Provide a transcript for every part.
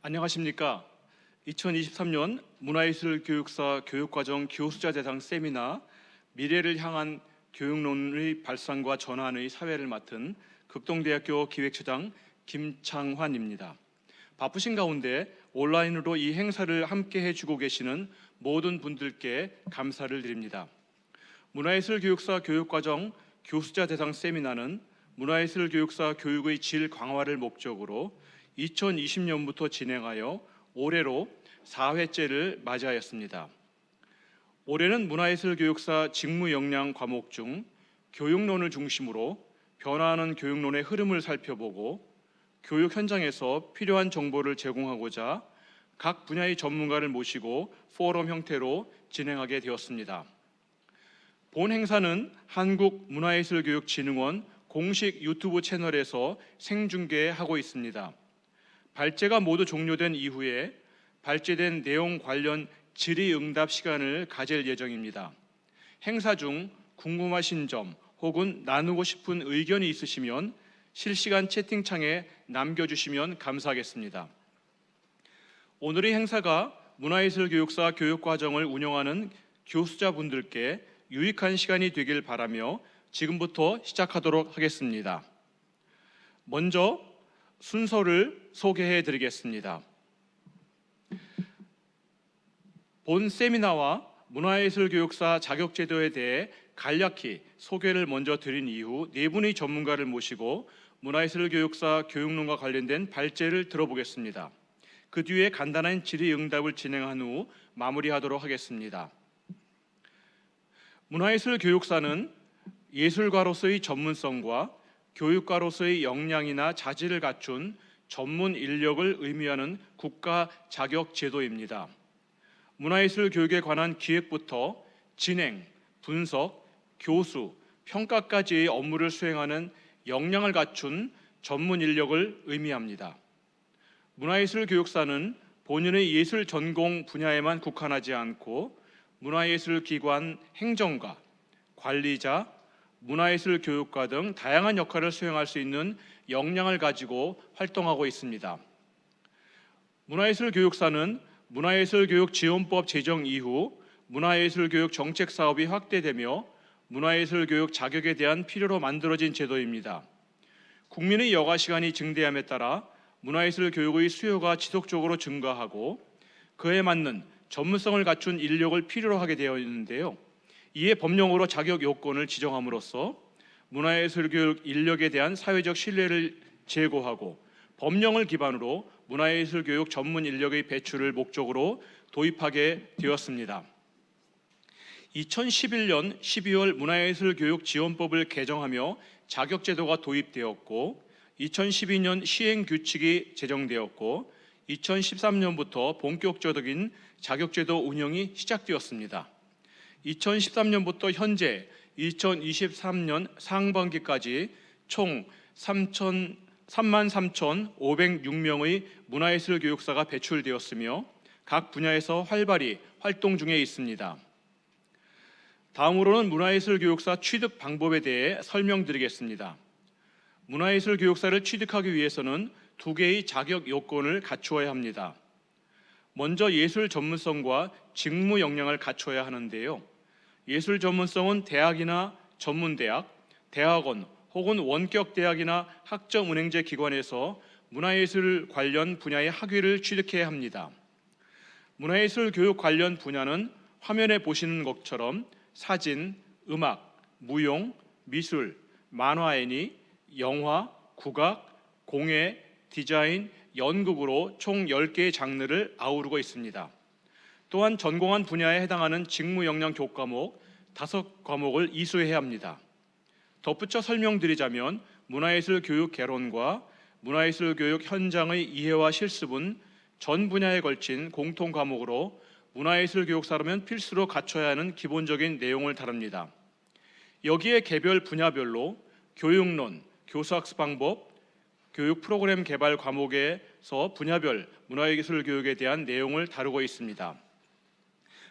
안녕하십니까. 2023년 문화예술교육사 교육과정 교수자 대상 세미나 미래를 향한 교육론의 발상과 전환의 사회를 맡은 극동대학교 기획처장 김창환입니다. 바쁘신 가운데 온라인으로 이 행사를 함께 해주고 계시는 모든 분들께 감사를 드립니다. 문화예술교육사 교육과정 교수자 대상 세미나는 문화예술교육사 교육의 질 강화를 목적으로 2020년부터 진행하여 올해로 4회째를 맞이하였습니다. 올해는 문화예술교육사 직무 역량 과목 중 교육론을 중심으로 변화하는 교육론의 흐름을 살펴보고 교육 현장에서 필요한 정보를 제공하고자 각 분야의 전문가를 모시고 포럼 형태로 진행하게 되었습니다. 본 행사는 한국문화예술교육진흥원 공식 유튜브 채널에서 생중계하고 있습니다. 발제가 모두 종료된 이후에 발제된 내용 관련 질의응답 시간을 가질 예정입니다. 행사 중 궁금하신 점 혹은 나누고 싶은 의견이 있으시면 실시간 채팅창에 남겨주시면 감사하겠습니다. 오늘의 행사가 문화예술교육사 교육과정을 운영하는 교수자분들께 유익한 시간이 되길 바라며 지금부터 시작하도록 하겠습니다. 먼저 순서를 소개해 드리겠습니다. 본 세미나와 문화예술교육사 자격제도에 대해 간략히 소개를 먼저 드린 이후 네 분의 전문가를 모시고 문화예술교육사 교육론과 관련된 발제를 들어보겠습니다. 그 뒤에 간단한 질의응답을 진행한 후 마무리하도록 하겠습니다. 문화예술교육사는 예술가로서의 전문성과 교육가로서의 역량이나 자질을 갖춘 전문 인력을 의미하는 국가 자격 제도입니다. 문화예술 교육에 관한 기획부터 진행, 분석, 교수, 평가까지의 업무를 수행하는 역량을 갖춘 전문 인력을 의미합니다. 문화예술 교육사는 본인의 예술 전공 분야에만 국한하지 않고 문화예술 기관 행정가, 관리자, 문화예술 교육과 등 다양한 역할을 수행할 수 있는 역량을 가지고 활동하고 있습니다. 문화예술 교육사는 문화예술교육지원법 제정 이후 문화예술교육 정책 사업이 확대되며 문화예술교육 자격에 대한 필요로 만들어진 제도입니다. 국민의 여가 시간이 증대함에 따라 문화예술교육의 수요가 지속적으로 증가하고 그에 맞는 전문성을 갖춘 인력을 필요로 하게 되어 있는데요. 이에 법령으로 자격 요건을 지정함으로써 문화예술교육 인력에 대한 사회적 신뢰를 제고하고 법령을 기반으로 문화예술교육 전문 인력의 배출을 목적으로 도입하게 되었습니다. 2011년 12월 문화예술교육지원법을 개정하며 자격제도가 도입되었고 2012년 시행규칙이 제정되었고 2013년부터 본격적인 자격제도 운영이 시작되었습니다. 2013년부터 현재 2023년 상반기까지 총 33,506명의 문화예술교육사가 배출되었으며 각 분야에서 활발히 활동 중에 있습니다. 다음으로는 문화예술교육사 취득 방법에 대해 설명드리겠습니다. 문화예술교육사를 취득하기 위해서는 두 개의 자격 요건을 갖추어야 합니다. 먼저 예술 전문성과 직무 역량을 갖춰야 하는데요. 예술 전문성은 대학이나 전문대학, 대학원 혹은 원격대학이나 학점은행제 기관에서 문화예술 관련 분야의 학위를 취득해야 합니다. 문화예술 교육 관련 분야는 화면에 보시는 것처럼 사진, 음악, 무용, 미술, 만화 애니, 영화, 국악, 공예, 디자인, 연극으로 총 10개의 장르를 아우르고 있습니다. 또한 전공한 분야에 해당하는 직무 역량 교과목 5과목을 이수해야 합니다. 덧붙여 설명드리자면 문화예술 교육 개론과 문화예술 교육 현장의 이해와 실습은 전 분야에 걸친 공통 과목으로 문화예술 교육사라면 필수로 갖춰야 하는 기본적인 내용을 다룹니다. 여기에 개별 분야별로 교육론, 교수학습 방법, 교육 프로그램 개발 과목에서 분야별 문화예술 교육에 대한 내용을 다루고 있습니다.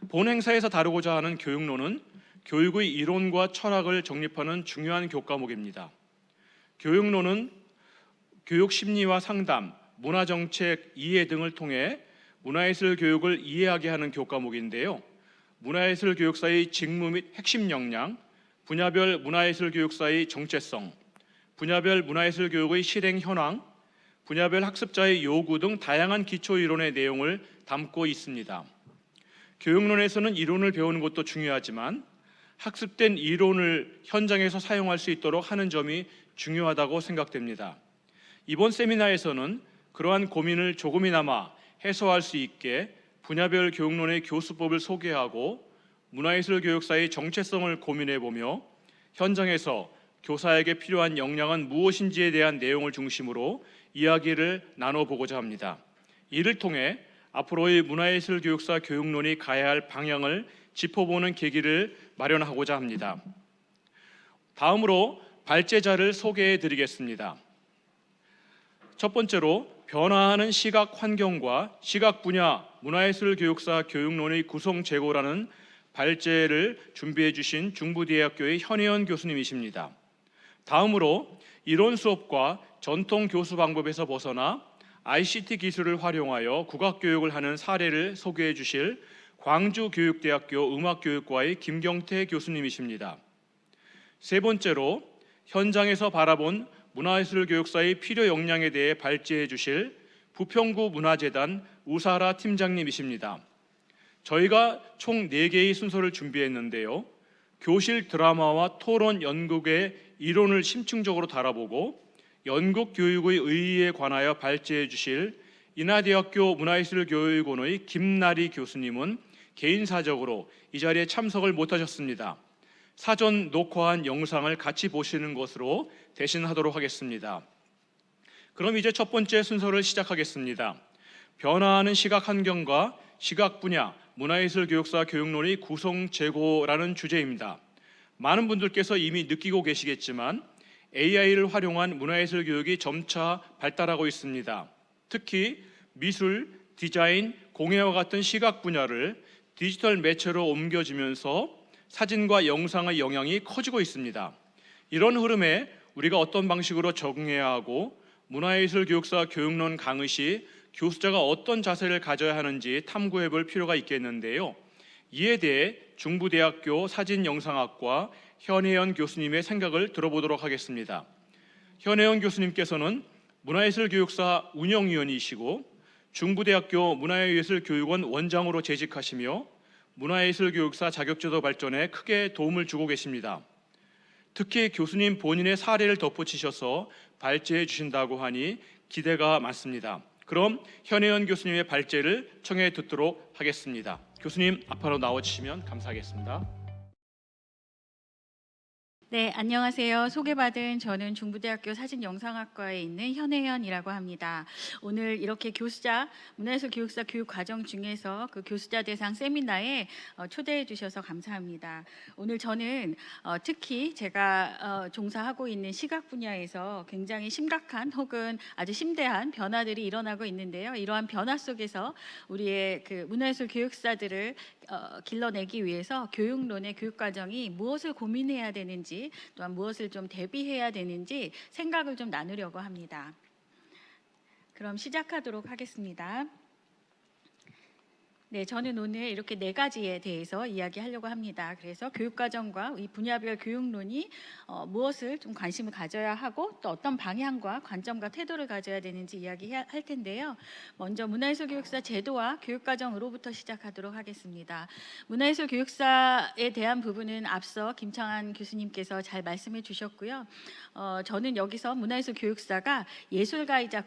본 행사에서 다루고자 하는 교육론은 교육의 이론과 철학을 정립하는 중요한 교과목입니다. 교육론은 교육 심리와 상담, 문화정책 이해 등을 통해 문화예술 교육을 이해하게 하는 교과목인데요. 문화예술 교육사의 직무 및 핵심 역량, 분야별 문화예술 교육사의 정체성, 분야별 문화예술 교육의 실행 현황, 분야별 학습자의 요구 등 다양한 기초 이론의 내용을 담고 있습니다. 교육론에서는 이론을 배우는 것도 중요하지만 학습된 이론을 현장에서 사용할 수 있도록 하는 점이 중요하다고 생각됩니다. 이번 세미나에서는 그러한 고민을 조금이나마 해소할 수 있게 분야별 교육론의 교수법을 소개하고 문화예술 교육사의 정체성을 고민해보며 현장에서 교사에게 필요한 역량은 무엇인지에 대한 내용을 중심으로 이야기를 나눠보고자 합니다. 이를 통해 앞으로의 문화예술 교육사 교육론이 가야 할 방향을 짚어보는 계기를 마련하고자 합니다. 다음으로 발제자를 소개해 드리겠습니다. 첫 번째로 변화하는 시각 환경과 시각 분야 문화예술 교육사 교육론의 구성 재고라는 발제를 준비해 주신 중부대학교의 현혜연 교수님이십니다. 다음으로 이론 수업과 전통 교수 방법에서 벗어나 ICT 기술을 활용하여 국악교육을 하는 사례를 소개해 주실 광주교육대학교 음악교육과의 김경태 교수님이십니다. 세 번째로 현장에서 바라본 문화예술 교육사의 필요 역량에 대해 발제해 주실 부평구 문화재단 우사라 팀장님이십니다. 저희가 총 4개의 순서를 준비했는데요. 교실 드라마와 토론 연극의 이론을 심층적으로 다뤄보고 연극 교육의 의의에 관하여 발제해 주실 인하대학교 문화예술교육원의 김나리 교수님은 개인사적으로 이 자리에 참석을 못하셨습니다. 사전 녹화한 영상을 같이 보시는 것으로 대신하도록 하겠습니다. 그럼 이제 첫 번째 순서를 시작하겠습니다. 변화하는 시각 환경과 시각 분야 문화예술 교육사 교육론의 구성 재고라는 주제입니다. 많은 분들께서 이미 느끼고 계시겠지만 AI를 활용한 문화예술 교육이 점차 발달하고 있습니다. 특히 미술, 디자인, 공예와 같은 시각 분야를 디지털 매체로 옮겨지면서 사진과 영상의 영향이 커지고 있습니다. 이런 흐름에 우리가 어떤 방식으로 적응해야 하고 문화예술 교육사 교육론 강의 시 교수자가 어떤 자세를 가져야 하는지 탐구해 볼 필요가 있겠는데요. 이에 대해 중부대학교 사진영상학과 현혜연 교수님의 생각을 들어보도록 하겠습니다. 현혜연 교수님께서는 문화예술 교육사 운영위원이시고 중부대학교 문화예술교육원 원장으로 재직하시며 문화예술 교육사 자격제도 발전에 크게 도움을 주고 계십니다. 특히 교수님 본인의 사례를 덧붙이셔서 발제해 주신다고 하니 기대가 많습니다. 그럼 현혜연 교수님의 발제를 청해 듣도록 하겠습니다. 교수님 앞으로 나와주시면 감사하겠습니다. 네, 안녕하세요. 소개받은 저는 중부대학교 사진영상학과에 있는 현혜연이라고 합니다. 오늘 이렇게 교수자, 문화예술 교육사 교육 과정 중에서 그 교수자 대상 세미나에 초대해 주셔서 감사합니다. 오늘 저는 특히 제가 종사하고 있는 시각 분야에서 굉장히 심각한 혹은 아주 심대한 변화들이 일어나고 있는데요. 이러한 변화 속에서 우리의 그 문화예술 교육사들을 길러내기 위해서 교육론의 교육과정이 무엇을 고민해야 되는지 또한 무엇을 좀 대비해야 되는지 생각을 좀 나누려고 합니다. 그럼 시작하도록 하겠습니다. 네, 저는 오늘 이렇게 4가지에 대해서 이야기하려고 합니다. 그래서 교육과정과 이 분야별 교육론이 무엇을 좀 관심을 가져야 하고 또 어떤 방향과 관점과 태도를 가져야 되는지 이야기할 텐데요. 먼저 문화예술 교육사 제도와 교육과정으로부터 시작하도록 하겠습니다. 문화예술 교육사에 대한 부분은 앞서 김창한 교수님께서 잘 말씀해 주셨고요. 저는 여기서 문화예술 교육사가 예술가이자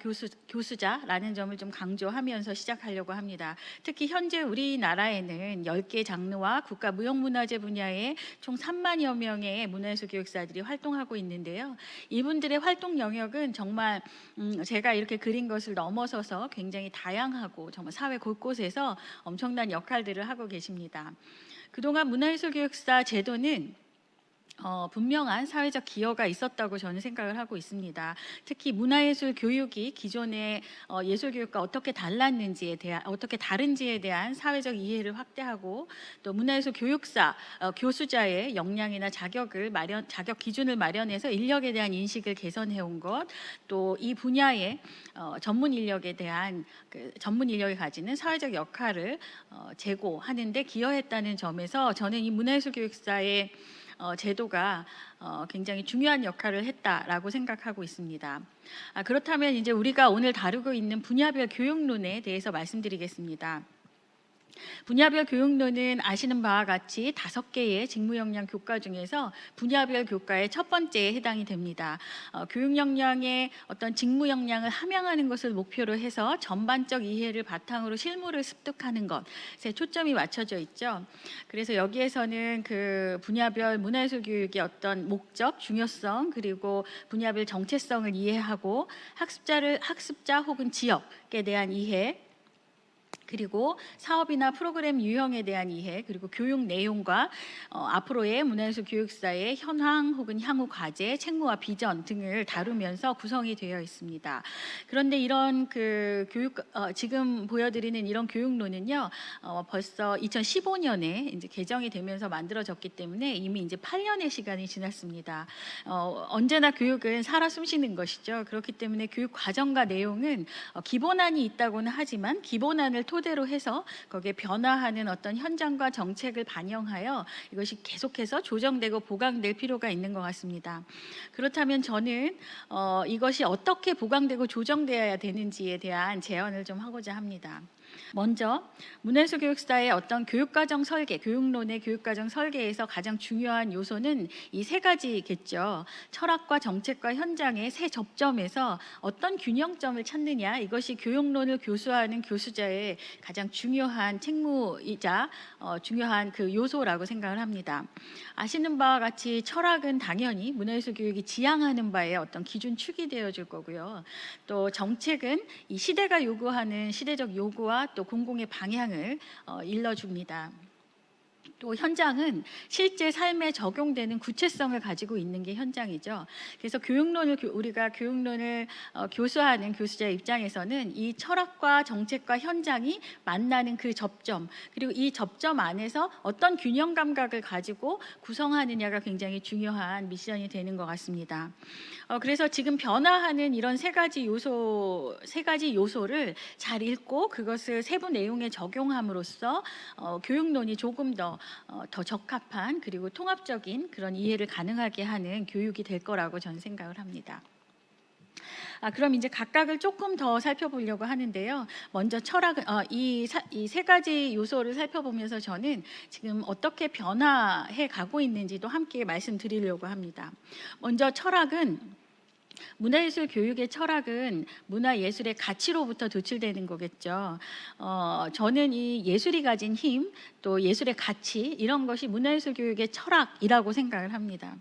교수자라는 점을 좀 강조하면서 시작하려고 합니다. 특히 현재 우리나라에는 10개 장르와 국가무형문화재 분야에 총 3만여 명의 문화예술 교육사들이 활동하고 있는데요. 이분들의 활동 영역은 정말 제가 이렇게 그린 것을 넘어서서 굉장히 다양하고 정말 사회 곳곳에서 엄청난 역할들을 하고 계십니다. 그동안 문화예술 교육사 제도는 분명한 사회적 기여가 있었다고 저는 생각을 하고 있습니다. 특히 문화예술 교육이 기존의 예술 교육과 어떻게 달랐는지에 대한, 어떻게 다른지에 대한 사회적 이해를 확대하고, 또 문화예술 교육사 교수자의 역량이나 자격 기준을 마련해서 인력에 대한 인식을 개선해 온 것, 또 이 분야의 전문 인력에 대한 전문 인력이 가지는 사회적 역할을 제고하는 데 기여했다는 점에서 저는 이 문화예술 교육사의 제도가 굉장히 중요한 역할을 했다라고 생각하고 있습니다. 그렇다면 이제 우리가 오늘 다루고 있는 분야별 교육론에 대해서 말씀드리겠습니다. 분야별 교육론은 아시는 바와 같이 5개의 직무 역량 교과 중에서 분야별 교과의 첫 번째에 해당이 됩니다. 교육 역량의 어떤 직무 역량을 함양하는 것을 목표로 해서 전반적 이해를 바탕으로 실무를 습득하는 것에 초점이 맞춰져 있죠. 그래서 여기에서는 그 분야별 문화예술 교육의 어떤 목적, 중요성, 그리고 분야별 정체성을 이해하고 학습자 혹은 지역에 대한 이해, 그리고 사업이나 프로그램 유형에 대한 이해, 그리고 교육 내용과 앞으로의 문화예술 교육사의 현황 혹은 향후 과제, 책무와 비전 등을 다루면서 구성이 되어 있습니다. 그런데 이런 지금 보여드리는 이런 교육론은요, 벌써 2015년에 이제 개정이 되면서 만들어졌기 때문에 이미 이제 8년의 시간이 지났습니다. 언제나 교육은 살아 숨쉬는 것이죠. 그렇기 때문에 교육 과정과 내용은 기본안이 있다고는 하지만 기본안을 토대로 해서 거기에 변화하는 어떤 현장과 정책을 반영하여 이것이 계속해서 조정되고 보강될 필요가 있는 것 같습니다. 그렇다면 저는 이것이 어떻게 보강되고 조정되어야 되는지에 대한 제언을 좀 하고자 합니다. 먼저 문화예술 교육사의 어떤 교육과정 설계, 교육론의 교육과정 설계에서 가장 중요한 요소는 이 3가지겠죠. 철학과 정책과 현장의 세 접점에서 어떤 균형점을 찾느냐, 이것이 교육론을 교수하는 교수자의 가장 중요한 책무이자 중요한 그 요소라고 생각을 합니다. 아시는 바와 같이 철학은 당연히 문화예술 교육이 지향하는 바에 어떤 기준축이 되어줄 거고요. 또 정책은 이 시대가 요구하는 시대적 요구와 또 공공의 방향을 일러줍니다. 또 현장은 실제 삶에 적용되는 구체성을 가지고 있는 게 현장이죠. 그래서 우리가 교육론을 교수하는 교수자의 입장에서는 이 철학과 정책과 현장이 만나는 그 접점, 그리고 이 접점 안에서 어떤 균형 감각을 가지고 구성하느냐가 굉장히 중요한 미션이 되는 것 같습니다. 그래서 지금 변화하는 이런 3가지 요소를 잘 읽고 그것을 세부 내용에 적용함으로써 교육론이 조금 더 적합한, 그리고 통합적인 그런 이해를 가능하게 하는 교육이 될 거라고 저는 생각을 합니다. 그럼 이제 각각을 조금 더 살펴보려고 하는데요. 먼저 철학은 이 3가지 요소를 살펴보면서 저는 지금 어떻게 변화해 가고 있는지도 함께 말씀드리려고 합니다. 먼저 철학은, 문화예술 교육의 철학은 문화예술의 가치로부터 도출되는 거겠죠. 저는 이 예술이 가진 힘, 또 예술의 가치, 이런 것이 문화예술 교육의 철학이라고 생각을 합니다.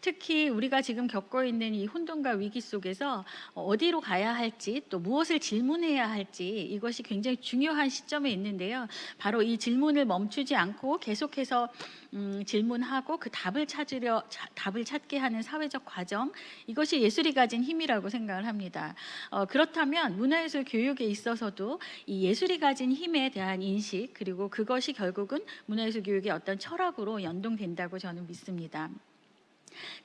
특히 우리가 지금 겪고 있는 이 혼돈과 위기 속에서 어디로 가야 할지, 또 무엇을 질문해야 할지, 이것이 굉장히 중요한 시점에 있는데요. 바로 이 질문을 멈추지 않고 계속해서 질문하고 그 답을 찾게 하는 사회적 과정, 이것이 예술이 가진 힘이라고 생각을 합니다. 그렇다면 문화예술 교육에 있어서도 이 예술이 가진 힘에 대한 인식, 그리고 그것이 결국은 문화예술 교육의 어떤 철학으로 연동된다고 저는 믿습니다.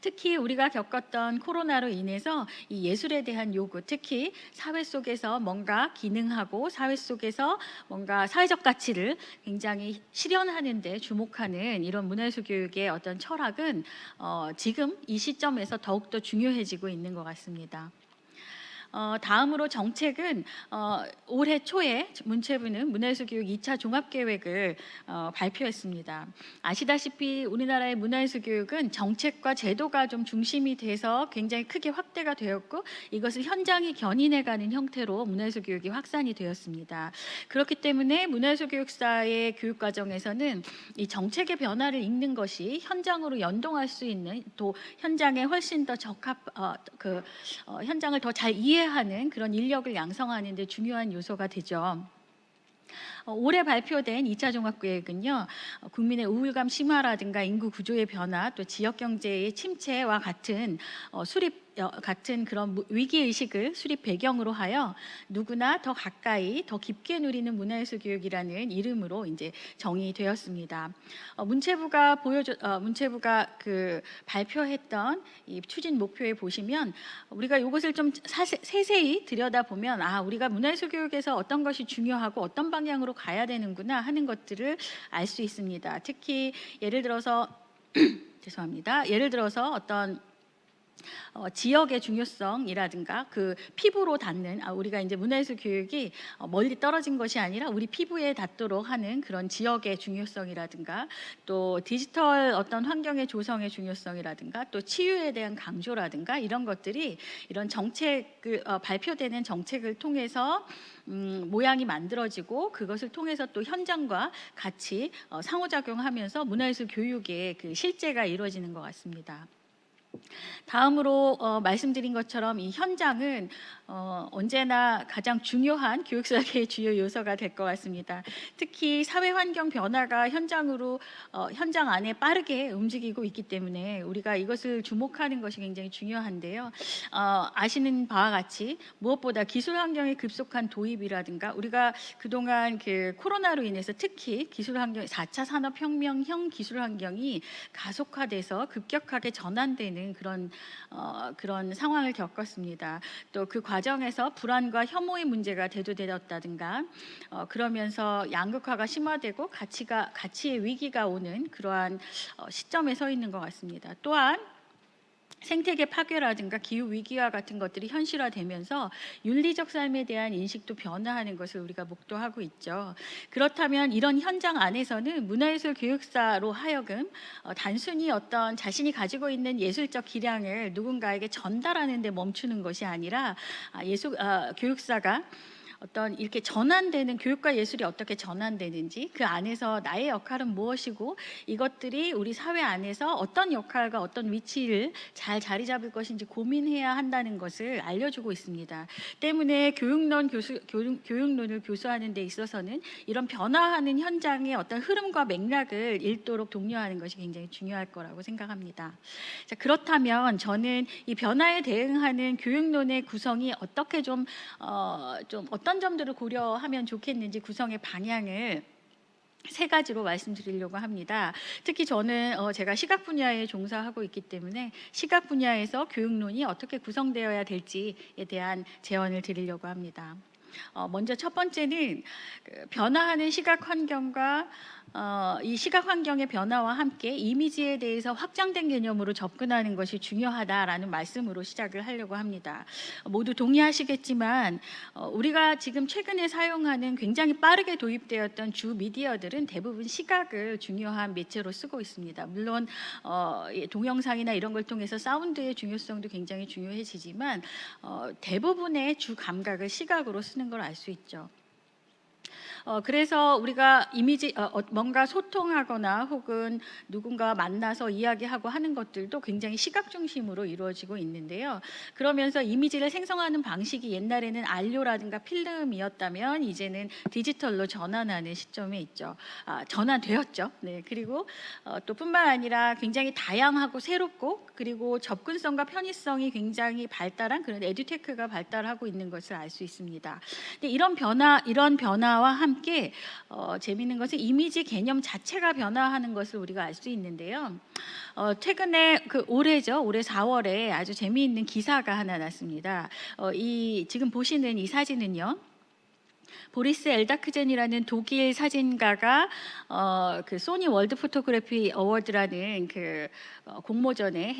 특히 우리가 겪었던 코로나로 인해서 이 예술에 대한 요구, 특히 사회 속에서 뭔가 기능하고 사회 속에서 뭔가 사회적 가치를 굉장히 실현하는 데 주목하는 이런 문화예술 교육의 어떤 철학은 지금 이 시점에서 더욱더 중요해지고 있는 것 같습니다. 다음으로 정책은 올해 초에 문체부는 문화예술 교육 2차 종합계획을 발표했습니다. 아시다시피 우리나라의 문화예술 교육은 정책과 제도가 좀 중심이 돼서 굉장히 크게 확대가 되었고, 이것을 현장이 견인해가는 형태로 문화예술 교육이 확산이 되었습니다. 그렇기 때문에 문화예술 교육사의 교육 과정에서는 이 정책의 변화를 읽는 것이 현장으로 연동할 수 있는, 또 현장에 훨씬 더 현장을 더 잘 이해하는 그런 인력을 양성하는 데 중요한 요소가 되죠. 올해 발표된 2차 종합계획은요, 국민의 우울감 심화라든가 인구 구조의 변화, 또 지역 경제의 침체와 같은 같은 그런 위기 의식을 수립 배경으로 하여 누구나 더 가까이, 더 깊게 누리는 문화예술 교육이라는 이름으로 이제 정의되었습니다. 문체부가 그 발표했던 이 추진 목표에 보시면 우리가 이것을 좀 세세히 들여다보면 우리가 문화예술 교육에서 어떤 것이 중요하고 어떤 방향으로 가야 되는구나 하는 것들을 알 수 있습니다. 특히 예를 들어서 죄송합니다. 예를 들어서 어떤 지역의 중요성이라든가 그 피부로 닿는 우리가 이제 문화예술 교육이 멀리 떨어진 것이 아니라 우리 피부에 닿도록 하는 그런 지역의 중요성이라든가 또 디지털 어떤 환경의 조성의 중요성이라든가 또 치유에 대한 강조라든가 이런 것들이 이런 발표되는 정책을 통해서 모양이 만들어지고 그것을 통해서 또 현장과 같이 상호작용하면서 문화예술 교육의 그 실제가 이루어지는 것 같습니다. 다음으로 말씀드린 것처럼 이 현장은 언제나 가장 중요한 교육사계의 주요 요소가 될 것 같습니다. 특히 사회 환경 변화가 현장 안에 빠르게 움직이고 있기 때문에 우리가 이것을 주목하는 것이 굉장히 중요한데요. 아시는 바와 같이 무엇보다 기술 환경의 급속한 도입이라든가 우리가 그동안 그 코로나로 인해서 특히 기술 환경 4차 산업혁명형 기술 환경이 가속화돼서 급격하게 전환되는 그런 상황을 겪었습니다. 또 그 과정에서 불안과 혐오의 문제가 대두되었다든가 그러면서 양극화가 심화되고 가치의 위기가 오는 그러한 시점에 서 있는 것 같습니다. 또한 생태계 파괴라든가 기후 위기와 같은 것들이 현실화되면서 윤리적 삶에 대한 인식도 변화하는 것을 우리가 목도하고 있죠. 그렇다면 이런 현장 안에서는 문화예술 교육사로 하여금 단순히 어떤 자신이 가지고 있는 예술적 기량을 누군가에게 전달하는 데 멈추는 것이 아니라 교육사가 어떤 이렇게 전환되는 교육과 예술이 어떻게 전환되는지 그 안에서 나의 역할은 무엇이고 이것들이 우리 사회 안에서 어떤 역할과 어떤 위치를 잘 자리 잡을 것인지 고민해야 한다는 것을 알려주고 있습니다. 때문에 교육론을 교수하는 데 있어서는 이런 변화하는 현장의 어떤 흐름과 맥락을 읽도록 독려하는 것이 굉장히 중요할 거라고 생각합니다. 자, 그렇다면 저는 이 변화에 대응하는 교육론의 구성이 어떻게 좀 어떤 점들을 고려하면 좋겠는지 구성의 방향을 3가지로 말씀드리려고 합니다. 특히 저는 제가 시각 분야에 종사하고 있기 때문에 시각 분야에서 교육론이 어떻게 구성되어야 될지에 대한 제언을 드리려고 합니다. 먼저 첫 번째는 변화하는 시각 환경과 이 시각 환경의 변화와 함께 이미지에 대해서 확장된 개념으로 접근하는 것이 중요하다라는 말씀으로 시작을 하려고 합니다. 모두 동의하시겠지만 우리가 지금 최근에 사용하는 굉장히 빠르게 도입되었던 주 미디어들은 대부분 시각을 중요한 매체로 쓰고 있습니다. 물론 동영상이나 이런 걸 통해서 사운드의 중요성도 굉장히 중요해지지만 대부분의 주 감각을 시각으로 쓰는 걸 알 수 있죠. 그래서 우리가 뭔가 소통하거나 혹은 누군가 만나서 이야기하고 하는 것들도 굉장히 시각 중심으로 이루어지고 있는데요. 그러면서 이미지를 생성하는 방식이 옛날에는 알료라든가 필름이었다면 이제는 디지털로 전환하는 시점에 있죠. 전환되었죠. 네. 그리고 또 뿐만 아니라 굉장히 다양하고 새롭고 그리고 접근성과 편의성이 굉장히 발달한 그런 에듀테크가 발달하고 있는 것을 알 수 있습니다. 근데 이런 변화와 함께 재미있는 것은 이미지 개념 자체가 변화하는 것을 우리가 알 수 있는데요. 최근에 올해 4월에 아주 재미있는 기사가 하나 났습니다. 지금 보시는 이 사진은요. 보리스 엘다크젠이라는 독일 사진가가 그 소니 월드 포토그래피 어워드라는 그 공모전에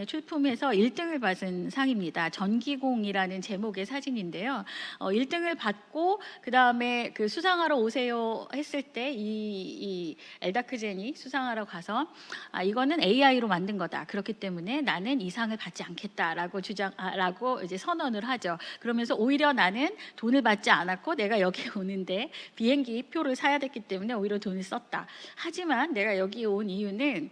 출품해서 1등을 받은 상입니다. 전기공이라는 제목의 사진인데요. 1등을 받고 그 다음에 그 수상하러 오세요 했을 때 이 엘다크젠이 수상하러 가서 이거는 AI로 만든 거다. 그렇기 때문에 나는 이 상을 받지 않겠다라고 라고 이제 선언을 하죠. 그러면서 오히려 나는 돈을 받지 않아 않았고 내가 여기 오는데 비행기 표를 사야 됐기 때문에 오히려 돈을 썼다. 하지만 내가 여기 온 이유는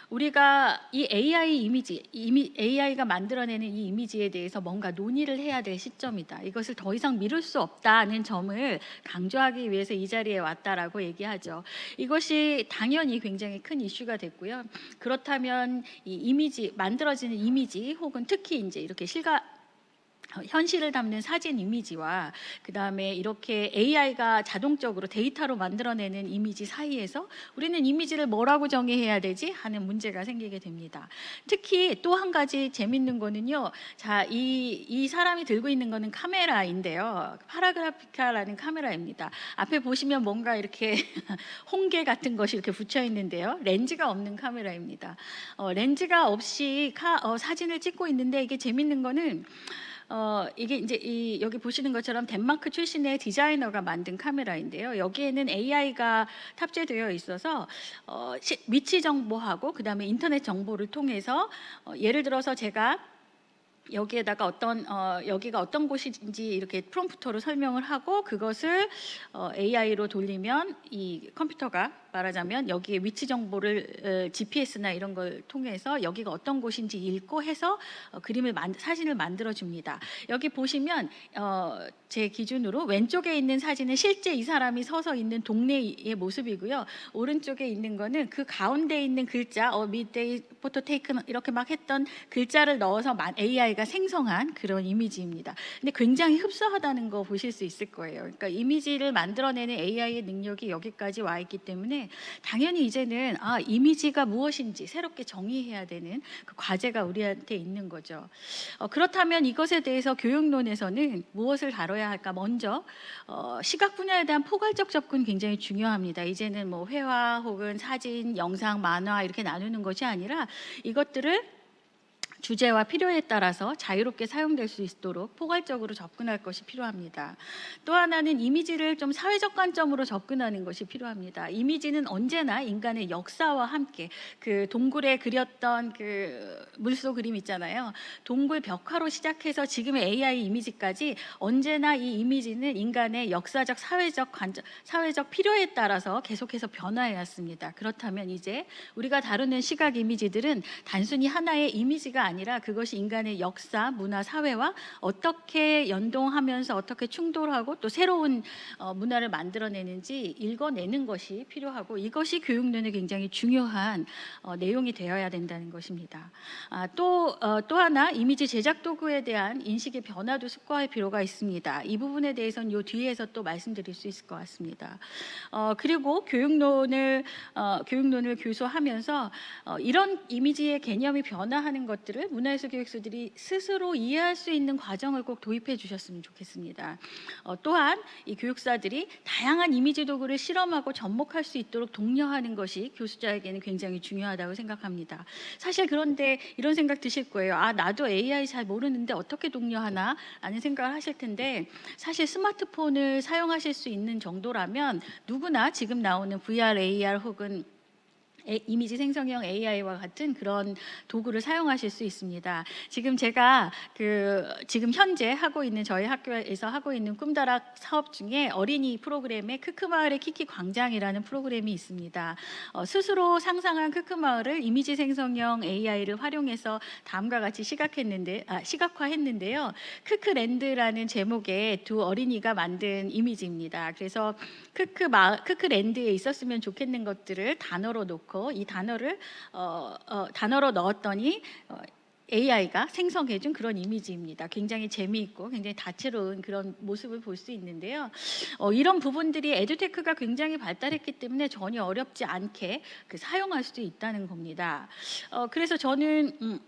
우리가 이 AI가 만들어내는 이 이미지에 대해서 뭔가 논의를 해야 될 시점이다. 이것을 더 이상 미룰 수 없다는 점을 강조하기 위해서 이 자리에 왔다라고 얘기하죠. 이것이 당연히 굉장히 큰 이슈가 됐고요. 그렇다면 이 이미지, 만들어지는 이미지 혹은 특히 이제 이렇게 현실을 담는 사진 이미지와 그다음에 이렇게 AI가 자동적으로 데이터로 만들어내는 이미지 사이에서 우리는 이미지를 뭐라고 정의해야 되지 하는 문제가 생기게 됩니다. 특히 또 한 가지 재밌는 거는요. 자, 이 사람이 들고 있는 거는 카메라인데요. 파라그라피카라는 카메라입니다. 앞에 보시면 뭔가 이렇게 홍게 같은 것이 이렇게 붙여 있는데요. 렌즈가 없는 카메라입니다. 렌즈가 없이 사진을 찍고 있는데 이게 재밌는 거는 이게 이제 여기 보시는 것처럼 덴마크 출신의 디자이너가 만든 카메라인데요. 여기에는 AI가 탑재되어 있어서 위치 정보하고 그다음에 인터넷 정보를 통해서 예를 들어서 제가 여기에다가 여기가 어떤 곳인지 이렇게 프롬프터로 설명을 하고 그것을 AI로 돌리면 이 컴퓨터가 말하자면 여기에 위치 정보를 GPS나 이런 걸 통해서 여기가 어떤 곳인지 읽고 해서 사진을 만들어 줍니다. 여기 보시면 제 기준으로 왼쪽에 있는 사진은 실제 이 사람이 서서 있는 동네의 모습이고요. 오른쪽에 있는 거는 그 가운데 있는 글자 midday photo taken 이렇게 막 했던 글자를 넣어서 AI가 생성한 그런 이미지입니다. 근데 굉장히 흡사하다는 거 보실 수 있을 거예요. 그러니까 이미지를 만들어내는 AI의 능력이 여기까지 와 있기 때문에 당연히 이제는 이미지가 무엇인지 새롭게 정의해야 되는 그 과제가 우리한테 있는 거죠. 그렇다면 이것에 대해서 교육론에서는 무엇을 다뤄야 할까? 먼저 시각 분야에 대한 포괄적 접근 굉장히 중요합니다. 이제는 뭐 회화 혹은 사진, 영상, 만화 이렇게 나누는 것이 아니라 이것들을 주제와 필요에 따라서 자유롭게 사용될 수 있도록 포괄적으로 접근할 것이 필요합니다. 또 하나는 이미지를 좀 사회적 관점으로 접근하는 것이 필요합니다. 이미지는 언제나 인간의 역사와 함께 그 동굴에 그렸던 그 물소 그림 있잖아요. 동굴 벽화로 시작해서 지금의 AI 이미지까지 언제나 이 이미지는 인간의 역사적 사회적 필요에 따라서 계속해서 변화해 왔습니다. 그렇다면 이제 우리가 다루는 시각 이미지들은 단순히 하나의 이미지가 아니라 그것이 인간의 역사, 문화, 사회와 어떻게 연동하면서 어떻게 충돌하고 또 새로운 문화를 만들어내는지 읽어내는 것이 필요하고 이것이 교육론의 굉장히 중요한 내용이 되어야 된다는 것입니다. 또 하나 이미지 제작 도구에 대한 인식의 변화도 숙고할 필요가 있습니다. 이 부분에 대해서는 요 뒤에서 또 말씀드릴 수 있을 것 같습니다. 그리고 교육론을 교수하면서 이런 이미지의 개념이 변화하는 것들을 문화예술 교육수들이 스스로 이해할 수 있는 과정을 꼭 도입해 주셨으면 좋겠습니다. 또한 이 교육사들이 다양한 이미지 도구를 실험하고 접목할 수 있도록 독려하는 것이 교수자에게는 굉장히 중요하다고 생각합니다. 사실 그런데 이런 생각 드실 거예요. 나도 AI 잘 모르는데 어떻게 독려하나 라는 생각을 하실 텐데 사실 스마트폰을 사용하실 수 있는 정도라면 누구나 지금 나오는 VR, AR 혹은 이미지 생성형 AI와 같은 그런 도구를 사용하실 수 있습니다. 지금 제가 지금 현재 저희 학교에서 하고 있는 꿈다락 사업 중에 어린이 프로그램에 크크마을의 키키 광장이라는 프로그램이 있습니다. 스스로 상상한 크크마을을 이미지 생성형 AI를 활용해서 다음과 같이 시각화했는데요. 크크랜드라는 제목의 두 어린이가 만든 이미지입니다. 그래서 크크랜드에 있었으면 좋겠는 것들을 단어로 놓고 이 단어로 넣었더니 AI가 생성해준 그런 이미지입니다. 굉장히 재미있고 굉장히 다채로운 그런 모습을 볼 수 있는데요. 이런 부분들이 에듀테크가 굉장히 발달했기 때문에 전혀 어렵지 않게 사용할 수도 있다는 겁니다. 그래서 저는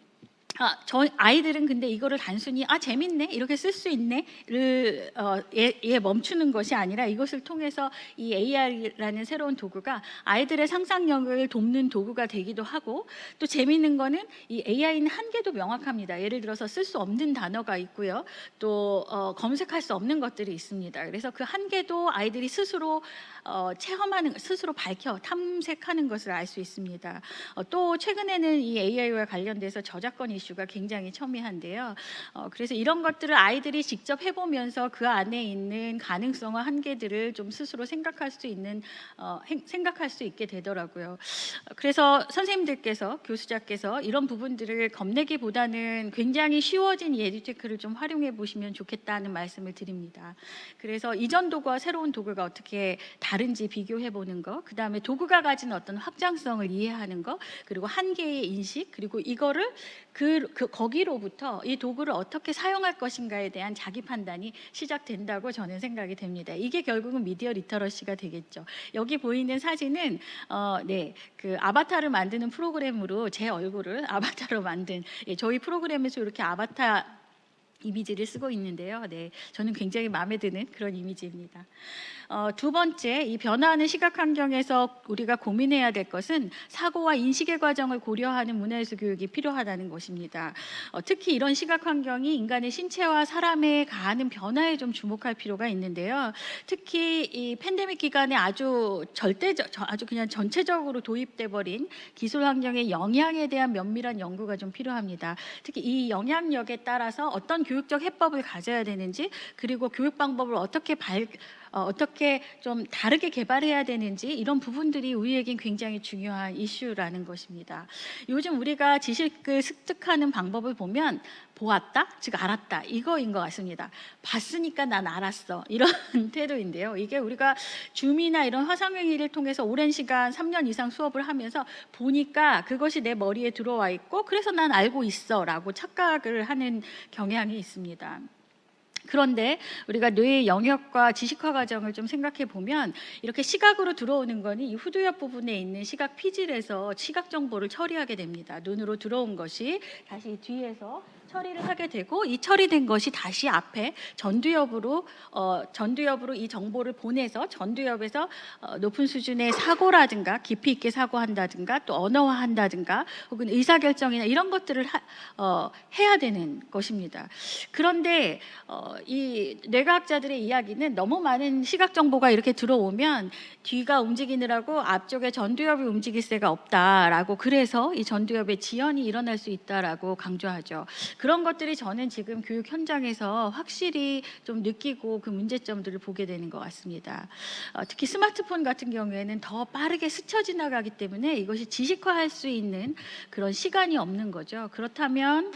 아이들은 근데 이거를 단순히 재밌네 이렇게 쓸 수 있네를 멈추는 것이 아니라 이것을 통해서 이 AI라는 새로운 도구가 아이들의 상상력을 돕는 도구가 되기도 하고 또 재밌는 거는 이 AI는 한계도 명확합니다. 예를 들어서 쓸 수 없는 단어가 있고요. 또 검색할 수 없는 것들이 있습니다. 그래서 그 한계도 아이들이 스스로 스스로 탐색하는 것을 알 수 있습니다. 또 최근에는 이 AI와 관련돼서 저작권 이슈가 굉장히 첨예한데요. 그래서 이런 것들을 아이들이 직접 해보면서 그 안에 있는 가능성과 한계들을 좀 스스로 생각할 수 있게 되더라고요. 그래서 선생님들께서, 교수자께서 이런 부분들을 겁내기보다는 굉장히 쉬워진 이 에듀테크를 좀 활용해 보시면 좋겠다는 말씀을 드립니다. 그래서 이전 도구와 새로운 도구가 어떻게 다른지 비교해 보는 거, 그 다음에 도구가 가진 어떤 확장성을 이해하는 거, 그리고 한계의 인식, 그리고 이거를 거기로부터 이 도구를 어떻게 사용할 것인가에 대한 자기 판단이 시작된다고 저는 생각이 됩니다. 이게 결국은 미디어 리터러시가 되겠죠. 여기 보이는 사진은 그 아바타를 만드는 프로그램으로 제 얼굴을 아바타로 만든, 저희 프로그램에서 이렇게 아바타 이미지를 쓰고 있는데요. 저는 굉장히 마음에 드는 그런 이미지입니다. 두 번째, 이 변화하는 시각 환경에서 우리가 고민해야 될 것은 사고와 인식의 과정을 고려하는 문화예술 교육이 필요하다는 것입니다. 특히 이런 시각 환경이 인간의 신체와 사람에 가하는 변화에 좀 주목할 필요가 있는데요. 특히 이 팬데믹 기간에 아주 그냥 전체적으로 도입돼 버린 기술 환경의 영향에 대한 면밀한 연구가 좀 필요합니다. 특히 이 영향력에 따라서 어떤 교육적 해법을 가져야 되는지, 그리고 교육 방법을 어떻게 좀 다르게 개발해야 되는지, 이런 부분들이 우리에겐 굉장히 중요한 이슈라는 것입니다. 요즘 우리가 지식을 습득하는 방법을 보면 보았다, 즉 알았다, 이거인 것 같습니다. 봤으니까 난 알았어, 이런 태도인데요. 이게 우리가 줌이나 이런 화상회의를 통해서 오랜 시간 3년 이상 수업을 하면서 보니까 그것이 내 머리에 들어와 있고, 그래서 난 알고 있어 라고 착각을 하는 경향이 있습니다. 그런데 우리가 뇌의 영역과 지식화 과정을 좀 생각해 보면, 이렇게 시각으로 들어오는 거는 이 후두 옆 부분에 있는 시각 피질에서 시각 정보를 처리하게 됩니다. 눈으로 들어온 것이 다시 뒤에서 처리를 하게 되고, 이 처리된 것이 다시 앞에 전두엽으로 이 정보를 보내서 전두엽에서 높은 수준의 사고라든가 깊이 있게 사고한다든가 또 언어화한다든가 혹은 의사결정이나 이런 것들을 해야 되는 것입니다. 그런데 이 뇌과학자들의 이야기는 너무 많은 시각 정보가 이렇게 들어오면 뒤가 움직이느라고 앞쪽에 전두엽이 움직일 새가 없다라고, 그래서 이 전두엽의 지연이 일어날 수 있다라고 강조하죠. 그런 것들이 저는 지금 교육 현장에서 확실히 좀 느끼고 그 문제점들을 보게 되는 것 같습니다. 특히 스마트폰 같은 경우에는 더 빠르게 스쳐 지나가기 때문에 이것이 지식화할 수 있는 그런 시간이 없는 거죠. 그렇다면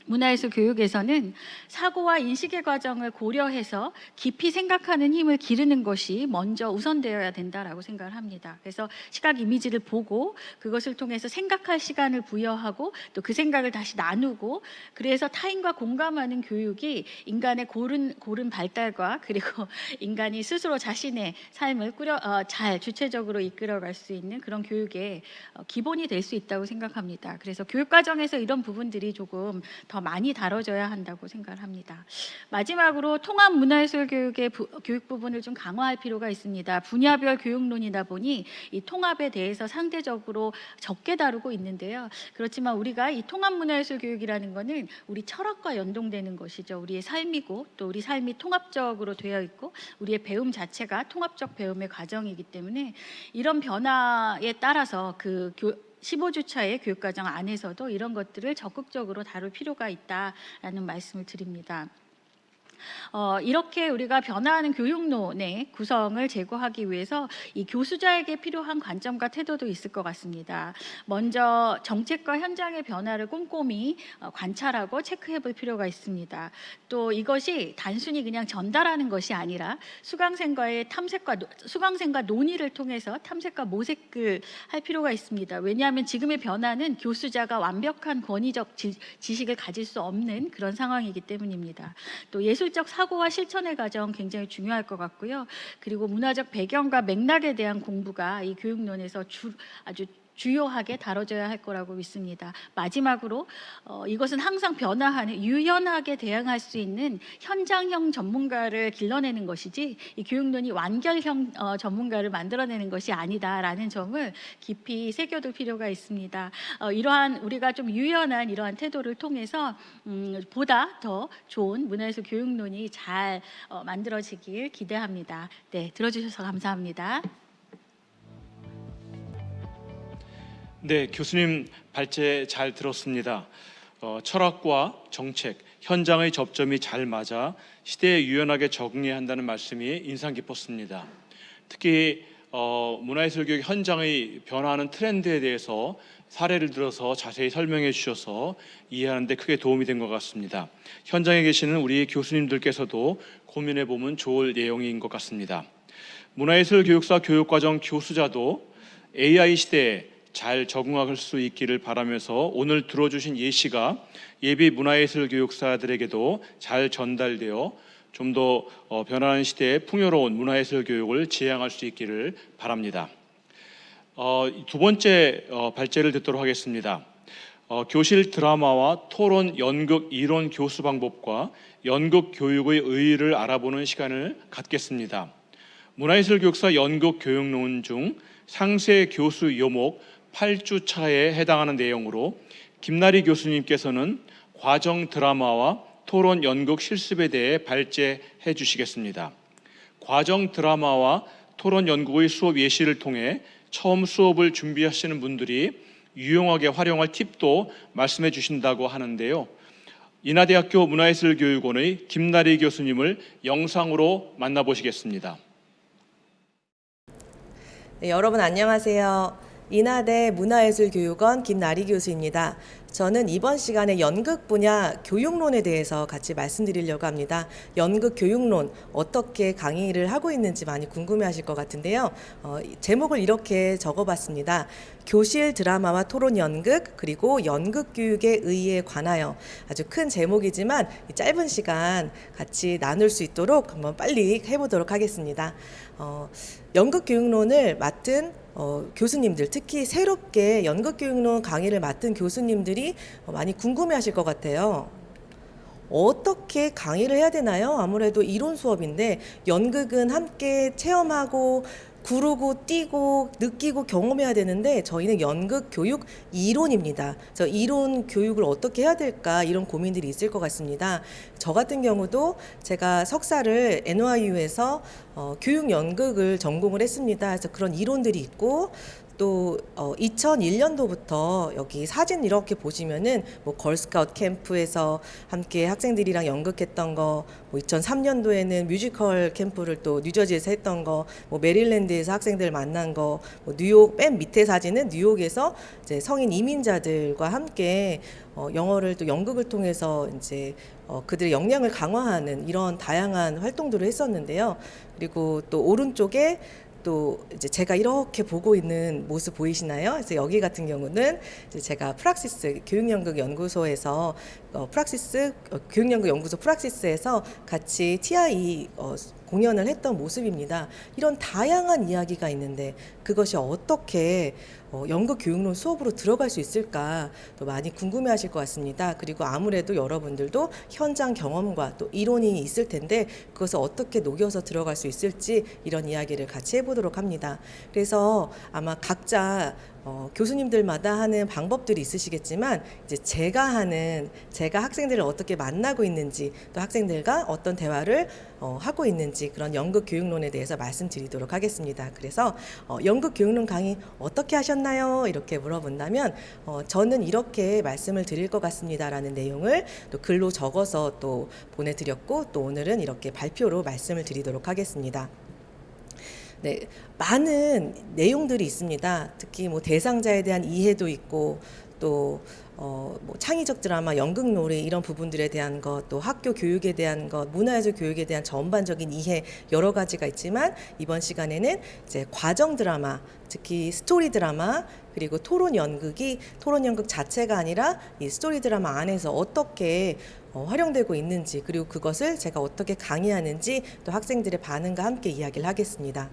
문화예술 교육에서는 사고와 인식의 과정을 고려해서 깊이 생각하는 힘을 기르는 것이 먼저 우선되어야 된다라고 생각을 합니다. 그래서 시각 이미지를 보고 그것을 통해서 생각할 시간을 부여하고 또 그 생각을 다시 나누고, 그래서 타인과 공감하는 교육이 인간의 고른 발달과 그리고 인간이 스스로 자신의 삶을 잘 주체적으로 이끌어갈 수 있는 그런 교육의 기본이 될 수 있다고 생각합니다. 그래서 교육 과정에서 이런 부분들이 조금 더 많이 다뤄져야 한다고 생각을 합니다. 마지막으로 통합 문화예술 교육의 교육 부분을 좀 강화할 필요가 있습니다. 분야별 교육론이다 보니 이 통합에 대해서 상대적으로 적게 다루고 있는데요. 그렇지만 우리가 이 통합 문화예술 교육이라는 것은 우리 철학과 연동되는 것이죠. 우리의 삶이고 또 우리 삶이 통합적으로 되어 있고 우리의 배움 자체가 통합적 배움의 과정이기 때문에 이런 변화에 따라서 그 15주차의 교육과정 안에서도 이런 것들을 적극적으로 다룰 필요가 있다라는 말씀을 드립니다. 이렇게 우리가 변화하는 교육론의 구성을 제고하기 위해서 이 교수자에게 필요한 관점과 태도도 있을 것 같습니다. 먼저 정책과 현장의 변화를 꼼꼼히 관찰하고 체크해 볼 필요가 있습니다. 또 이것이 단순히 그냥 전달하는 것이 아니라 수강생과 논의를 통해서 탐색과 모색을 할 필요가 있습니다. 왜냐하면 지금의 변화는 교수자가 완벽한 권위적 지식을 가질 수 없는 그런 상황이기 때문입니다. 또 예술적 사고와 실천의 과정 굉장히 중요할 것 같고요. 그리고 문화적 배경과 맥락에 대한 공부가 이 교육론에서 아주 주요하게 다뤄져야 할 거라고 믿습니다. 마지막으로 이것은 항상 변화하는, 유연하게 대응할 수 있는 현장형 전문가를 길러내는 것이지 이 교육론이 완결형 전문가를 만들어내는 것이 아니다라는 점을 깊이 새겨둘 필요가 있습니다. 이러한 우리가 좀 유연한 이러한 태도를 통해서 보다 더 좋은 문화예술 교육론이 잘 만들어지길 기대합니다. 네, 들어주셔서 감사합니다. 네, 교수님 발제 잘 들었습니다. 철학과 정책, 현장의 접점이 잘 맞아 시대에 유연하게 적응해야 한다는 말씀이 인상 깊었습니다. 특히 문화예술교육 현장의 변화하는 트렌드에 대해서 사례를 들어서 자세히 설명해 주셔서 이해하는 데 크게 도움이 된 것 같습니다. 현장에 계시는 우리 교수님들께서도 고민해 보면 좋을 내용인 것 같습니다. 문화예술교육사 교육과정 교수자도 AI 시대에 잘 적응할 수 있기를 바라면서 오늘 들어주신 예시가 예비 문화예술교육사들에게도 잘 전달되어 좀 더 변화하는 시대에 풍요로운 문화예술 교육을 지향할 수 있기를 바랍니다. 두 번째 발제를 듣도록 하겠습니다. 교실 드라마와 토론 연극 이론 교수 방법과 연극 교육의 의의를 알아보는 시간을 갖겠습니다. 문화예술 교육사 연극 교육론 중 상세 교수 요목 8주차에 해당하는 내용으로 김나리 교수님께서는 과정 드라마와 토론 연극 실습에 대해 발제해 주시겠습니다. 과정 드라마와 토론 연극의 수업 예시를 통해 처음 수업을 준비하시는 분들이 유용하게 활용할 팁도 말씀해 주신다고 하는데요. 인하대학교 문화예술교육원의 김나리 교수님을 영상으로 만나보시겠습니다. 네, 여러분 안녕하세요. 인하대 문화예술교육원 김나리 교수입니다. 저는 이번 시간에 연극 분야 교육론에 대해서 같이 말씀드리려고 합니다. 연극 교육론 어떻게 강의를 하고 있는지 많이 궁금해하실 것 같은데요. 제목을 이렇게 적어봤습니다. 교실 드라마와 토론 연극 그리고 연극 교육의 의의에 관하여. 아주 큰 제목이지만 이 짧은 시간 같이 나눌 수 있도록 한번 빨리 해보도록 하겠습니다. 연극 교육론을 맡은 교수님들, 특히 새롭게 연극교육론 강의를 맡은 교수님들이 많이 궁금해하실 것 같아요. 어떻게 강의를 해야 되나요? 아무래도 이론 수업인데 연극은 함께 체험하고 구르고 뛰고 느끼고 경험해야 되는데 저희는 연극 교육 이론입니다. 저 이론 교육을 어떻게 해야 될까 이런 고민들이 있을 것 같습니다. 저 같은 경우도 제가 석사를 NYU에서 교육 연극을 전공을 했습니다. 그래서 그런 이론들이 있고 또 2001년도부터 여기 사진 이렇게 보시면은 뭐 걸스카우트 캠프에서 함께 학생들이랑 연극했던 거, 뭐 2003년도에는 뮤지컬 캠프를 또 뉴저지에서 했던 거, 뭐 메릴랜드에서 학생들 만난 거, 뭐 뉴욕 맨 밑에 사진은 뉴욕에서 이제 성인 이민자들과 함께 영어를 또 연극을 통해서 이제 그들의 역량을 강화하는 이런 다양한 활동들을 했었는데요. 그리고 또 오른쪽에 또 이제 제가 이렇게 보고 있는 모습 보이시나요? 그래서 여기 같은 경우는 이제 제가 프락시스 교육연극연구소에서 프락시스 교육연극연구소 프락시스에서 같이 TI 공연을 했던 모습입니다. 이런 다양한 이야기가 있는데 그것이 어떻게 연극 교육론 수업으로 들어갈 수 있을까 또 많이 궁금해하실 것 같습니다. 그리고 아무래도 여러분들도 현장 경험과 또 이론이 있을 텐데 그것을 어떻게 녹여서 들어갈 수 있을지 이런 이야기를 같이 해보도록 합니다. 그래서 아마 각자 교수님들마다 하는 방법들이 있으시겠지만 이제 제가 학생들을 어떻게 만나고 있는지 또 학생들과 어떤 대화를 하고 있는지 그런 연극 교육론에 대해서 말씀드리도록 하겠습니다. 그래서 연극 교육론 강의 어떻게 하셨나요? 이렇게 물어본다면 저는 이렇게 말씀을 드릴 것 같습니다라는 내용을 또 글로 적어서 또 보내드렸고 또 오늘은 이렇게 발표로 말씀을 드리도록 하겠습니다. 네, 많은 내용들이 있습니다. 특히 뭐 대상자에 대한 이해도 있고 또 뭐 창의적 드라마, 연극 놀이 이런 부분들에 대한 것, 또 학교 교육에 대한 것, 문화예술 교육에 대한 전반적인 이해 여러 가지가 있지만 이번 시간에는 이제 과정 드라마, 특히 스토리 드라마 그리고 토론 연극 자체가 아니라 이 스토리 드라마 안에서 어떻게 활용되고 있는지 그리고 그것을 제가 어떻게 강의하는지 또 학생들의 반응과 함께 이야기를 하겠습니다.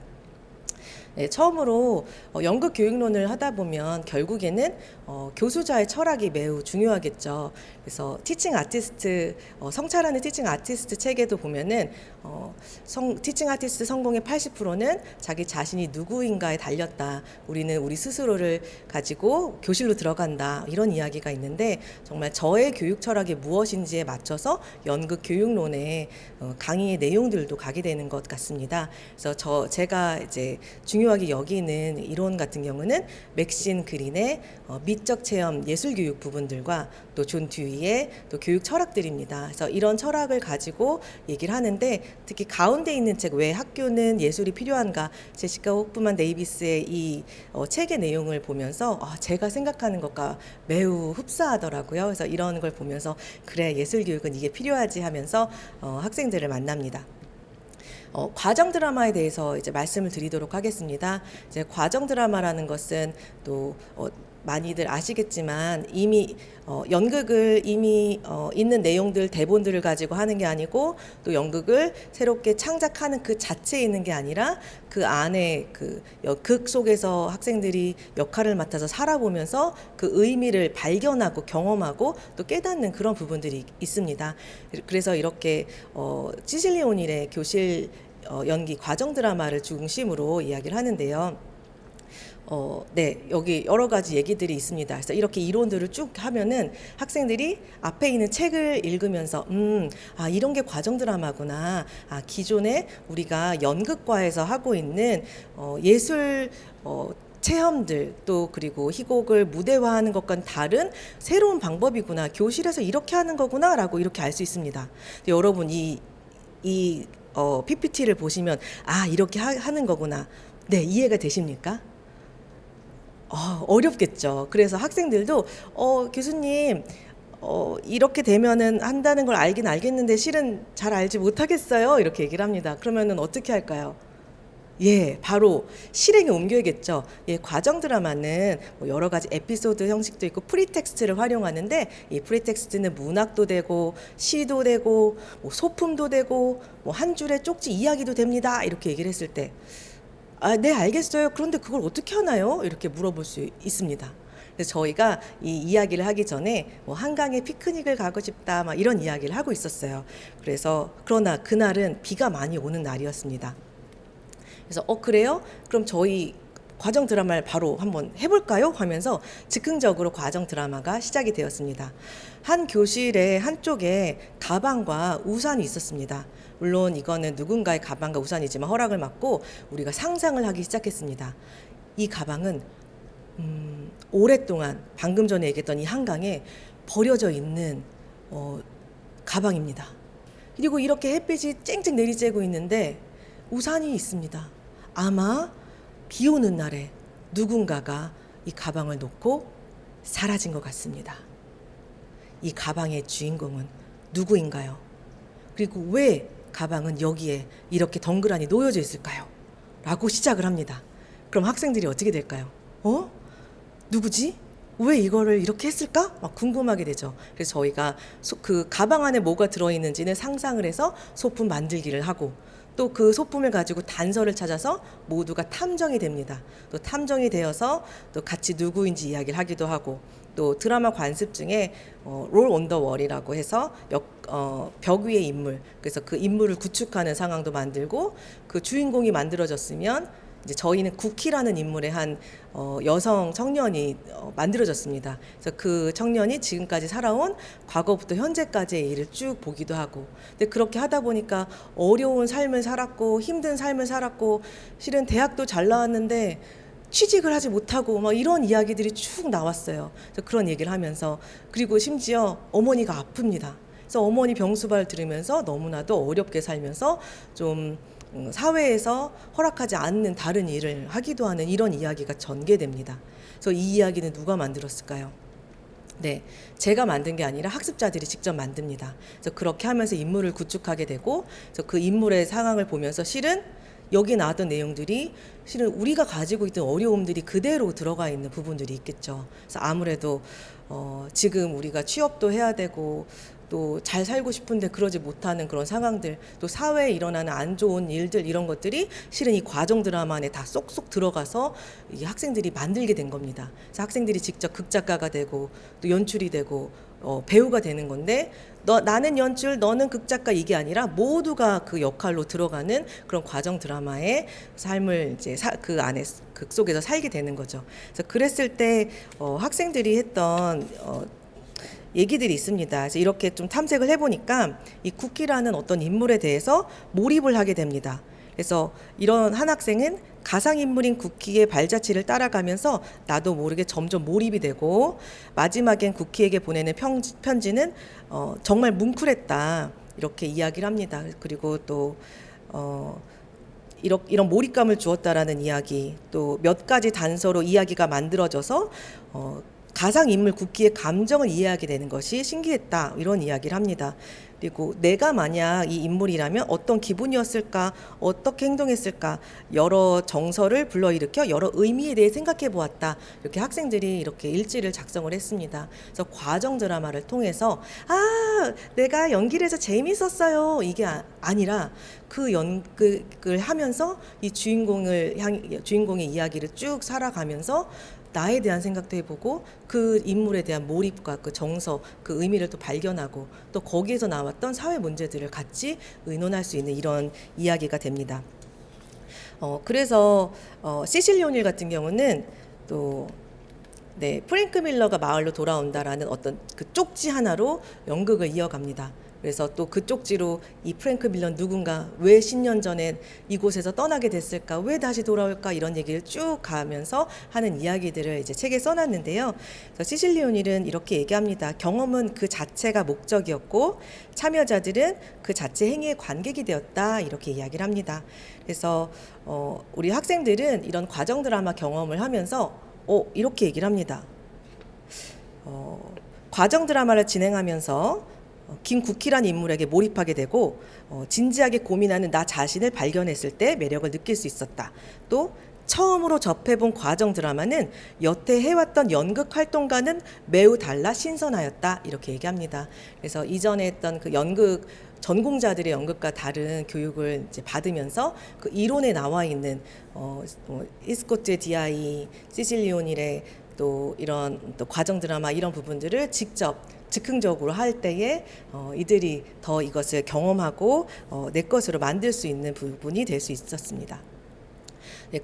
네, 처음으로 연극 교육론을 하다 보면 결국에는 교수자의 철학이 매우 중요하겠죠. 그래서 티칭 아티스트 성찰하는 티칭 아티스트 책에도 보면은 티칭 아티스트 성공의 80%는 자기 자신이 누구인가에 달렸다. 우리는 우리 스스로를 가지고 교실로 들어간다. 이런 이야기가 있는데 정말 저의 교육 철학이 무엇인지에 맞춰서 연극 교육론의 강의의 내용들도 가게 되는 것 같습니다. 그래서 제가 이제 중요한 중요하게 여기는 이론 같은 경우는 맥신 그린의 미적 체험 예술 교육 부분들과 또 존 듀이의 또 교육 철학들입니다. 그래서 이런 철학을 가지고 얘기를 하는데 특히 가운데 있는 책 왜 학교는 예술이 필요한가 제시카 호프만 데이비스의 이 책의 내용을 보면서 제가 생각하는 것과 매우 흡사하더라고요. 그래서 이런 걸 보면서 그래 예술 교육은 이게 필요하지 하면서 학생들을 만납니다. 과정 드라마에 대해서 이제 말씀을 드리도록 하겠습니다. 이제 과정 드라마라는 것은 또 많이들 아시겠지만 이미 연극을 이미 있는 내용들 대본들을 가지고 하는 게 아니고 또 연극을 새롭게 창작하는 그 자체에 있는 게 아니라 그 안에 그 극 속에서 학생들이 역할을 맡아서 살아보면서 그 의미를 발견하고 경험하고 또 깨닫는 그런 부분들이 있습니다. 그래서 이렇게 시실리 오닐의 교실 연기 과정 드라마를 중심으로 이야기를 하는데요. 네, 여기 여러 가지 얘기들이 있습니다. 그래서 이렇게 이론들을 쭉 하면은 학생들이 앞에 있는 책을 읽으면서, 이런 게 과정 드라마구나. 기존에 우리가 연극과에서 하고 있는 예술 체험들 또 그리고 희곡을 무대화하는 것과는 다른 새로운 방법이구나. 교실에서 이렇게 하는 거구나라고 이렇게 알 수 있습니다. 여러분 이 PPT를 보시면 이렇게 하는 거구나. 네, 이해가 되십니까? 어렵겠죠. 그래서 학생들도 교수님 이렇게 되면은 한다는 걸 알긴 알겠는데 실은 잘 알지 못하겠어요. 이렇게 얘기를 합니다. 그러면은 어떻게 할까요? 예, 바로 실행에 옮겨야겠죠. 예, 과정 드라마는 여러 가지 에피소드 형식도 있고 프리텍스트를 활용하는데 이 프리텍스트는 문학도 되고 시도 되고 소품도 되고 한 줄의 쪽지 이야기도 됩니다. 이렇게 얘기를 했을 때 네, 알겠어요. 그런데 그걸 어떻게 하나요? 이렇게 물어볼 수 있습니다. 그래서 저희가 이 이야기를 하기 전에 한강에 피크닉을 가고 싶다 막 이런 이야기를 하고 있었어요. 그러나 그날은 비가 많이 오는 날이었습니다. 그래서 그래요? 그럼 저희 과정 드라마를 바로 한번 해볼까요? 하면서 즉흥적으로 과정 드라마가 시작이 되었습니다. 한 교실의 한쪽에 가방과 우산이 있었습니다. 물론 이거는 누군가의 가방과 우산이지만 허락을 받고 우리가 상상을 하기 시작했습니다. 이 가방은 오랫동안 방금 전에 얘기했던 이 한강에 버려져 있는 가방입니다. 그리고 이렇게 햇빛이 쨍쨍 내리쬐고 있는데 우산이 있습니다. 아마 비 오는 날에 누군가가 이 가방을 놓고 사라진 것 같습니다. 이 가방의 주인공은 누구인가요? 그리고 왜 가방은 여기에 이렇게 덩그러니 놓여져 있을까요? 라고 시작을 합니다. 그럼 학생들이 어떻게 될까요? 누구지? 왜 이거를 이렇게 했을까? 막 궁금하게 되죠. 그래서 저희가 그 가방 안에 뭐가 들어있는지는 상상을 해서 소품 만들기를 하고 또 그 소품을 가지고 단서를 찾아서 모두가 탐정이 됩니다. 또 탐정이 되어서 또 같이 누구인지 이야기를 하기도 하고 또 드라마 관습 중에 롤 온 더 월이라고 해서 벽 위의 인물, 그래서 그 인물을 구축하는 상황도 만들고 그 주인공이 만들어졌으면 이제 저희는 쿠키라는 인물의 한 여성 청년이 만들어졌습니다. 그래서 그 청년이 지금까지 살아온 과거부터 현재까지의 일을 쭉 보기도 하고, 근데 그렇게 하다 보니까 어려운 삶을 살았고 힘든 삶을 살았고 실은 대학도 잘 나왔는데 취직을 하지 못하고 막 이런 이야기들이 쭉 나왔어요. 그래서 그런 얘기를 하면서 그리고 심지어 어머니가 아픕니다. 그래서 어머니 병수발 들으면서 너무나도 어렵게 살면서 좀 사회에서 허락하지 않는 다른 일을 하기도 하는 이런 이야기가 전개됩니다. 그래서 이 이야기는 누가 만들었을까요? 네, 제가 만든 게 아니라 학습자들이 직접 만듭니다. 그래서 그렇게 하면서 인물을 구축하게 되고, 그래서 그 인물의 상황을 보면서 실은 여기 나왔던 내용들이 실은 우리가 가지고 있던 어려움들이 그대로 들어가 있는 부분들이 있겠죠. 그래서 아무래도 지금 우리가 취업도 해야 되고 또 잘 살고 싶은데 그러지 못하는 그런 상황들, 또 사회에 일어나는 안 좋은 일들, 이런 것들이 실은 이 과정 드라마 안에 다 쏙쏙 들어가서 이 학생들이 만들게 된 겁니다. 그래서 학생들이 직접 극작가가 되고 또 연출이 되고 배우가 되는 건데, 나는 연출, 너는 극작가, 이게 아니라 모두가 그 역할로 들어가는 그런 과정 드라마의 삶을 이제 그 안에 극 속에서 살게 되는 거죠. 그래서 그랬을 때 학생들이 했던 얘기들이 있습니다. 그래서 이렇게 좀 탐색을 해보니까 이 쿠키라는 어떤 인물에 대해서 몰입을 하게 됩니다. 그래서 이런 한 학생은 가상인물인 쿠키의 발자취를 따라가면서 나도 모르게 점점 몰입이 되고 마지막엔 쿠키에게 보내는 편지는 정말 뭉클했다 이렇게 이야기를 합니다. 그리고 또 이런 몰입감을 주었다라는 이야기, 또 몇 가지 단서로 이야기가 만들어져서 가상인물 쿠키의 감정을 이해하게 되는 것이 신기했다 이런 이야기를 합니다. 그리고 내가 만약 이 인물이라면 어떤 기분이었을까, 어떻게 행동했을까, 여러 정서를 불러일으켜 여러 의미에 대해 생각해 보았다. 이렇게 학생들이 이렇게 일지를 작성을 했습니다. 그래서 과정 드라마를 통해서 내가 연기를 해서 재밌었어요. 이게 아니라 그 연극을 하면서 이 주인공의 이야기를 쭉 살아가면서 나에 대한 생각도 해보고 그 인물에 대한 몰입과 그 정서, 그 의미를 또 발견하고 또 거기에서 나왔던 사회 문제들을 같이 의논할 수 있는 이런 이야기가 됩니다. 그래서 시실리 오닐 같은 경우는 또 프랭크 밀러가 마을로 돌아온다라는 어떤 그 쪽지 하나로 연극을 이어갑니다. 그래서 또 그 쪽지로 이 프랭크 밀러 누군가 왜 10년 전에 이곳에서 떠나게 됐을까, 왜 다시 돌아올까 이런 얘기를 쭉 가면서 하는 이야기들을 이제 책에 써놨는데요. 그래서 시실리 오닐은 이렇게 얘기합니다. 경험은 그 자체가 목적이었고 참여자들은 그 자체 행위의 관객이 되었다 이렇게 이야기를 합니다. 그래서 우리 학생들은 이런 과정 드라마 경험을 하면서 이렇게 얘기를 합니다. 과정 드라마를 진행하면서 김국희란 인물에게 몰입하게 되고 진지하게 고민하는 나 자신을 발견했을 때 매력을 느낄 수 있었다. 또 처음으로 접해본 과정 드라마는 여태 해왔던 연극 활동과는 매우 달라 신선하였다 이렇게 얘기합니다. 그래서 이전에 했던 그 연극 전공자들의 연극과 다른 교육을 이제 받으면서 그 이론에 나와 있는 이스코트의 디아이, 시실리 오닐의 또 이런 또 과정 드라마 이런 부분들을 직접 즉흥적으로 할 때에 이들이 더 이것을 경험하고 내 것으로 만들 수 있는 부분이 될 수 있었습니다.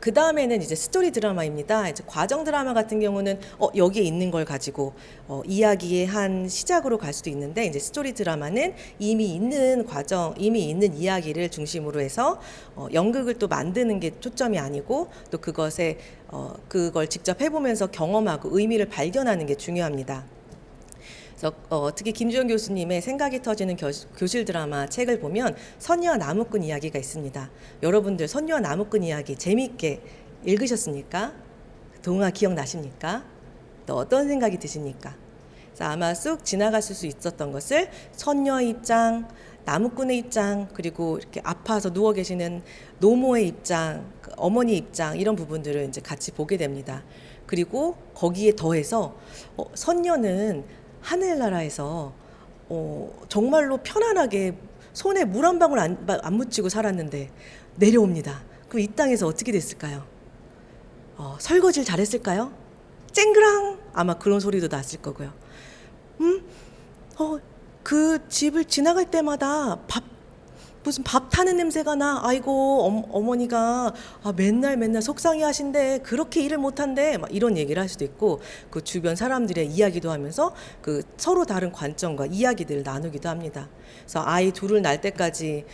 그 다음에는 이제 스토리 드라마입니다. 이제 과정 드라마 같은 경우는 여기에 있는 걸 가지고 이야기의 한 시작으로 갈 수도 있는데 이제 스토리 드라마는 이미 있는 과정, 이미 있는 이야기를 중심으로 해서 연극을 또 만드는 게 초점이 아니고 또 그걸 직접 해보면서 경험하고 의미를 발견하는 게 중요합니다. 그래서 특히 김주영 교수님의 생각이 터지는 교실 드라마 책을 보면 선녀와 나무꾼 이야기가 있습니다. 여러분들 선녀와 나무꾼 이야기 재미있게 읽으셨습니까? 동화 기억나십니까? 또 어떤 생각이 드십니까? 그래서 아마 쑥 지나갔을 수 있었던 것을 선녀의 입장, 나무꾼의 입장, 그리고 이렇게 아파서 누워 계시는 노모의 입장, 어머니의 입장 이런 부분들을 이제 같이 보게 됩니다. 그리고 거기에 더해서 선녀는 하늘나라에서 정말로 편안하게 손에 물 한 방울 안 묻히고 살았는데 내려옵니다. 그럼 이 땅에서 어떻게 됐을까요? 설거지를 잘했을까요? 쨍그랑 아마 그런 소리도 났을 거고요. 그 집을 지나갈 때마다 무슨 밥 타는 냄새가 나. 아이고 어머니가 맨날 속상해 하신데 그렇게 일을 못한대. 막 이런 얘기를 할 수도 있고 그 주변 사람들의 이야기도 하면서 그 서로 다른 관점과 이야기들을 나누기도 합니다. 그래서 아이 둘을 낳을 때까지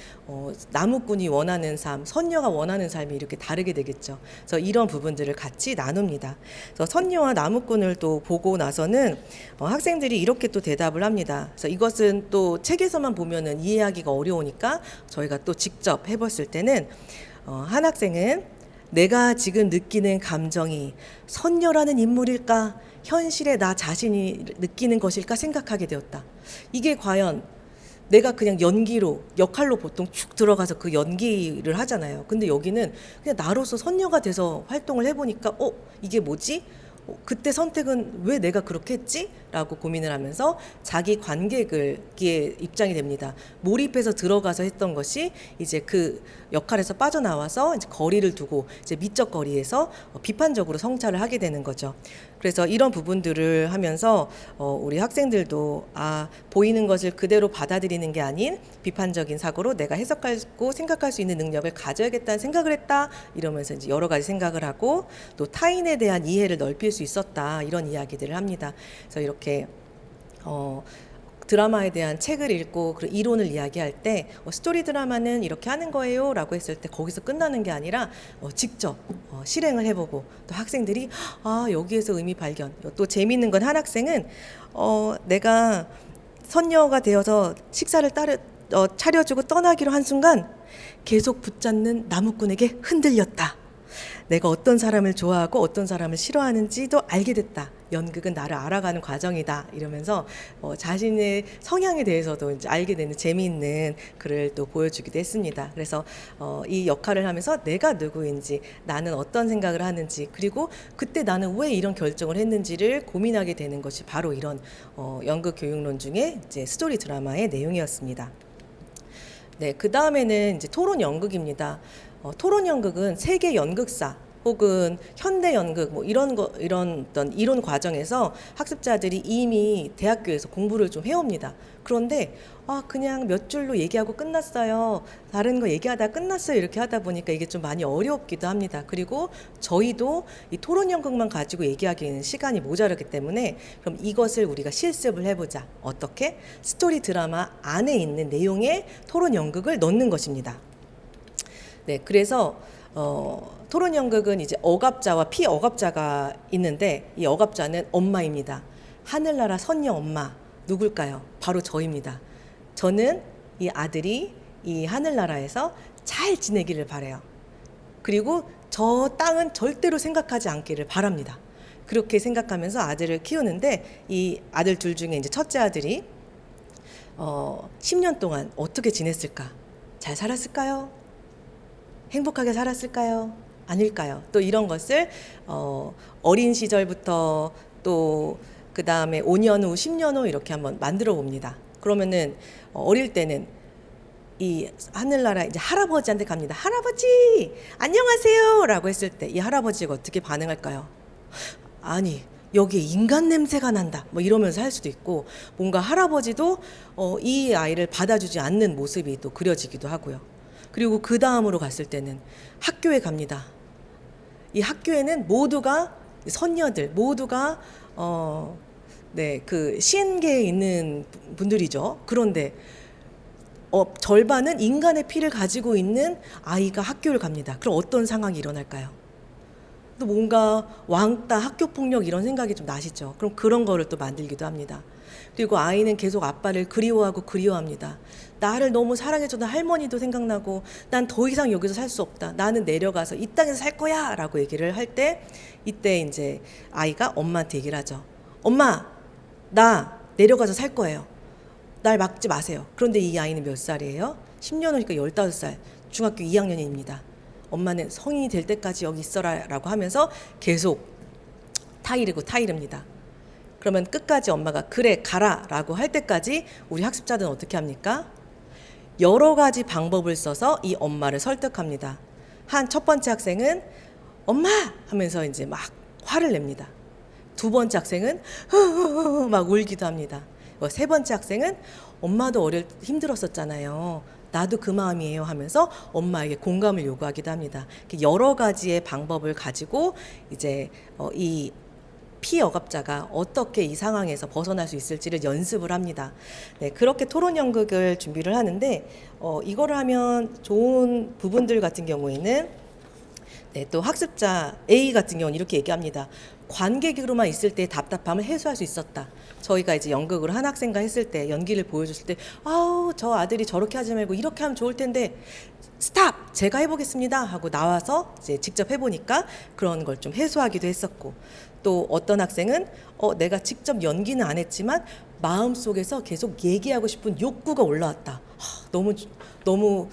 나무꾼이 원하는 삶, 선녀가 원하는 삶이 이렇게 다르게 되겠죠. 그래서 이런 부분들을 같이 나눕니다. 그래서 선녀와 나무꾼을 또 보고 나서는 학생들이 이렇게 또 대답을 합니다. 그래서 이것은 또 책에서만 보면은 이해하기가 어려우니까 저희가 또 직접 해봤을 때는 한 학생은 내가 지금 느끼는 감정이 선녀라는 인물일까 현실의 나 자신이 느끼는 것일까 생각하게 되었다. 이게 과연 내가 그냥 연기로 역할로 보통 축 들어가서 그 연기를 하잖아요. 근데 여기는 그냥 나로서 선녀가 돼서 활동을 해보니까 이게 뭐지? 그때 선택은 왜 내가 그렇게 했지? 라고 고민을 하면서 자기 관객의 입장이 됩니다. 몰입해서 들어가서 했던 것이 이제 그 역할에서 빠져나와서 이제 거리를 두고 이제 미적 거리에서 비판적으로 성찰을 하게 되는 거죠. 그래서 이런 부분들을 하면서 우리 학생들도 보이는 것을 그대로 받아들이는 게 아닌 비판적인 사고로 내가 해석하고 생각할 수 있는 능력을 가져야겠다는 생각을 했다. 이러면서 이제 여러 가지 생각을 하고 또 타인에 대한 이해를 넓힐 수 있었다. 이런 이야기들을 합니다. 그래서 이렇게 드라마에 대한 책을 읽고 그 이론을 이야기할 때 스토리 드라마는 이렇게 하는 거예요 라고 했을 때 거기서 끝나는 게 아니라 직접 실행을 해보고 또 학생들이 여기에서 의미 발견. 또 재미있는 건 한 학생은 내가 선녀가 되어서 식사를 차려주고 떠나기로 한 순간 계속 붙잡는 나무꾼에게 흔들렸다. 내가 어떤 사람을 좋아하고 어떤 사람을 싫어하는지도 알게 됐다. 연극은 나를 알아가는 과정이다. 이러면서 자신의 성향에 대해서도 이제 알게 되는 재미있는 글을 또 보여주기도 했습니다. 그래서 이 역할을 하면서 내가 누구인지, 나는 어떤 생각을 하는지, 그리고 그때 나는 왜 이런 결정을 했는지를 고민하게 되는 것이 바로 이런 연극 교육론 중에 이제 스토리 드라마의 내용이었습니다. 네, 그 다음에는 이제 토론 연극입니다. 토론 연극은 세계 연극사 혹은 현대 연극 이런 어떤 이론 과정에서 학습자들이 이미 대학교에서 공부를 좀 해옵니다. 그런데 그냥 몇 줄로 얘기하고 끝났어요. 다른 거 얘기하다 끝났어요. 이렇게 하다 보니까 이게 좀 많이 어렵기도 합니다. 그리고 저희도 이 토론 연극만 가지고 얘기하기에는 시간이 모자라기 때문에 그럼 이것을 우리가 실습을 해보자. 어떻게? 스토리 드라마 안에 있는 내용에 토론 연극을 넣는 것입니다. 네, 그래서 토론 연극은 이제 억압자와 피억압자가 있는데 이 억압자는 엄마입니다. 하늘나라 선녀 엄마 누굴까요? 바로 저입니다. 저는 이 아들이 이 하늘나라에서 잘 지내기를 바라요. 그리고 저 땅은 절대로 생각하지 않기를 바랍니다. 그렇게 생각하면서 아들을 키우는데 이 아들 둘 중에 이제 첫째 아들이 10년 동안 어떻게 지냈을까? 잘 살았을까요? 행복하게 살았을까요? 아닐까요? 또 이런 것을 어린 시절부터 또 그 다음에 5년 후, 10년 후 이렇게 한번 만들어 봅니다. 그러면은 어릴 때는 이 하늘나라 이제 할아버지한테 갑니다. 할아버지 안녕하세요 라고 했을 때 이 할아버지가 어떻게 반응할까요? 아니 여기에 인간 냄새가 난다 이러면서 할 수도 있고, 뭔가 할아버지도 이 아이를 받아주지 않는 모습이 또 그려지기도 하고요. 그리고 그 다음으로 갔을 때는 학교에 갑니다. 이 학교에는 모두가 선녀들, 모두가 그 신계에 있는 분들이죠. 그런데 절반은 인간의 피를 가지고 있는 아이가 학교를 갑니다. 그럼 어떤 상황이 일어날까요? 또 뭔가 왕따, 학교폭력 이런 생각이 좀 나시죠. 그럼 그런 거를 또 만들기도 합니다. 그리고 아이는 계속 아빠를 그리워하고 그리워합니다. 나를 너무 사랑해주던 할머니도 생각나고 난 더 이상 여기서 살 수 없다. 나는 내려가서 이 땅에서 살 거야 라고 얘기를 할 때 이때 이제 아이가 엄마한테 얘기를 하죠. 엄마, 나 내려가서 살 거예요. 날 막지 마세요. 그런데 이 아이는 몇 살이에요? 10년 후니까 15살, 중학교 2학년입니다. 엄마는 성인이 될 때까지 여기 있어라 라고 하면서 계속 타이릅니다. 그러면 끝까지 엄마가 그래 가라 라고 할 때까지 우리 학습자들은 어떻게 합니까? 여러 가지 방법을 써서 이 엄마를 설득합니다. 한 첫 번째 학생은 엄마 하면서 이제 막 화를 냅니다. 두 번째 학생은 막 울기도 합니다. 세 번째 학생은 엄마도 힘들었었잖아요. 나도 그 마음이에요 하면서 엄마에게 공감을 요구하기도 합니다. 여러 가지의 방법을 가지고 이제 이 피억압자가 어떻게 이 상황에서 벗어날 수 있을지를 연습을 합니다. 네, 그렇게 토론 연극을 준비를 하는데 이거를 하면 좋은 부분들 같은 경우에는 또 학습자 A 같은 경우는 이렇게 얘기합니다. 관객으로만 있을 때 답답함을 해소할 수 있었다. 저희가 이제 연극을 한 학생과 했을 때 연기를 보여줬을 때 저 아들이 저렇게 하지 말고 이렇게 하면 좋을 텐데 스탑! 제가 해보겠습니다 하고 나와서 이제 직접 해보니까 그런 걸 좀 해소하기도 했었고, 또 어떤 학생은 내가 직접 연기는 안 했지만 마음속에서 계속 얘기하고 싶은 욕구가 올라왔다. 너무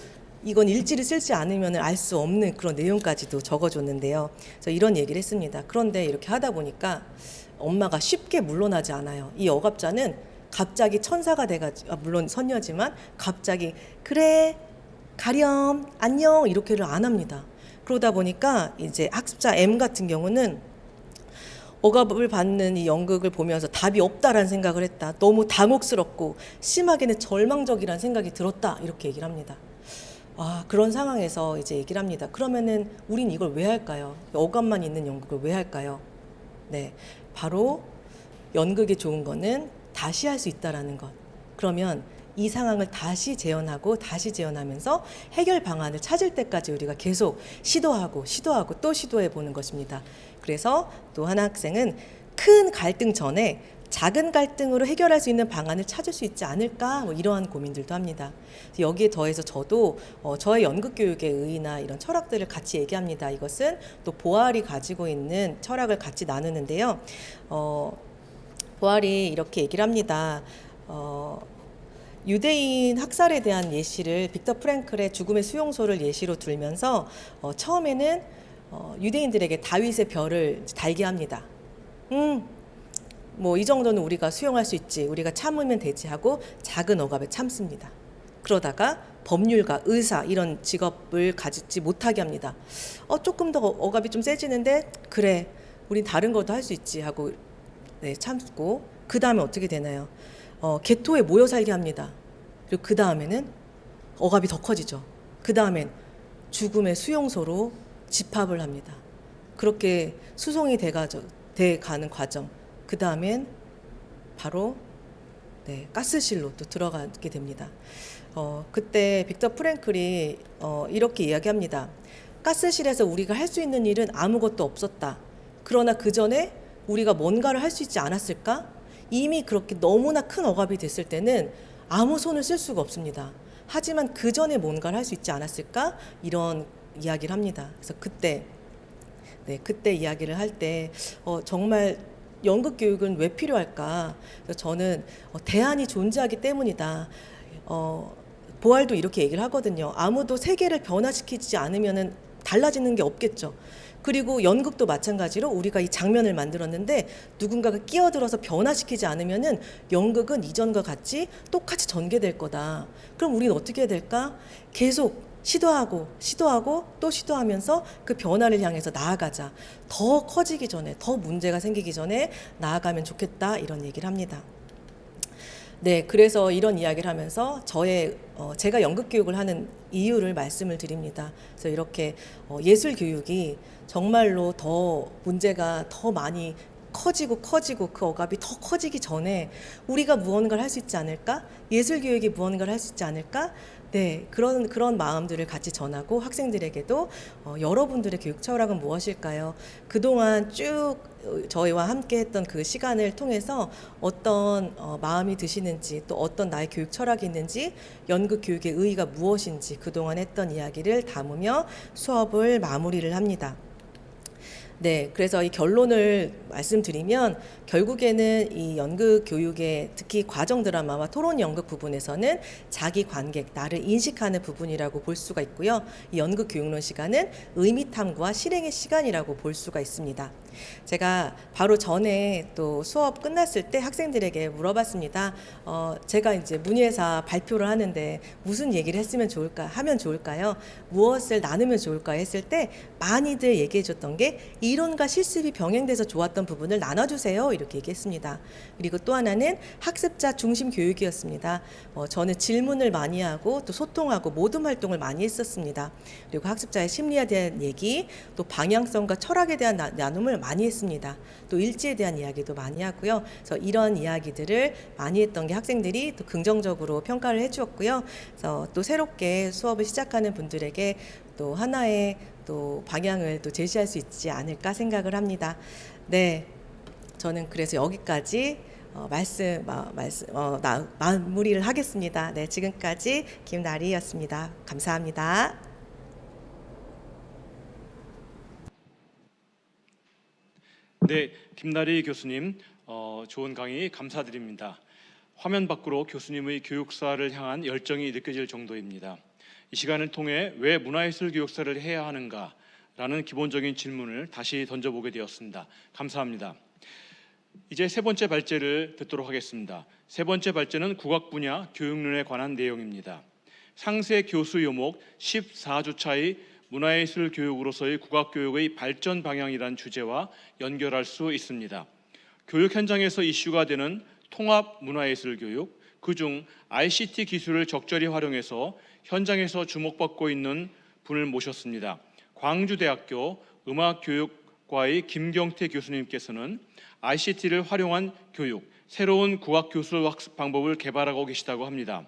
이건 일지를 쓰지 않으면 알 수 없는 그런 내용까지도 적어줬는데요. 그래서 이런 얘기를 했습니다. 그런데 이렇게 하다 보니까 엄마가 쉽게 물러나지 않아요. 이 억압자는 갑자기 천사가 돼가지고, 물론 선녀지만 갑자기 그래 가렴 안녕 이렇게를 안 합니다. 그러다 보니까 이제 학습자 M 같은 경우는 억압을 받는 이 연극을 보면서 답이 없다라는 생각을 했다. 너무 당혹스럽고 심하게는 절망적이라는 생각이 들었다. 이렇게 얘기를 합니다. 그런 상황에서 이제 얘기를 합니다. 그러면은 우린 이걸 왜 할까요? 억압만 있는 연극을 왜 할까요? 네, 바로 연극이 좋은 거는 다시 할 수 있다라는 것. 그러면 이 상황을 다시 재현하고 다시 재현하면서 해결 방안을 찾을 때까지 우리가 계속 시도하고 또 시도해 보는 것입니다. 그래서 또 한 학생은 큰 갈등 전에 작은 갈등으로 해결할 수 있는 방안을 찾을 수 있지 않을까, 뭐 이러한 고민들도 합니다. 여기에 더해서 저도 저의 연극교육의 의의나 이런 철학들을 같이 얘기합니다. 이것은 또 보알이 가지고 있는 철학을 같이 나누는데요. 보알이 이렇게 얘기를 합니다. 유대인 학살에 대한 예시를 빅터 프랭클의 죽음의 수용소를 예시로 들면서 처음에는 유대인들에게 다윗의 별을 달게 합니다. 뭐 이 정도는 우리가 수용할 수 있지, 우리가 참으면 되지 하고 작은 억압에 참습니다. 그러다가 법률가, 의사 이런 직업을 가지지 못하게 합니다. 조금 더 억압이 좀 세지는데 그래, 우린 다른 것도 할 수 있지 하고 참고, 그 다음에 어떻게 되나요? 개토에 모여 살게 합니다. 그리고 그 다음에는 억압이 더 커지죠. 그 다음엔 죽음의 수용소로 집합을 합니다. 그렇게 수송이 돼가는 과정. 그 다음엔 바로 가스실로 또 들어가게 됩니다. 그때 빅터 프랭클이 이렇게 이야기합니다. 가스실에서 우리가 할 수 있는 일은 아무것도 없었다. 그러나 그 전에 우리가 뭔가를 할 수 있지 않았을까? 이미 그렇게 너무나 큰 억압이 됐을 때는 아무 손을 쓸 수가 없습니다. 하지만 그 전에 뭔가를 할 수 있지 않았을까? 이런 이야기를 합니다. 그래서 그때 이야기를 할 때 정말 연극 교육은 왜 필요할까? 그래서 저는 대안이 존재하기 때문이다. 보알도 이렇게 얘기를 하거든요. 아무도 세계를 변화시키지 않으면 달라지는 게 없겠죠. 그리고 연극도 마찬가지로 우리가 이 장면을 만들었는데 누군가가 끼어들어서 변화시키지 않으면은 연극은 이전과 같이 똑같이 전개될 거다. 그럼 우리는 어떻게 해야 될까? 계속 시도하고 또 시도하면서 그 변화를 향해서 나아가자. 더 커지기 전에, 더 문제가 생기기 전에 나아가면 좋겠다, 이런 얘기를 합니다. 그래서 이런 이야기를 하면서 제가 연극 교육을 하는 이유를 말씀을 드립니다. 그래서 이렇게 예술 교육이 정말로 더 문제가 더 많이 커지고 그 억압이 더 커지기 전에 우리가 무언가를 할 수 있지 않을까? 예술 교육이 무언가를 할 수 있지 않을까? 그런 마음들을 같이 전하고, 학생들에게도 여러분들의 교육 철학은 무엇일까요? 그동안 쭉 저희와 함께 했던 그 시간을 통해서 어떤 마음이 드시는지, 또 어떤 나의 교육 철학이 있는지, 연극 교육의 의의가 무엇인지 그동안 했던 이야기를 담으며 수업을 마무리를 합니다. 그래서 이 결론을 말씀드리면, 결국에는 이 연극 교육의 특히 과정 드라마와 토론 연극 부분에서는 자기 관객, 나를 인식하는 부분이라고 볼 수가 있고요. 이 연극 교육론 시간은 의미 탐구와 실행의 시간이라고 볼 수가 있습니다. 제가 바로 전에 또 수업 끝났을 때 학생들에게 물어봤습니다. 제가 이제 문예사 발표를 하는데 무슨 얘기를 하면 좋을까요? 무엇을 나누면 좋을까요? 했을 때 많이들 얘기해 줬던 게 이론과 실습이 병행돼서 좋았던 부분을 나눠주세요, 이렇게 얘기했습니다. 그리고 또 하나는 학습자 중심 교육이었습니다. 저는 질문을 많이 하고 또 소통하고 모둠 활동을 많이 했었습니다. 그리고 학습자의 심리에 대한 얘기, 또 방향성과 철학에 대한 나눔을 많이 했습니다. 또 일지에 대한 이야기도 많이 하고요. 그래서 이런 이야기들을 많이 했던 게 학생들이 또 긍정적으로 평가를 해주었고요. 그래서 또 새롭게 수업을 시작하는 분들에게 또 하나의 또 방향을 또 제시할 수 있지 않을까 생각을 합니다. 저는 그래서 여기까지 마무리를 하겠습니다. 지금까지 김나리였습니다. 감사합니다. 김나리 교수님, 좋은 강의 감사드립니다. 화면 밖으로 교수님의 교육사를 향한 열정이 느껴질 정도입니다. 이 시간을 통해 왜 문화예술 교육사를 해야 하는가라는 기본적인 질문을 다시 던져보게 되었습니다. 감사합니다. 이제 세 번째 발제를 듣도록 하겠습니다. 세 번째 발제는 국악 분야 교육론에 관한 내용입니다. 상세 교수 요목 14주차의 문화예술 교육으로서의 국악교육의 발전 방향이란 주제와 연결할 수 있습니다. 교육 현장에서 이슈가 되는 통합 문화예술 교육, 그중 ICT 기술을 적절히 활용해서 현장에서 주목받고 있는 분을 모셨습니다. 광주대학교 음악교육과의 김경태 교수님께서는 ICT를 활용한 교육, 새로운 국악 교수 학습 방법을 개발하고 계시다고 합니다.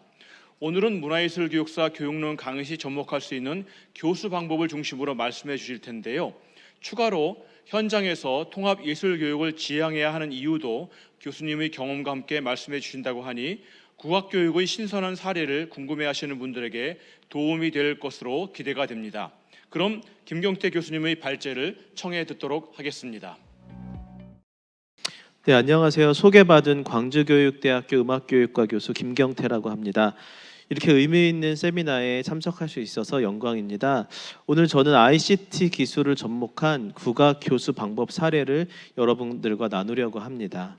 오늘은 문화예술교육사 교육론 강의 시 접목할 수 있는 교수 방법을 중심으로 말씀해 주실 텐데요. 추가로 현장에서 통합예술교육을 지향해야 하는 이유도 교수님의 경험과 함께 말씀해 주신다고 하니 국악교육의 신선한 사례를 궁금해하시는 분들에게 도움이 될 것으로 기대가 됩니다. 그럼 김경태 교수님의 발제를 청해 듣도록 하겠습니다. 네, 안녕하세요. 소개받은 광주교육대학교 음악교육과 교수 김경태라고 합니다. 이렇게 의미 있는 세미나에 참석할 수 있어서 영광입니다. 오늘 저는 ICT 기술을 접목한 국악 교수 방법 사례를 여러분들과 나누려고 합니다.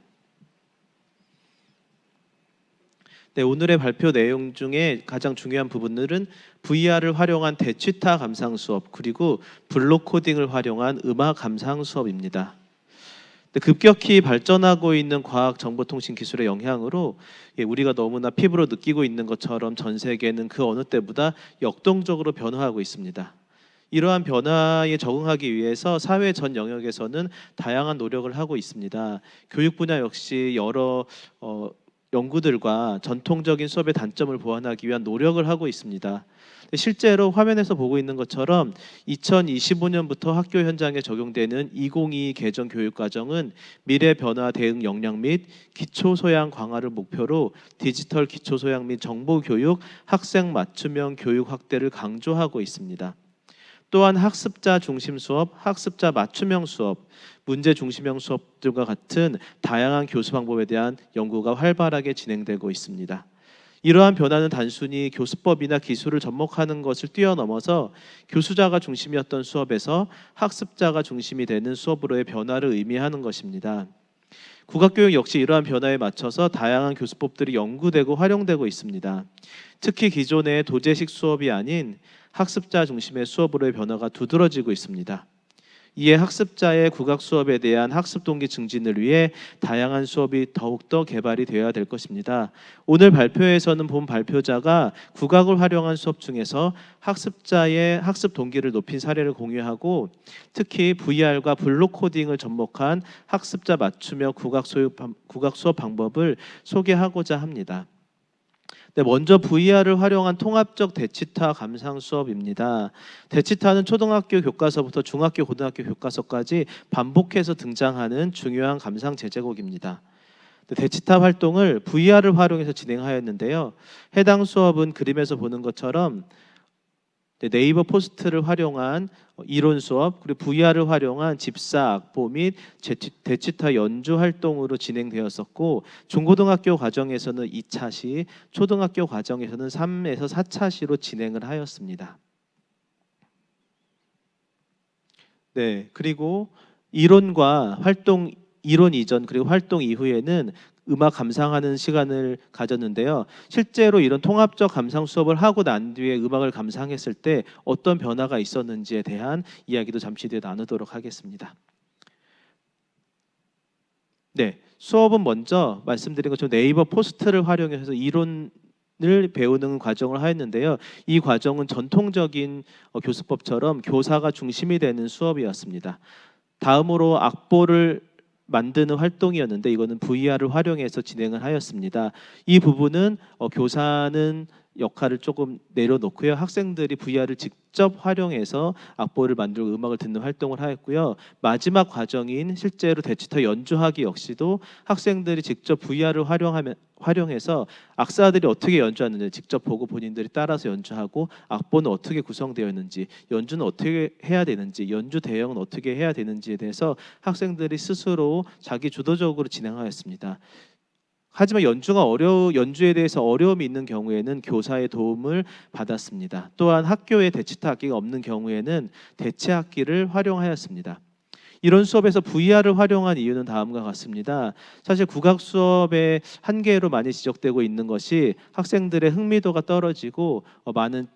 네, 오늘의 발표 내용 중에 가장 중요한 부분들은 VR을 활용한 대치타 감상 수업, 그리고 블록 코딩을 활용한 음악 감상 수업입니다. 급격히 발전하고 있는 과학정보통신 기술의 영향으로 우리가 너무나 피부로 느끼고 있는 것처럼 전 세계는 그 어느 때보다 역동적으로 변화하고 있습니다. 이러한 변화에 적응하기 위해서 사회 전 영역에서는 다양한 노력을 하고 있습니다. 교육 분야 역시 여러 연구들과 전통적인 수업의 단점을 보완하기 위한 노력을 하고 있습니다. 실제로 화면에서 보고 있는 것처럼 2025년부터 학교 현장에 적용되는 2022 개정 교육과정은 미래 변화 대응 역량 및 기초소양 강화를 목표로 디지털 기초소양 및 정보교육, 학생 맞춤형 교육 확대를 강조하고 있습니다. 또한 학습자 중심 수업, 학습자 맞춤형 수업, 문제 중심형 수업들과 같은 다양한 교수 방법에 대한 연구가 활발하게 진행되고 있습니다. 이러한 변화는 단순히 교수법이나 기술을 접목하는 것을 뛰어넘어서 교수자가 중심이었던 수업에서 학습자가 중심이 되는 수업으로의 변화를 의미하는 것입니다. 국악교육 역시 이러한 변화에 맞춰서 다양한 교수법들이 연구되고 활용되고 있습니다. 특히 기존의 도제식 수업이 아닌 학습자 중심의 수업으로의 변화가 두드러지고 있습니다. 이에 학습자의 국악 수업에 대한 학습 동기 증진을 위해 다양한 수업이 더욱더 개발이 되어야 될 것입니다. 오늘 발표에서는 본 발표자가 국악을 활용한 수업 중에서 학습자의 학습 동기를 높인 사례를 공유하고 특히 VR과 블록 코딩을 접목한 학습자 맞춤형 국악 수업 방법을 소개하고자 합니다. 네, 먼저 VR을 활용한 통합적 대치타 감상 수업입니다. 대치타는 초등학교 교과서부터 중학교, 고등학교 교과서까지 반복해서 등장하는 중요한 감상 제제곡입니다. 대치타 활동을 VR을 활용해서 진행하였는데요. 해당 수업은 그림에서 보는 것처럼 네이버 포스트를 활용한 이론 수업, 그리고 VR을 활용한 집사 악보 및 대치타 연주 활동으로 진행되었었고 중고등학교 과정에서는 2차 시, 초등학교 과정에서는 3에서 4차 시로 진행을 하였습니다. 네, 그리고 이론과 활동, 이론 이전 그리고 활동 이후에는 음악 감상하는 시간을 가졌는데요. 실제로 이런 통합적 감상 수업을 하고 난 뒤에 음악을 감상했을 때 어떤 변화가 있었는지에 대한 이야기도 잠시 뒤에 나누도록 하겠습니다. 네, 수업은 먼저 말씀드린 것처럼 네이버 포스트를 활용해서 이론을 배우는 과정을 하였는데요. 이 과정은 전통적인 교수법처럼 교사가 중심이 되는 수업이었습니다. 다음으로 악보를 만드는 활동이었는데 이거는 VR을 활용해서 진행을 하였습니다. 이 부분은 교사는 역할을 조금 내려놓고요. 학생들이 VR을 직접 활용해서 악보를 만들고 음악을 듣는 활동을 하였고요. 마지막 과정인 실제로 대치타 연주하기 역시도 학생들이 직접 VR을 활용해서 악사들이 어떻게 연주하는지 직접 보고 본인들이 따라서 연주하고 악보는 어떻게 구성되어 있는지, 연주는 어떻게 해야 되는지, 연주 대형은 어떻게 해야 되는지에 대해서 학생들이 스스로 자기 주도적으로 진행하였습니다. 하지만 연주에 대해서 어려움이 있는 경우에는 교사의 도움을 받았습니다. 또한 학교에 대치타 악기가 없는 경우에는 대체 악기를 활용하였습니다. 이런 수업에서 VR을 활용한 이유는 다음과 같습니다. 사실 국악 수업의 한계로 많이 지적되고 있는 것이 학생들의 흥미도가 떨어지고 많은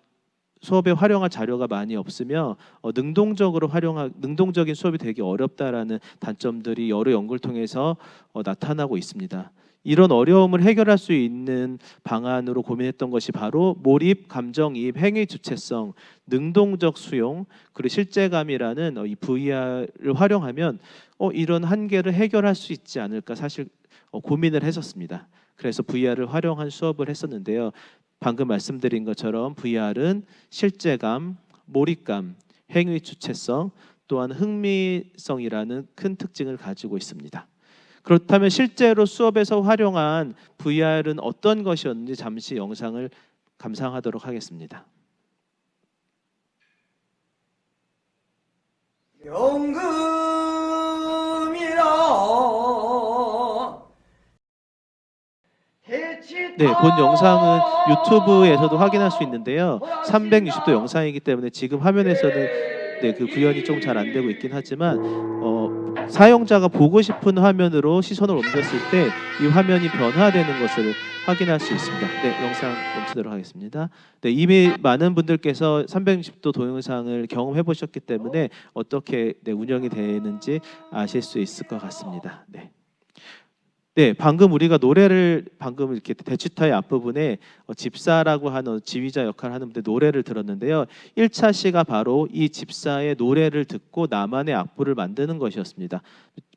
수업에 활용할 자료가 많이 없으며 능동적인 수업이 되기 어렵다라는 단점들이 여러 연구를 통해서 나타나고 있습니다. 이런 어려움을 해결할 수 있는 방안으로 고민했던 것이 바로 몰입, 감정이입, 행위 주체성, 능동적 수용, 그리고 실제감이라는 이 VR을 활용하면 이런 한계를 해결할 수 있지 않을까 사실 고민을 했었습니다. 그래서 VR을 활용한 수업을 했었는데요. 방금 말씀드린 것처럼 VR은 실제감, 몰입감, 행위 주체성, 또한 흥미성이라는 큰 특징을 가지고 있습니다. 그렇다면 실제로 수업에서 활용한 VR은 어떤 것이었는지 잠시 영상을 감상하도록 하겠습니다. 네, 본 영상은 유튜브에서도 확인할 수 있는데요. 360도 영상이기 때문에 지금 화면에서는 그 구현이 좀 잘 안 되고 있긴 하지만 사용자가 보고 싶은 화면으로 시선을 옮겼을 때 이 화면이 변화되는 것을 확인할 수 있습니다. 네, 영상 멈추도록 하겠습니다. 네, 이미 많은 분들께서 360도 동영상을 경험해 보셨기 때문에 어떻게 운영이 되는지 아실 수 있을 것 같습니다. 네. 네, 방금 우리가 노래를 방금 이렇게 대치타의 앞부분에 집사라고 하는 지휘자 역할을 하는 분들 노래를 들었는데요. 1차 시가 바로 이 집사의 노래를 듣고 나만의 악보를 만드는 것이었습니다.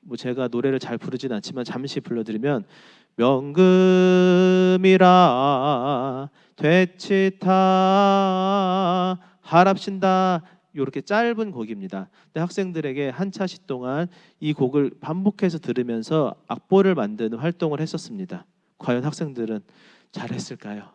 뭐 제가 노래를 잘 부르진 않지만 잠시 불러드리면 명금이라 되치타 하랍신다 이렇게 짧은 곡입니다. 근데 학생들에게 한 차시 동안 이 곡을 반복해서 들으면서 악보를 만드는 활동을 했었습니다. 과연 학생들은 잘했을까요?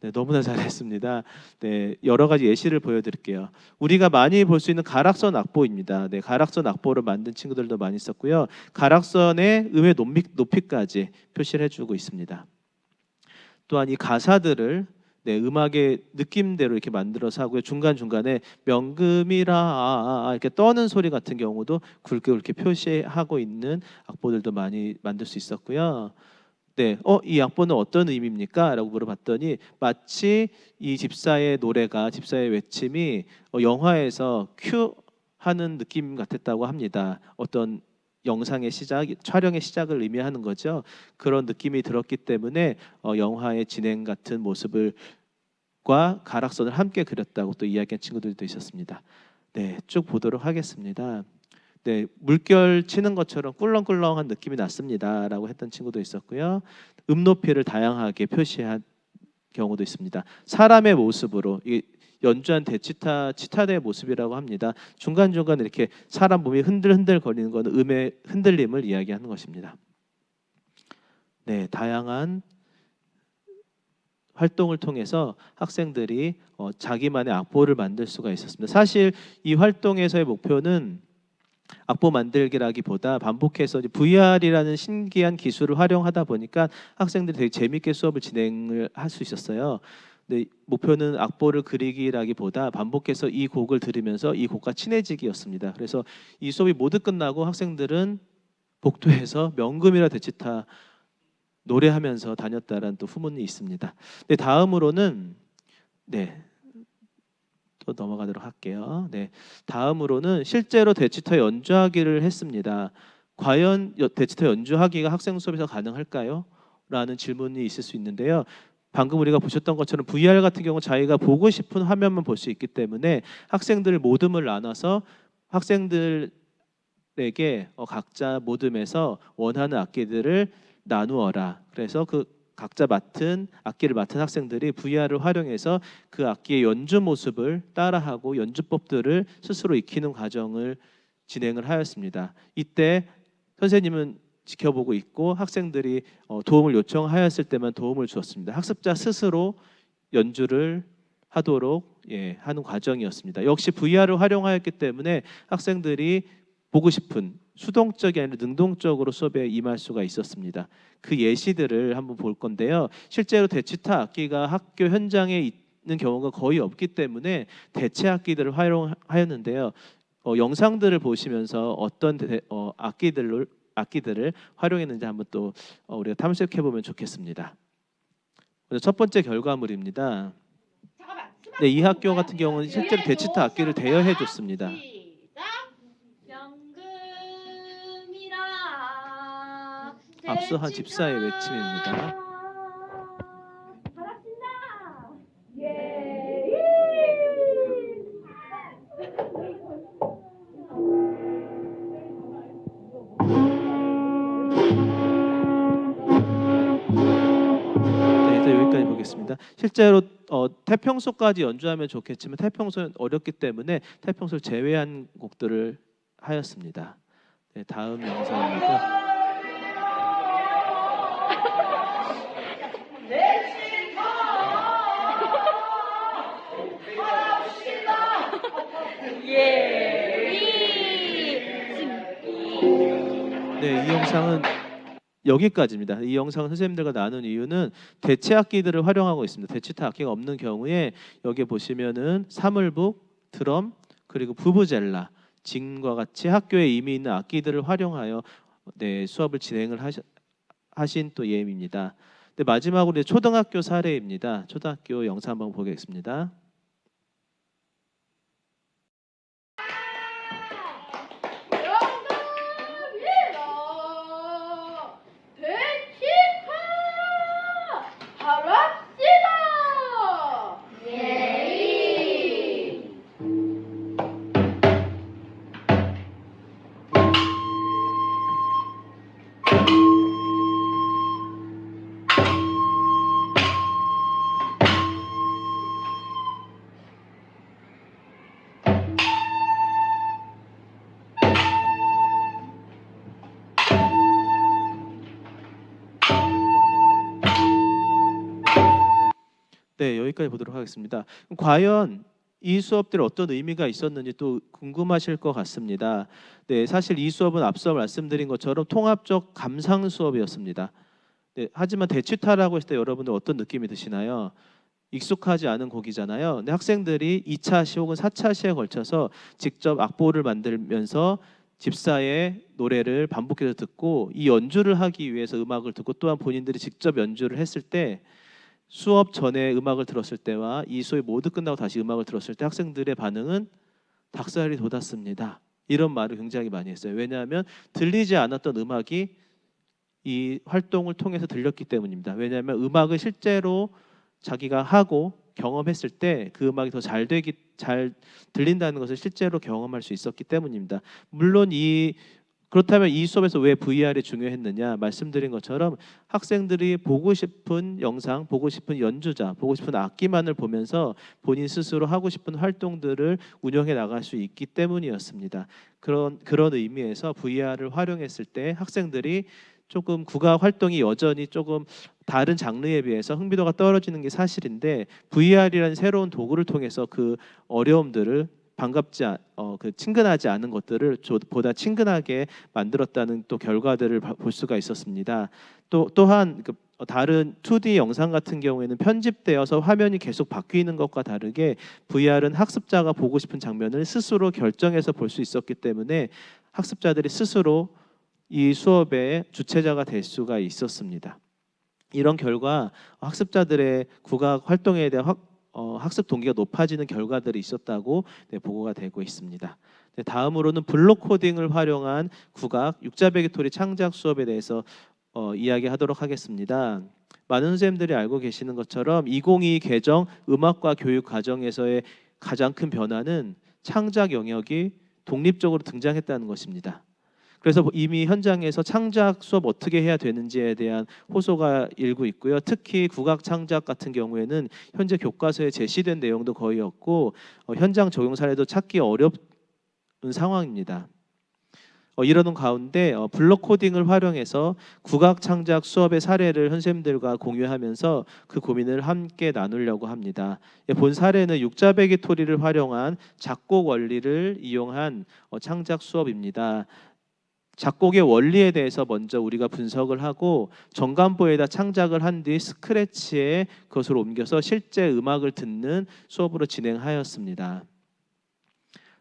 네, 너무나 잘했습니다. 네, 여러 가지 예시를 보여드릴게요. 우리가 많이 볼 수 있는 가락선 악보입니다. 네, 가락선 악보를 만든 친구들도 많이 있었고요. 가락선의 음의 높이까지 표시를 해주고 있습니다. 또한 이 가사들을 음악의 느낌대로 이렇게 만들어서 하고요. 중간중간에 명금이라 이렇게 떠는 소리 같은 경우도 굵게 이렇게 표시하고 있는 악보들도 많이 만들 수 있었고요. 네, 이 악보는 어떤 의미입니까? 라고 물어봤더니 마치 이 집사의 노래가 집사의 외침이 영화에서 큐 하는 느낌 같았다고 합니다. 어떤 영상의 시작, 촬영의 시작을 의미하는 거죠. 그런 느낌이 들었기 때문에 영화의 진행 같은 모습을 과 가락선을 함께 그렸다고 또 이야기한 친구들도 있었습니다. 네, 쭉 보도록 하겠습니다. 네, 물결 치는 것처럼 꿀렁꿀렁한 느낌이 났습니다라고 했던 친구도 있었고요. 음 높이를 다양하게 표시한 경우도 있습니다. 사람의 모습으로 연주한 치타대의 모습이라고 합니다. 중간중간 이렇게 사람 몸이 흔들흔들 거리는 것은 음의 흔들림을 이야기하는 것입니다. 네, 다양한 활동을 통해서 학생들이 자기만의 악보를 만들 수가 있었습니다. 사실 이 활동에서의 목표는 악보 만들기라기보다 반복해서 VR이라는 신기한 기술을 활용하다 보니까 학생들이 되게 재밌게 수업을 진행을 할 수 있었어요. 근데 목표는 악보를 그리기라기보다 반복해서 이 곡을 들으면서 이 곡과 친해지기였습니다. 그래서 이 수업이 모두 끝나고 학생들은 복도에서 명금이라 대치타 노래하면서 다녔다라는 또 후문이 있습니다. 네, 다음으로는 또 넘어가도록 할게요. 네, 다음으로는 실제로 대치타 연주하기를 했습니다. 과연 대치타 연주하기가 학생 수업에서 가능할까요? 라는 질문이 있을 수 있는데요. 방금 우리가 보셨던 것처럼 VR 같은 경우 자기가 보고 싶은 화면만 볼 수 있기 때문에 학생들 모듬을 나눠서 학생들에게 각자 모듬에서 원하는 악기들을 나누어라. 그래서 그 각자 악기를 맡은 학생들이 VR을 활용해서 그 악기의 연주 모습을 따라하고 연주법들을 스스로 익히는 과정을 진행을 하였습니다. 이때 선생님은 지켜보고 있고 학생들이 도움을 요청하였을 때만 도움을 주었습니다. 학습자 스스로 연주를 하도록 하는 과정이었습니다. 역시 VR을 활용하였기 때문에 학생들이 보고 싶은 수동적이 아니라 능동적으로 수업에 임할 수가 있었습니다. 그 예시들을 한번 볼 건데요. 실제로 대치타 악기가 학교 현장에 있는 경우가 거의 없기 때문에 대체 악기들을 활용하였는데요. 영상들을 보시면서 어떤 악기들을 활용했는지 한번 또 우리가 탐색해 보면 좋겠습니다. 먼저 첫 번째 결과물입니다. 네, 이 학교 같은 경우는 실제로 대치타 악기를 대여해 줬습니다. 앞서 한 집사의 외침입니다. 실제로 태평소까지 연주하면 좋겠지만 태평소는 어렵기 때문에 태평소를 제외한 곡들을 하였습니다. 네, 다음 영상입니다. 네, 이 영상은 여기까지입니다. 이 영상을 선생님들과 나눈 이유는 대체 악기들을 활용하고 있습니다. 대치타 악기가 없는 경우에 여기 보시면은 사물북, 드럼, 그리고 부부젤라, 징과 같이 학교에 이미 있는 악기들을 활용하여 네, 수업을 진행을 하신 또 예입니다. 네, 마지막으로 초등학교 사례입니다. 초등학교 영상 한번 보겠습니다. 네, 여기까지 보도록 하겠습니다. 그럼 과연 이 수업들이 어떤 의미가 있었는지 또 궁금하실 것 같습니다. 네, 사실 이 수업은 앞서 말씀드린 것처럼 통합적 감상 수업이었습니다. 네, 하지만 대치타라고 했을 때 여러분들 어떤 느낌이 드시나요? 익숙하지 않은 곡이잖아요. 근데 학생들이 2차 시 혹은 4차 시에 걸쳐서 직접 악보를 만들면서 집사의 노래를 반복해서 듣고 이 연주를 하기 위해서 음악을 듣고 또한 본인들이 직접 연주를 했을 때 수업 전에 음악을 들었을 때와 이 수업이 모두 끝나고 다시 음악을 들었을 때 학생들의 반응은 닭살이 돋았습니다. 이런 말을 굉장히 많이 했어요. 왜냐하면 들리지 않았던 음악이 이 활동을 통해서 들렸기 때문입니다. 왜냐하면 음악을 실제로 자기가 하고 경험했을 때 그 음악이 더 잘 들린다는 것을 실제로 경험할 수 있었기 때문입니다. 물론 그렇다면 이 수업에서 왜 VR이 중요했느냐 말씀드린 것처럼 학생들이 보고 싶은 영상, 보고 싶은 연주자, 보고 싶은 악기만을 보면서 본인 스스로 하고 싶은 활동들을 운영해 나갈 수 있기 때문이었습니다. 그런 의미에서 VR을 활용했을 때 학생들이 조금 국악 활동이 여전히 조금 다른 장르에 비해서 흥미도가 떨어지는 게 사실인데 VR이라는 새로운 도구를 통해서 그 어려움들을 친근하지 않은 것들을 보다 친근하게 만들었다는 또 결과들을 볼 수가 있었습니다. 또한 다른 2D 영상 같은 경우에는 편집되어서 화면이 계속 바뀌는 것과 다르게 VR은 학습자가 보고 싶은 장면을 스스로 결정해서 볼 수 있었기 때문에 학습자들이 스스로 이 수업의 주체자가 될 수가 있었습니다. 이런 결과 학습자들의 국악 활동에 대한 학습 동기가 높아지는 결과들이 있었다고 보고가 되고 있습니다. 다음으로는 블록 코딩을 활용한 국악 육자배기토리 창작 수업에 대해서 이야기하도록 하겠습니다. 많은 선생님들이 알고 계시는 것처럼 2022 개정 음악과 교육 과정에서의 가장 큰 변화는 창작 영역이 독립적으로 등장했다는 것입니다. 그래서 이미 현장에서 창작 수업 어떻게 해야 되는지에 대한 호소가 일고 있고요. 특히 국악 창작 같은 경우에는 현재 교과서에 제시된 내용도 거의 없고 현장 적용 사례도 찾기 어려운 상황입니다. 이러는 가운데 블록 코딩을 활용해서 국악 창작 수업의 사례를 선생님들과 공유하면서 그 고민을 함께 나누려고 합니다. 본 사례는 육자배기토리를 활용한 작곡 원리를 이용한 창작 수업입니다. 작곡의 원리에 대해서 먼저 우리가 분석을 하고 정간보에다 창작을 한 뒤 스크래치에 그것을 옮겨서 실제 음악을 듣는 수업으로 진행하였습니다.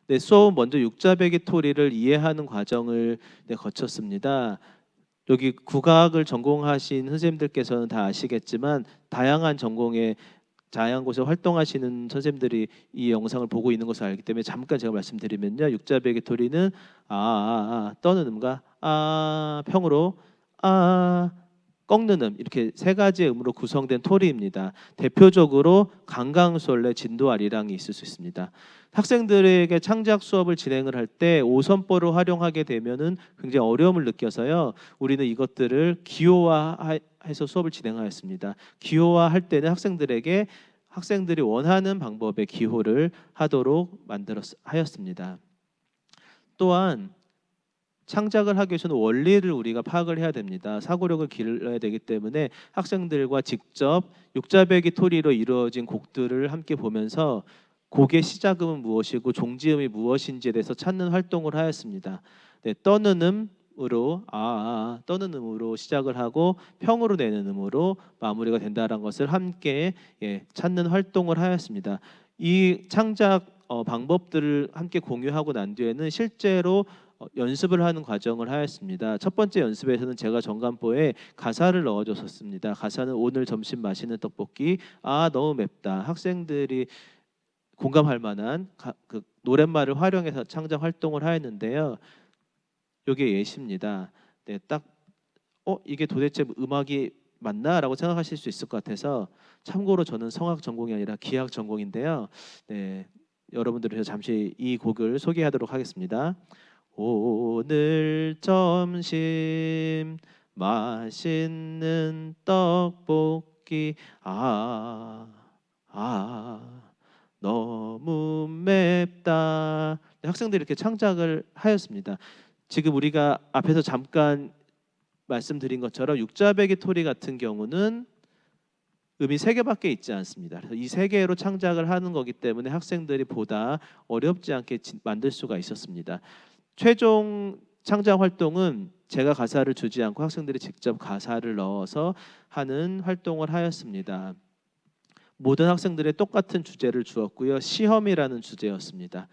네, 수업은 먼저 육자배기토리를 이해하는 과정을 거쳤습니다. 여기 국악을 전공하신 선생님들께서는 다 아시겠지만 다양한 전공의 다양한 곳에 활동하시는 선생님들이 이 영상을 보고 있는 것을 알기 때문에 잠깐 제가 말씀드리면요. 육자배기토리는 떠는 음과 평으로 꺾는 음 이렇게 세 가지의 음으로 구성된 토리입니다. 대표적으로 강강술래, 진도아리랑이 있을 수 있습니다. 학생들에게 창작 수업을 진행을 할 때 5선보를 활용하게 되면은 굉장히 어려움을 느껴서요. 우리는 이것들을 기호화해서 수업을 진행하였습니다. 기호화할 때는 학생들이 원하는 방법의 기호를 하도록 하였습니다. 또한 창작을 하기 위해서는 원리를 우리가 파악을 해야 됩니다. 사고력을 길러야 되기 때문에 학생들과 직접 육자배기 토리로 이루어진 곡들을 함께 보면서 곡의 시작음은 무엇이고 종지음이 무엇인지에 대해서 찾는 활동을 하였습니다. 네, 떠는 음으로 떠는 음으로 시작을 하고 평으로 내는 음으로 마무리가 된다는 것을 함께 찾는 활동을 하였습니다. 이 창작 방법들을 함께 공유하고 난 뒤에는 실제로 연습을 하는 과정을 하였습니다. 첫 번째 연습에서는 제가 전간보에 가사를 넣어줬었습니다. 가사는 오늘 점심 맛있는 떡볶이, 너무 맵다. 학생들이 공감할 만한 그 노랫말을 활용해서 창작 활동을 하였는데요. 이게 예시입니다. 네, 딱 이게 도대체 음악이 맞나라고 생각하실 수 있을 것 같아서 참고로 저는 성악 전공이 아니라 기악 전공인데요. 네, 여러분들을 위해서 잠시 이 곡을 소개하도록 하겠습니다. 오늘 점심 맛있는 떡볶이 너무 맵다. 학생들이 이렇게 창작을 하였습니다. 지금 우리가 앞에서 잠깐 말씀드린 것처럼 육자배기 토리 같은 경우는 음이 3개밖에 있지 않습니다. 그래서 이 3개로 창작을 하는 거기 때문에 학생들이 보다 어렵지 않게 만들 수가 있었습니다. 최종 창작 활동은 제가 가사를 주지 않고 학생들이 직접 가사를 넣어서 하는 활동을 하였습니다. 모든 학생들의 똑같은 주제를 주었고요. 시험이라는 주제였습니다.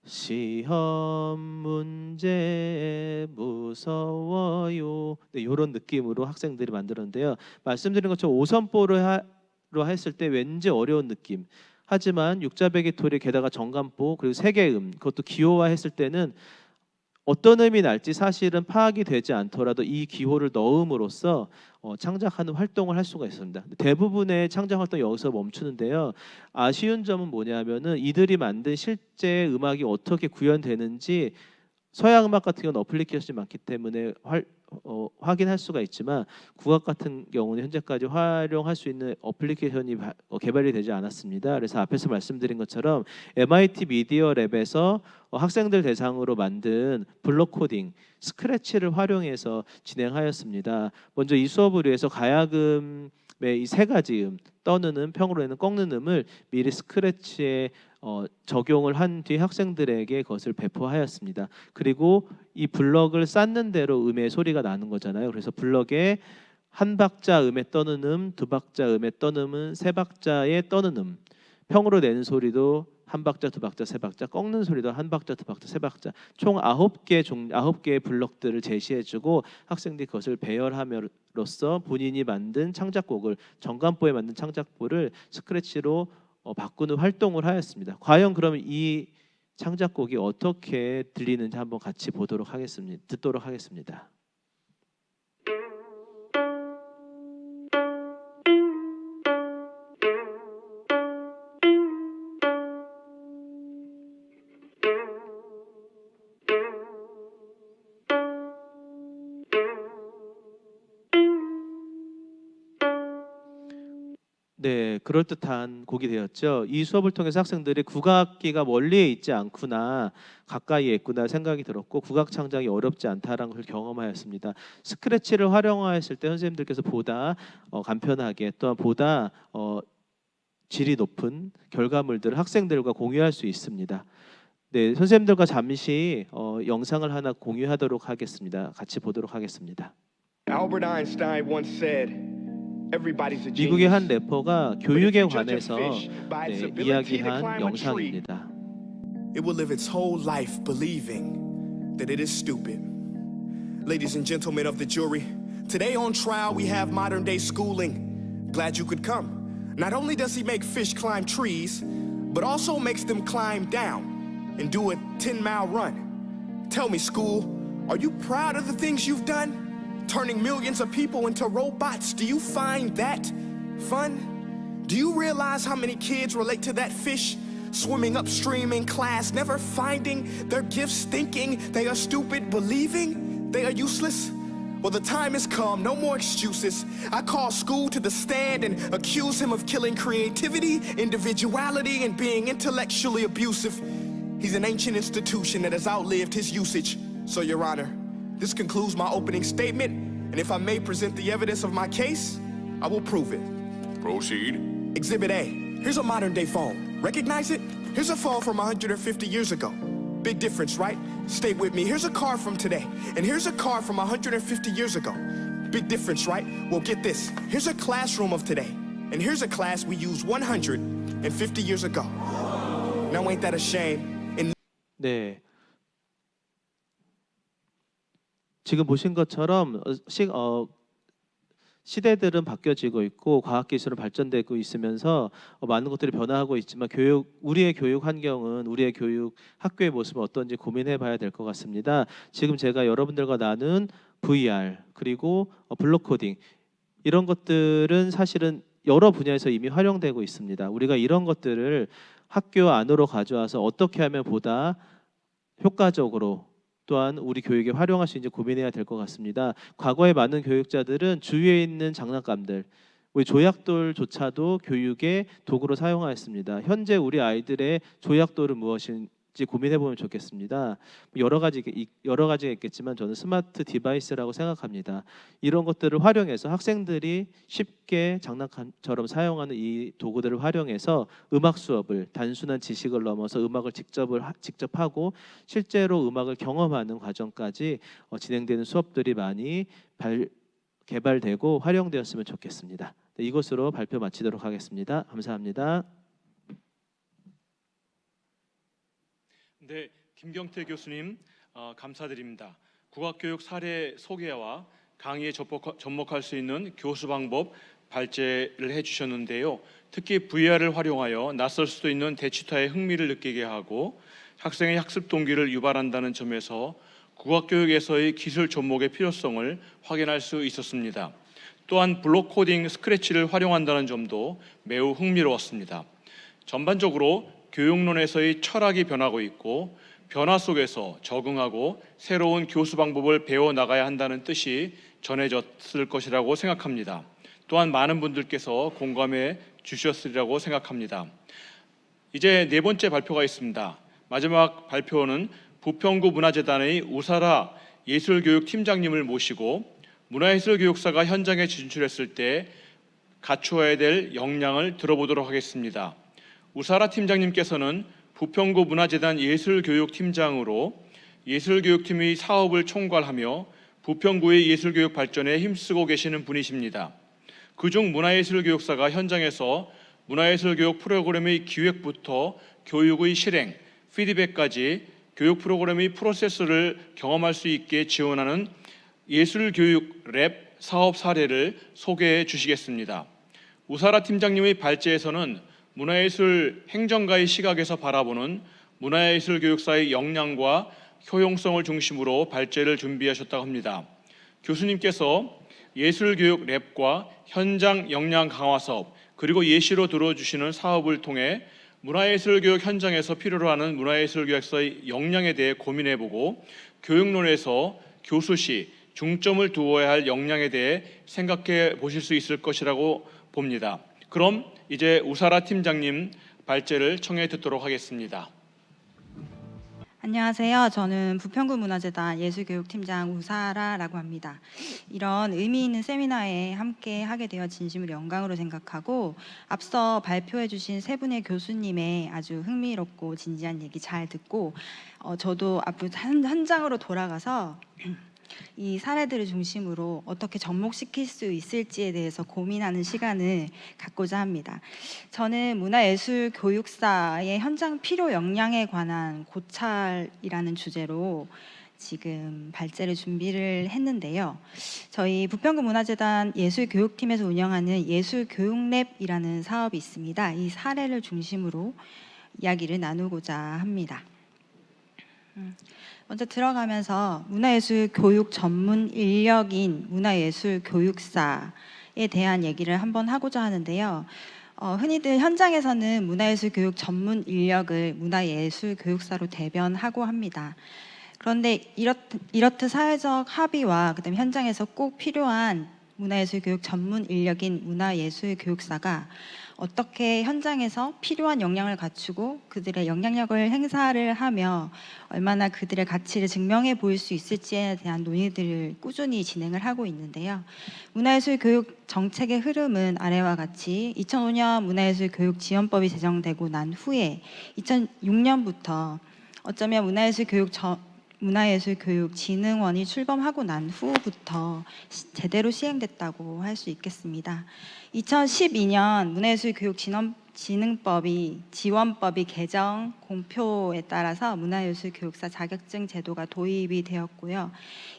시험 문제 무서워요. 네, 이런 느낌으로 학생들이 만들었는데요. 말씀드린 것처럼 5선보로 했을 때 왠지 어려운 느낌. 하지만 육자배기 토리 게다가 정간보 그리고 3개 음 그것도 기호화했을 때는 어떤 음이 날지 사실은 파악이 되지 않더라도 이 기호를 넣음으로써 창작하는 활동을 할 수가 있습니다. 대부분의 창작 활동이 여기서 멈추는데요. 아쉬운 점은 뭐냐면은 이들이 만든 실제 음악이 어떻게 구현되는지 서양 음악 같은 경우는 어플리케이션이 많기 때문에 확인할 수가 있지만 국악 같은 경우는 현재까지 활용할 수 있는 어플리케이션이 개발이 되지 않았습니다. 그래서 앞에서 말씀드린 것처럼 MIT 미디어 랩에서 학생들 대상으로 만든 블록 코딩, 스크래치를 활용해서 진행하였습니다. 먼저 이 수업을 위해서 가야금의 이 3가지 음, 떠는 음, 평으로 내는 꺾는 음을 미리 스크래치에 적용을 한 뒤 학생들에게 그것을 배포하였습니다. 그리고 이 블럭을 쌓는 대로 음의 소리가 나는 거잖아요. 그래서 블럭에 한 박자 음의 떠는 음, 2박자 음의 떠는 음은 3박자의 떠는 음, 평으로 내는 소리도 한 박자, 2박자, 3박자, 꺾는 소리도 한 박자, 2박자, 3박자, 총 9개의 블럭들을 제시해주고 학생들이 그것을 배열함으로써 본인이 만든 창작곡을 정간보에 만든 창작곡을 스크래치로 바꾸는 활동을 하였습니다. 과연 그러면 이 창작곡이 어떻게 들리는지 한번 같이 듣도록 하겠습니다. 네, 그럴듯한 곡이 되었죠. 이 수업을 통해서 학생들이 국악기가 멀리에 있지 않구나, 가까이에 있구나 생각이 들었고 국악 창작이 어렵지 않다라는 걸 경험하였습니다. 스크래치를 활용하였을 때 선생님들께서 보다 간편하게 또한 보다 질이 높은 결과물들을 학생들과 공유할 수 있습니다. 네, 선생님들과 잠시 영상을 하나 공유하도록 하겠습니다. 같이 보도록 하겠습니다. Albert Einstein once said, "Everybody's a 미국의 한 genius." 래퍼가 교육에 관해서 이야기한 영상입니다. It will live its whole life believing that it is stupid. Ladies and gentlemen of the jury, today on trial we have modern day schooling. Glad you could come. Not only does he make fish climb trees, but also makes them climb down and do a 10-mile run. Tell me, school, are you proud of the things you've done? turning millions of people into robots. Do you find that fun? Do you realize how many kids relate to that fish swimming upstream in class, never finding their gifts, thinking they are stupid, believing they are useless? Well, the time has come, no more excuses. I call school to the stand and accuse him of killing creativity, individuality, and being intellectually abusive. He's an ancient institution that has outlived his usage. So, Your Honor, this concludes my opening statement, and if I may present the evidence of my case, I will prove it. Proceed. Exhibit A. Here's a modern day phone. Recognize it? Here's a phone from 150 years ago. Big difference, right? Stay with me. Here's a car from today, and here's a car from 150 years ago. Big difference, right? Well, get this. Here's a classroom of today, and here's a class we used 150 years ago. Now, ain't that a shame? And 네. 지금 보신 것처럼 시대들은 바뀌어지고 있고 과학기술은 발전되고 있으면서 많은 것들이 변화하고 있지만 우리의 교육 환경은 우리의 교육 학교의 모습은 어떤지 고민해 봐야 될 것 같습니다. 지금 제가 여러분들과 나눈 VR 그리고 블록 코딩 이런 것들은 사실은 여러 분야에서 이미 활용되고 있습니다. 우리가 이런 것들을 학교 안으로 가져와서 어떻게 하면 보다 효과적으로 또한 우리 교육에 활용할 수 있는지 고민해야 될 것 같습니다. 과거의 많은 교육자들은 주위에 있는 장난감들, 우리 조약돌조차도 교육의 도구로 사용하였습니다. 현재 우리 아이들의 조약돌은 무엇인지 고민해 보면 좋겠습니다. 여러 가지가 있겠지만 저는 스마트 디바이스라고 생각합니다. 이런 것들을 활용해서 학생들이 쉽게 장난감처럼 사용하는 이 도구들을 활용해서 음악 수업을 단순한 지식을 넘어서 음악을 직접 하고 실제로 음악을 경험하는 과정까지 진행되는 수업들이 많이 개발되고 활용되었으면 좋겠습니다. 네, 이것으로 발표 마치도록 하겠습니다. 감사합니다. 네, 김경태 교수님 감사드립니다. 국악교육 사례 소개와 강의에 접목할 수 있는 교수 방법 발제를 해주셨는데요. 특히 VR을 활용하여 낯설 수도 있는 대치타에 흥미를 느끼게 하고 학생의 학습 동기를 유발한다는 점에서 국악교육에서의 기술 접목의 필요성을 확인할 수 있었습니다. 또한 블록 코딩 스크래치를 활용한다는 점도 매우 흥미로웠습니다. 전반적으로 교육론에서의 철학이 변하고 있고 변화 속에서 적응하고 새로운 교수 방법을 배워나가야 한다는 뜻이 전해졌을 것이라고 생각합니다. 또한 많은 분들께서 공감해 주셨으리라고 생각합니다. 이제 네 번째 발표가 있습니다. 마지막 발표는 부평구 문화재단의 우사라 예술교육팀장님을 모시고 문화예술교육사가 현장에 진출했을 때 갖추어야 될 역량을 들어보도록 하겠습니다. 우사라 팀장님께서는 부평구 문화재단 예술교육팀장으로 예술교육팀의 사업을 총괄하며 부평구의 예술교육 발전에 힘쓰고 계시는 분이십니다. 그중 문화예술교육사가 현장에서 문화예술교육 프로그램의 기획부터 교육의 실행, 피드백까지 교육 프로그램의 프로세스를 경험할 수 있게 지원하는 예술교육 랩 사업 사례를 소개해 주시겠습니다. 우사라 팀장님의 발제에서는 문화예술 행정가의 시각에서 바라보는 문화예술 교육사의 역량과 효용성을 중심으로 발제를 준비하셨다고 합니다. 교수님께서 예술교육 랩과 현장 역량 강화 사업 그리고 예시로 들어주시는 사업을 통해 문화예술교육 현장에서 필요로 하는 문화예술교육사의 역량에 대해 고민해보고 교육론에서 교수시 중점을 두어야 할 역량에 대해 생각해 보실 수 있을 것이라고 봅니다. 그럼 이제 우사라 팀장님 발제를 청해 듣도록 하겠습니다. 안녕하세요. 저는 부평구 문화재단 예술교육팀장 우사라라고 합니다. 이런 의미 있는 세미나에 함께 하게 되어 진심으로 영광으로 생각하고 앞서 발표해 주신 세 분의 교수님의 아주 흥미롭고 진지한 얘기 잘 듣고 저도 앞으로 현장으로 돌아가서 이 사례들을 중심으로 어떻게 접목시킬 수 있을지에 대해서 고민하는 시간을 갖고자 합니다. 저는 문화예술 교육사의 현장 필요 역량에 관한 고찰이라는 주제로 지금 발제를 준비를 했는데요. 저희 부평구 문화재단 예술교육팀에서 운영하는 예술교육랩이라는 사업이 있습니다. 이 사례를 중심으로 이야기를 나누고자 합니다. 먼저 들어가면서 문화예술 교육 전문 인력인 문화예술 교육사에 대한 얘기를 한번 하고자 하는데요. 흔히들 현장에서는 문화예술 교육 전문 인력을 문화예술 교육사로 대변하고 합니다. 그런데 이렇듯 사회적 합의와 그다음 현장에서 꼭 필요한 문화예술 교육 전문 인력인 문화예술 교육사가 어떻게 현장에서 필요한 역량을 갖추고 그들의 영향력을 행사를 하며 얼마나 그들의 가치를 증명해 보일 수 있을지에 대한 논의들을 꾸준히 진행을 하고 있는데요. 문화예술 교육 정책의 흐름은 아래와 같이 2005년 문화예술 교육 지원법이 제정되고 난 후에 2006년부터 어쩌면 문화예술교육진흥원이 출범하고 난 후부터 제대로 시행됐다고 할 수 있겠습니다. 2012년 문화예술교육진흥법이 지원법이 개정 공표에 따라서 문화예술교육사 자격증 제도가 도입이 되었고요.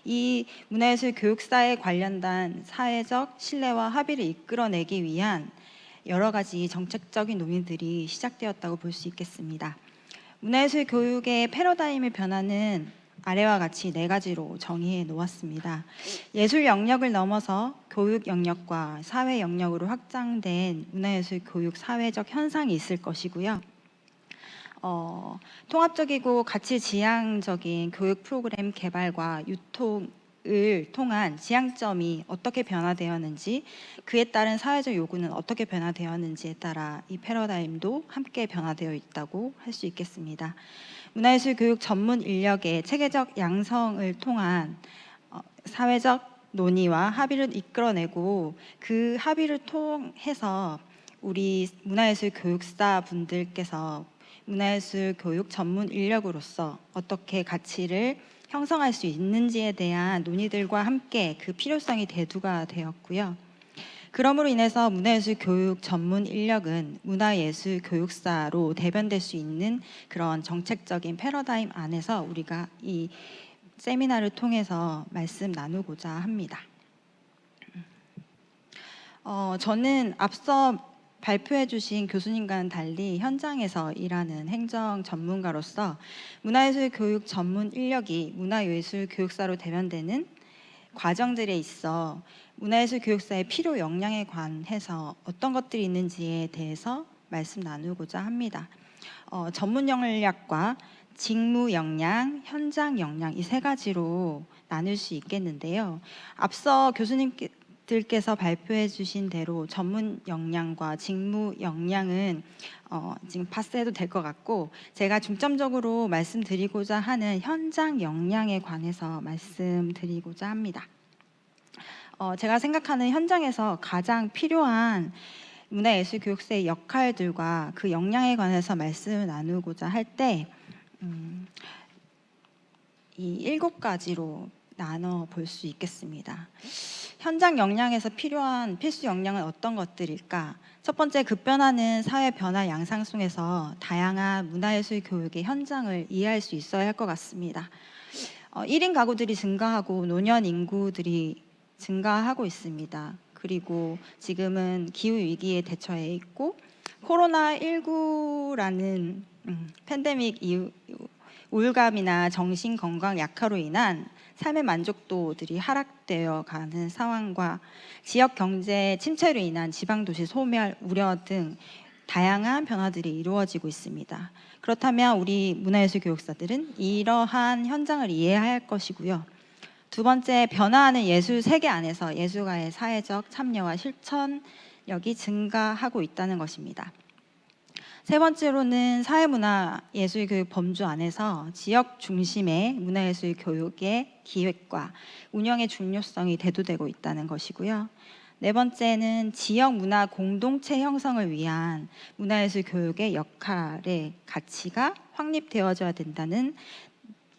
이 문화예술교육사에 관련된 사회적 신뢰와 합의를 이끌어내기 위한 여러 가지 정책적인 논의들이 시작되었다고 볼 수 있겠습니다. 문화예술 교육의 패러다임의 변화는 아래와 같이 4가지로 정의해 놓았습니다. 예술 영역을 넘어서 교육 영역과 사회 영역으로 확장된 문화예술 교육 사회적 현상이 있을 것이고요. 통합적이고 가치지향적인 교육 프로그램 개발과 유통을 통한 지향점이 어떻게 변화되었는지, 그에 따른 사회적 요구는 어떻게 변화되었는지에 따라 이 패러다임도 함께 변화되어 있다고 할 수 있겠습니다. 문화예술 교육 전문 인력의 체계적 양성을 통한 사회적 논의와 합의를 이끌어내고 그 합의를 통해서 우리 문화예술 교육사 분들께서 문화예술 교육 전문 인력으로서 어떻게 가치를 형성할 수 있는지에 대한 논의들과 함께 그 필요성이 대두가 되었고요. 그러므로 인해서 문화예술 교육 전문 인력은 문화예술 교육사로 대변될 수 있는 그런 정책적인 패러다임 안에서 우리가 이 세미나를 통해서 말씀 나누고자 합니다. 저는 앞서 발표해 주신 교수님과는 달리 현장에서 일하는 행정 전문가로서 문화예술 교육 전문 인력이 문화예술 교육사로 대변되는 과정들에 있어 문화예술 교육사의 필요 역량에 관해서 어떤 것들이 있는지에 대해서 말씀 나누고자 합니다. 전문 역량과 직무 역량, 현장 역량 이 3가지로 나눌 수 있겠는데요. 앞서 교수님들께서 발표해 주신 대로 전문 역량과 직무 역량은 지금 파스해도 될 것 같고, 제가 중점적으로 말씀드리고자 하는 현장 역량에 관해서 말씀드리고자 합니다. 제가 생각하는 현장에서 가장 필요한 문화예술 교육사의 역할들과 그 역량에 관해서 말씀을 나누고자 할 때 이 7가지로 나눠 볼 수 있겠습니다. 현장 역량에서 필요한 필수 역량은 어떤 것들일까? 첫 번째, 급변하는 사회 변화 양상 속에서 다양한 문화예술 교육의 현장을 이해할 수 있어야 할 것 같습니다. 1인 가구들이 증가하고 노년 인구들이 증가하고 있습니다. 그리고 지금은 기후 위기에 대처해 있고 코로나19라는 팬데믹 이후 우울감이나 정신 건강 약화로 인한 삶의 만족도들이 하락되어 가는 상황과 지역 경제 침체로 인한 지방 도시 소멸 우려 등 다양한 변화들이 이루어지고 있습니다. 그렇다면 우리 문화예술 교육사들은 이러한 현장을 이해해야 할 것이고요. 두 번째, 변화하는 예술 세계 안에서 예술가의 사회적 참여와 실천력이 증가하고 있다는 것입니다. 세 번째로는 사회문화예술교육 범주 안에서 지역 중심의 문화예술 교육의 기획과 운영의 중요성이 대두되고 있다는 것이고요. 네 번째는 지역 문화 공동체 형성을 위한 문화예술 교육의 역할의 가치가 확립되어져야 된다는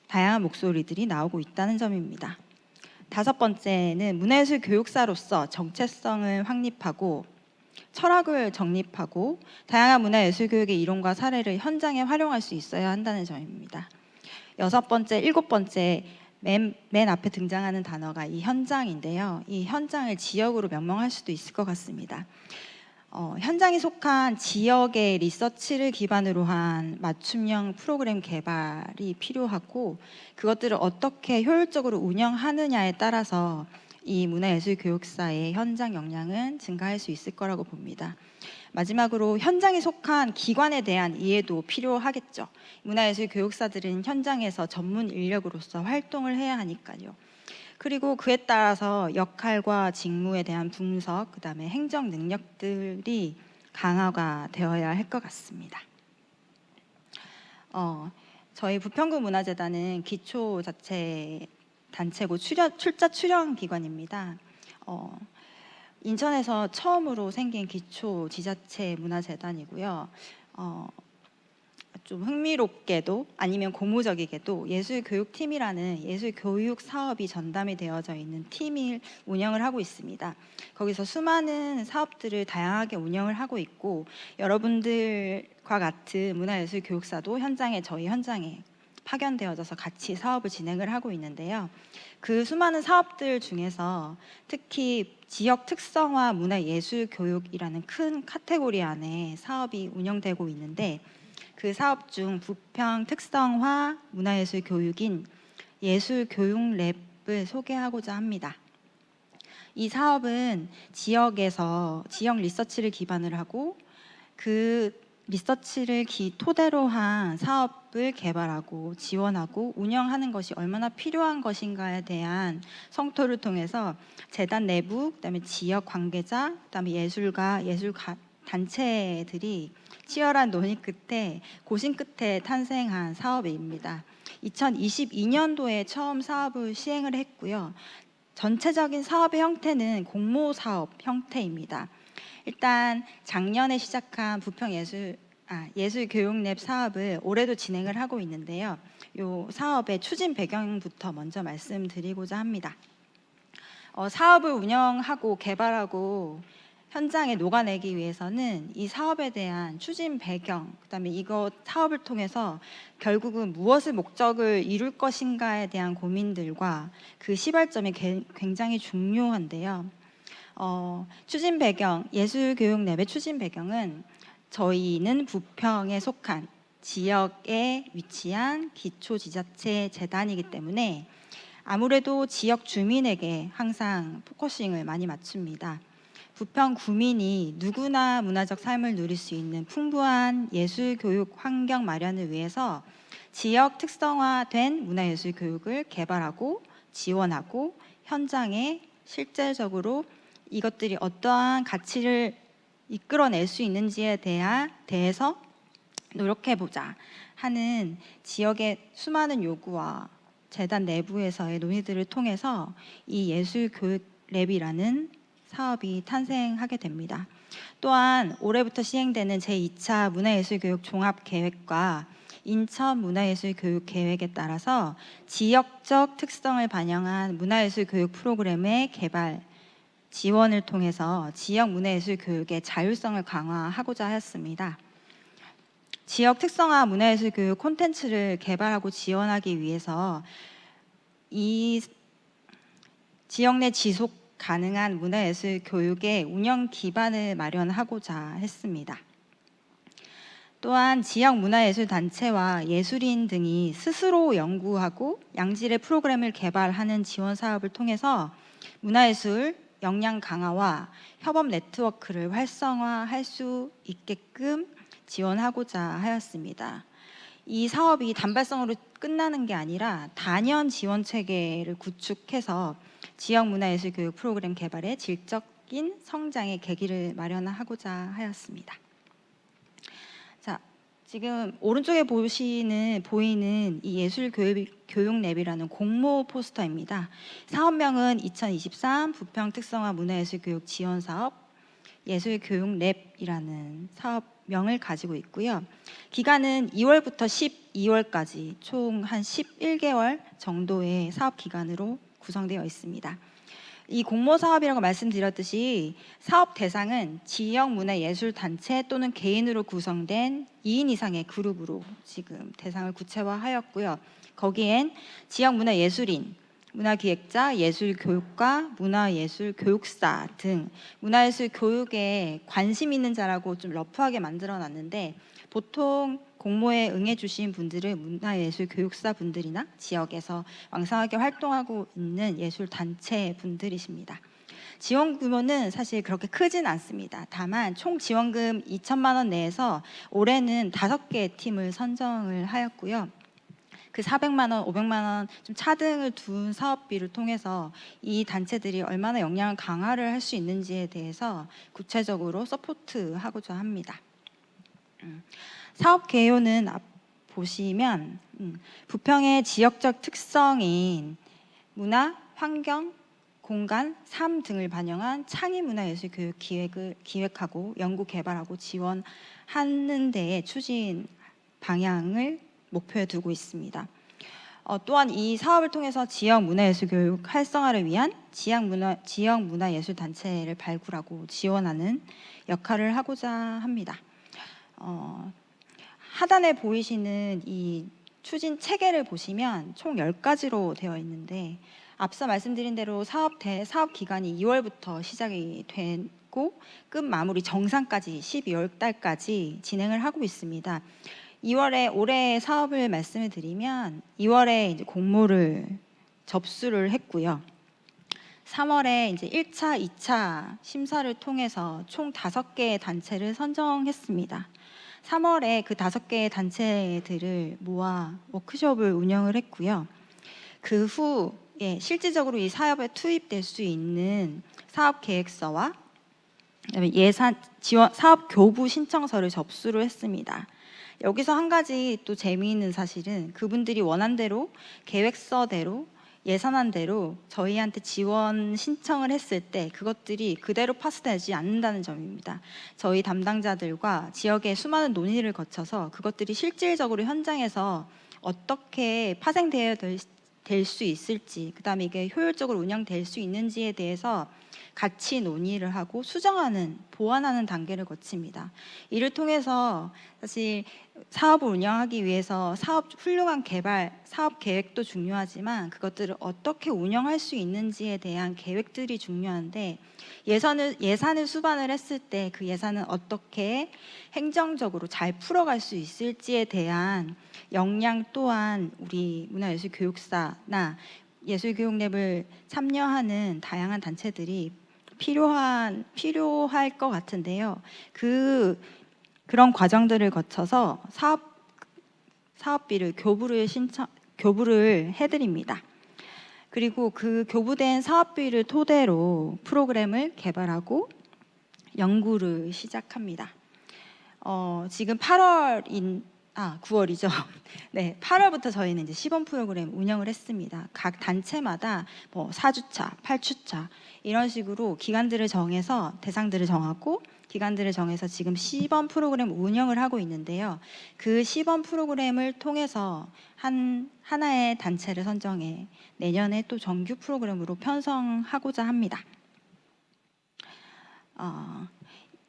다양한 목소리들이 나오고 있다는 점입니다. 다섯 번째는 문화예술 교육사로서 정체성을 확립하고 철학을 정립하고 다양한 문화예술 교육의 이론과 사례를 현장에 활용할 수 있어야 한다는 점입니다. 여섯 번째, 일곱 번째 맨 앞에 등장하는 단어가 이 현장인데요. 이 현장을 지역으로 명명할 수도 있을 것 같습니다. 현장에 속한 지역의 리서치를 기반으로 한 맞춤형 프로그램 개발이 필요하고 그것들을 어떻게 효율적으로 운영하느냐에 따라서 이 문화예술교육사의 현장 역량은 증가할 수 있을 거라고 봅니다. 마지막으로 현장에 속한 기관에 대한 이해도 필요하겠죠. 문화예술교육사들은 현장에서 전문 인력으로서 활동을 해야 하니까요. 그리고 그에 따라서 역할과 직무에 대한 분석, 그다음에 행정 능력들이 강화가 되어야 할 것 같습니다. 저희 부평구 문화재단은 기초 자체 단체고 출자 출연 기관입니다. 인천에서 처음으로 생긴 기초 지자체 문화재단이고요. 좀 흥미롭게도 아니면 고무적이게도 예술교육팀이라는 예술교육 사업이 전담이 되어져 있는 팀을 운영을 하고 있습니다. 거기서 수많은 사업들을 다양하게 운영을 하고 있고 여러분들과 같은 문화예술교육사도 저희 현장에 파견되어져서 같이 사업을 진행을 하고 있는데요. 그 수많은 사업들 중에서 특히 지역 특성화 문화예술교육이라는 큰 카테고리 안에 사업이 운영되고 있는데 그 사업 중 부평 특성화 문화예술 교육인 예술교육랩을 소개하고자 합니다. 이 사업은 지역에서 지역 리서치를 기반으로 하고 그 리서치를 토대로 한 사업을 개발하고 지원하고 운영하는 것이 얼마나 필요한 것인가에 대한 성토를 통해서 재단 내부, 그다음에 지역 관계자, 그다음에 예술가, 단체들이 치열한 논의 끝에 고심 끝에 탄생한 사업입니다. 2022년도에 처음 사업을 시행을 했고요. 전체적인 사업의 형태는 공모 사업 형태입니다. 일단 작년에 시작한 부평 예술교육랩 사업을 올해도 진행을 하고 있는데요. 이 사업의 추진 배경부터 먼저 말씀드리고자 합니다. 사업을 운영하고 개발하고 현장에 녹아내기 위해서는 이 사업에 대한 추진 배경, 그다음에 이거 사업을 통해서 결국은 무엇을 목적을 이룰 것인가에 대한 고민들과 그 시발점이 굉장히 중요한데요. 추진 배경, 예술교육랩의 추진 배경은 저희는 부평에 속한 지역에 위치한 기초지자체 재단이기 때문에 아무래도 지역 주민에게 항상 포커싱을 많이 맞춥니다. 부평 구민이 누구나 문화적 삶을 누릴 수 있는 풍부한 예술교육 환경 마련을 위해서 지역 특성화된 문화예술 교육을 개발하고 지원하고 현장에 실질적으로 이것들이 어떠한 가치를 이끌어낼 수 있는지에 대해서 노력해보자 하는 지역의 수많은 요구와 재단 내부에서의 논의들을 통해서 이 예술교육랩이라는 사업이 탄생하게 됩니다. 또한 올해부터 시행되는 제2차 문화예술교육 종합계획과 인천 문화예술교육계획에 따라서 지역적 특성을 반영한 문화예술교육 프로그램의 개발, 지원을 통해서 지역 문화예술교육의 자율성을 강화하고자 하였습니다. 지역 특성화 문화예술교육 콘텐츠를 개발하고 지원하기 위해서 이 지역 내 지속 가능한 문화예술 교육의 운영 기반을 마련하고자 했습니다. 또한 지역 문화예술 단체와 예술인 등이 스스로 연구하고 양질의 프로그램을 개발하는 지원 사업을 통해서 문화예술 역량 강화와 협업 네트워크를 활성화할 수 있게끔 지원하고자 하였습니다. 이 사업이 단발성으로 끝나는 게 아니라 단연 지원 체계를 구축해서 지역 문화예술 교육 프로그램 개발의 질적인 성장의 계기를 마련하고자 하였습니다. 자, 지금 오른쪽에 보이는 이 예술교육랩이라는 공모 포스터입니다. 사업명은 2023 부평 특성화 문화예술 교육 지원 사업 예술교육랩이라는 사업명을 가지고 있고요. 기간은 2월부터 12월까지 총 한 11개월 정도의 사업 기간으로 구성되어 있습니다. 이 공모 사업이라고 말씀드렸듯이 사업 대상은 지역 문화예술단체 또는 개인으로 구성된 2인 이상의 그룹으로 지금 대상을 구체화하였고요. 거기엔 지역 문화예술인, 문화기획자, 예술교육과, 문화예술교육사 등 문화예술 교육에 관심 있는 자라고 좀 러프하게 만들어놨는데 보통 공모에 응해주신 분들은 문화예술교육사 분들이나 지역에서 왕성하게 활동하고 있는 예술단체 분들이십니다. 지원 규모는 사실 그렇게 크진 않습니다. 다만 총 지원금 2천만 원 내에서 올해는 5개의 팀을 선정을 하였고요. 그 400만 원, 500만 원 좀 차등을 둔 사업비를 통해서 이 단체들이 얼마나 역량을 강화를 할 수 있는지에 대해서 구체적으로 서포트하고자 합니다. 사업 개요는 보시면 부평의 지역적 특성인 문화, 환경, 공간, 삶 등을 반영한 창의 문화예술 교육 기획을 기획하고 연구 개발하고 지원하는 데에 추진 방향을 목표에 두고 있습니다. 또한 이 사업을 통해서 지역 문화예술 교육 활성화를 위한 지역 문화예술 단체를 발굴하고 지원하는 역할을 하고자 합니다. 하단에 보이시는 이 추진 체계를 보시면 총 10가지로 되어 있는데 앞서 말씀드린 대로 사업 기간이 2월부터 시작이 됐고 끝 마무리 정상까지 12월 달까지 진행을 하고 있습니다. 2월에 올해 사업을 말씀을 드리면 2월에 이제 공모를 접수를 했고요. 3월에 이제 1차, 2차 심사를 통해서 총 5개의 단체를 선정했습니다. 3월에 그 5개의 단체들을 모아 워크숍을 운영을 했고요. 그 후에 실질적으로 이 사업에 투입될 수 있는 사업 계획서와 그다음에 예산 지원 사업 교부 신청서를 접수를 했습니다. 여기서 한 가지 또 재미있는 사실은 그분들이 원한 대로 계획서대로 예산한 대로 저희한테 지원 신청을 했을 때 그것들이 그대로 파스되지 않는다는 점입니다. 저희 담당자들과 지역의 수많은 논의를 거쳐서 그것들이 실질적으로 현장에서 어떻게 파생되어 될 수 있을지, 그다음에 이게 효율적으로 운영될 수 있는지에 대해서 같이 논의를 하고 수정하는, 보완하는 단계를 거칩니다. 이를 통해서 사실 사업을 운영하기 위해서 훌륭한 개발, 사업 계획도 중요하지만 그것들을 어떻게 운영할 수 있는지에 대한 계획들이 중요한데 예산을 수반을 했을 때 그 예산은 어떻게 행정적으로 잘 풀어갈 수 있을지에 대한 역량 또한 우리 문화예술교육사나 예술교육랩을 참여하는 다양한 단체들이 필요할 것 같은데요. 그런 과정들을 거쳐서 사업비를 교부를 해드립니다. 그리고 그 교부된 사업비를 토대로 프로그램을 개발하고 연구를 시작합니다. 지금 9월이죠. 네, 8월부터 저희는 이제 시범 프로그램 운영을 했습니다. 각 단체마다 뭐 4주차, 8주차 이런 식으로 기간들을 정해서 대상들을 정하고 기간들을 정해서 지금 시범 프로그램 운영을 하고 있는데요. 그 시범 프로그램을 통해서 하나의 단체를 선정해 내년에 또 정규 프로그램으로 편성하고자 합니다.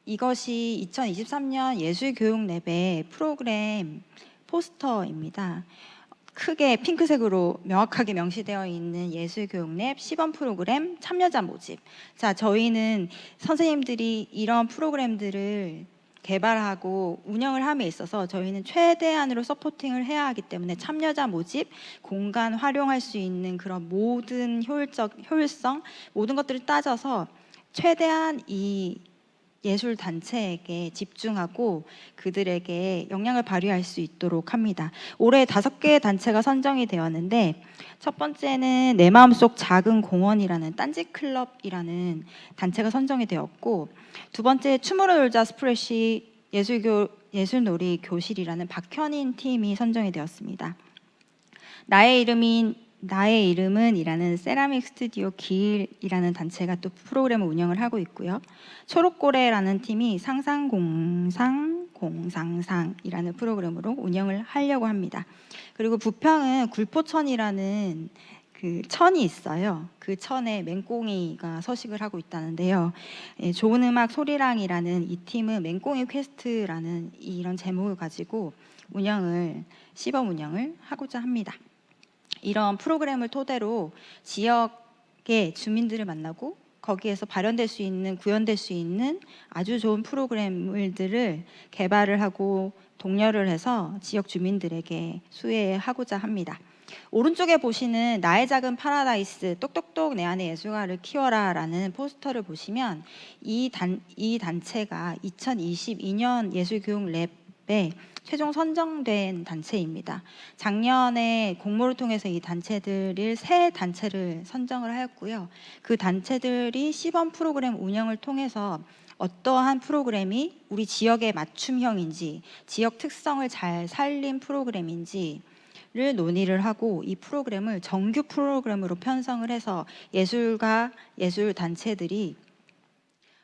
이것이 2023년 예술교육랩의 프로그램 포스터입니다. 크게 핑크색으로 명확하게 명시되어 있는 예술교육랩 시범 프로그램 참여자 모집. 자, 저희는 선생님들이 이런 프로그램들을 개발하고 운영을 함에 있어서 저희는 최대한으로 서포팅을 해야 하기 때문에 참여자 모집, 공간 활용할 수 있는 그런 모든 효율성, 모든 것들을 따져서 최대한 이 예술 단체에게 집중하고 그들에게 역량을 발휘할 수 있도록 합니다. 올해 5개의 단체가 선정이 되었는데 첫 번째는 내 마음속 작은 공원이라는 딴지클럽이라는 단체가 선정이 되었고 두 번째 춤으로 놀자 스프레시 예술놀이 교실이라는 박현인 팀이 선정이 되었습니다. 나의 이름은 이라는 세라믹 스튜디오 기일이라는 단체가 또 프로그램을 운영을 하고 있고요. 초록고래라는 팀이 상상공상이라는 프로그램으로 운영을 하려고 합니다. 그리고 부평은 굴포천이라는 그 천이 있어요. 그 천에 맹꽁이가 서식을 하고 있다는데요. 좋은 음악 소리랑이라는 이 팀은 맹꽁이 퀘스트라는 이런 제목을 가지고 시범 운영을 하고자 합니다. 이런 프로그램을 토대로 지역의 주민들을 만나고 거기에서 발현될 수 있는, 구현될 수 있는 아주 좋은 프로그램들을 개발을 하고 독려를 해서 지역 주민들에게 수혜하고자 합니다. 오른쪽에 보시는 나의 작은 파라다이스 똑똑똑 내 안의 예술가를 키워라 라는 포스터를 보시면 이 단체가 2022년 예술교육랩에 최종 선정된 단체입니다. 작년에 공모를 통해서 이 단체들을 세 단체를 선정을 하였고요. 그 단체들이 시범 프로그램 운영을 통해서 어떠한 프로그램이 우리 지역의 맞춤형인지, 지역 특성을 잘 살린 프로그램인지 를 논의를 하고 이 프로그램을 정규 프로그램으로 편성을 해서 예술가, 예술단체들이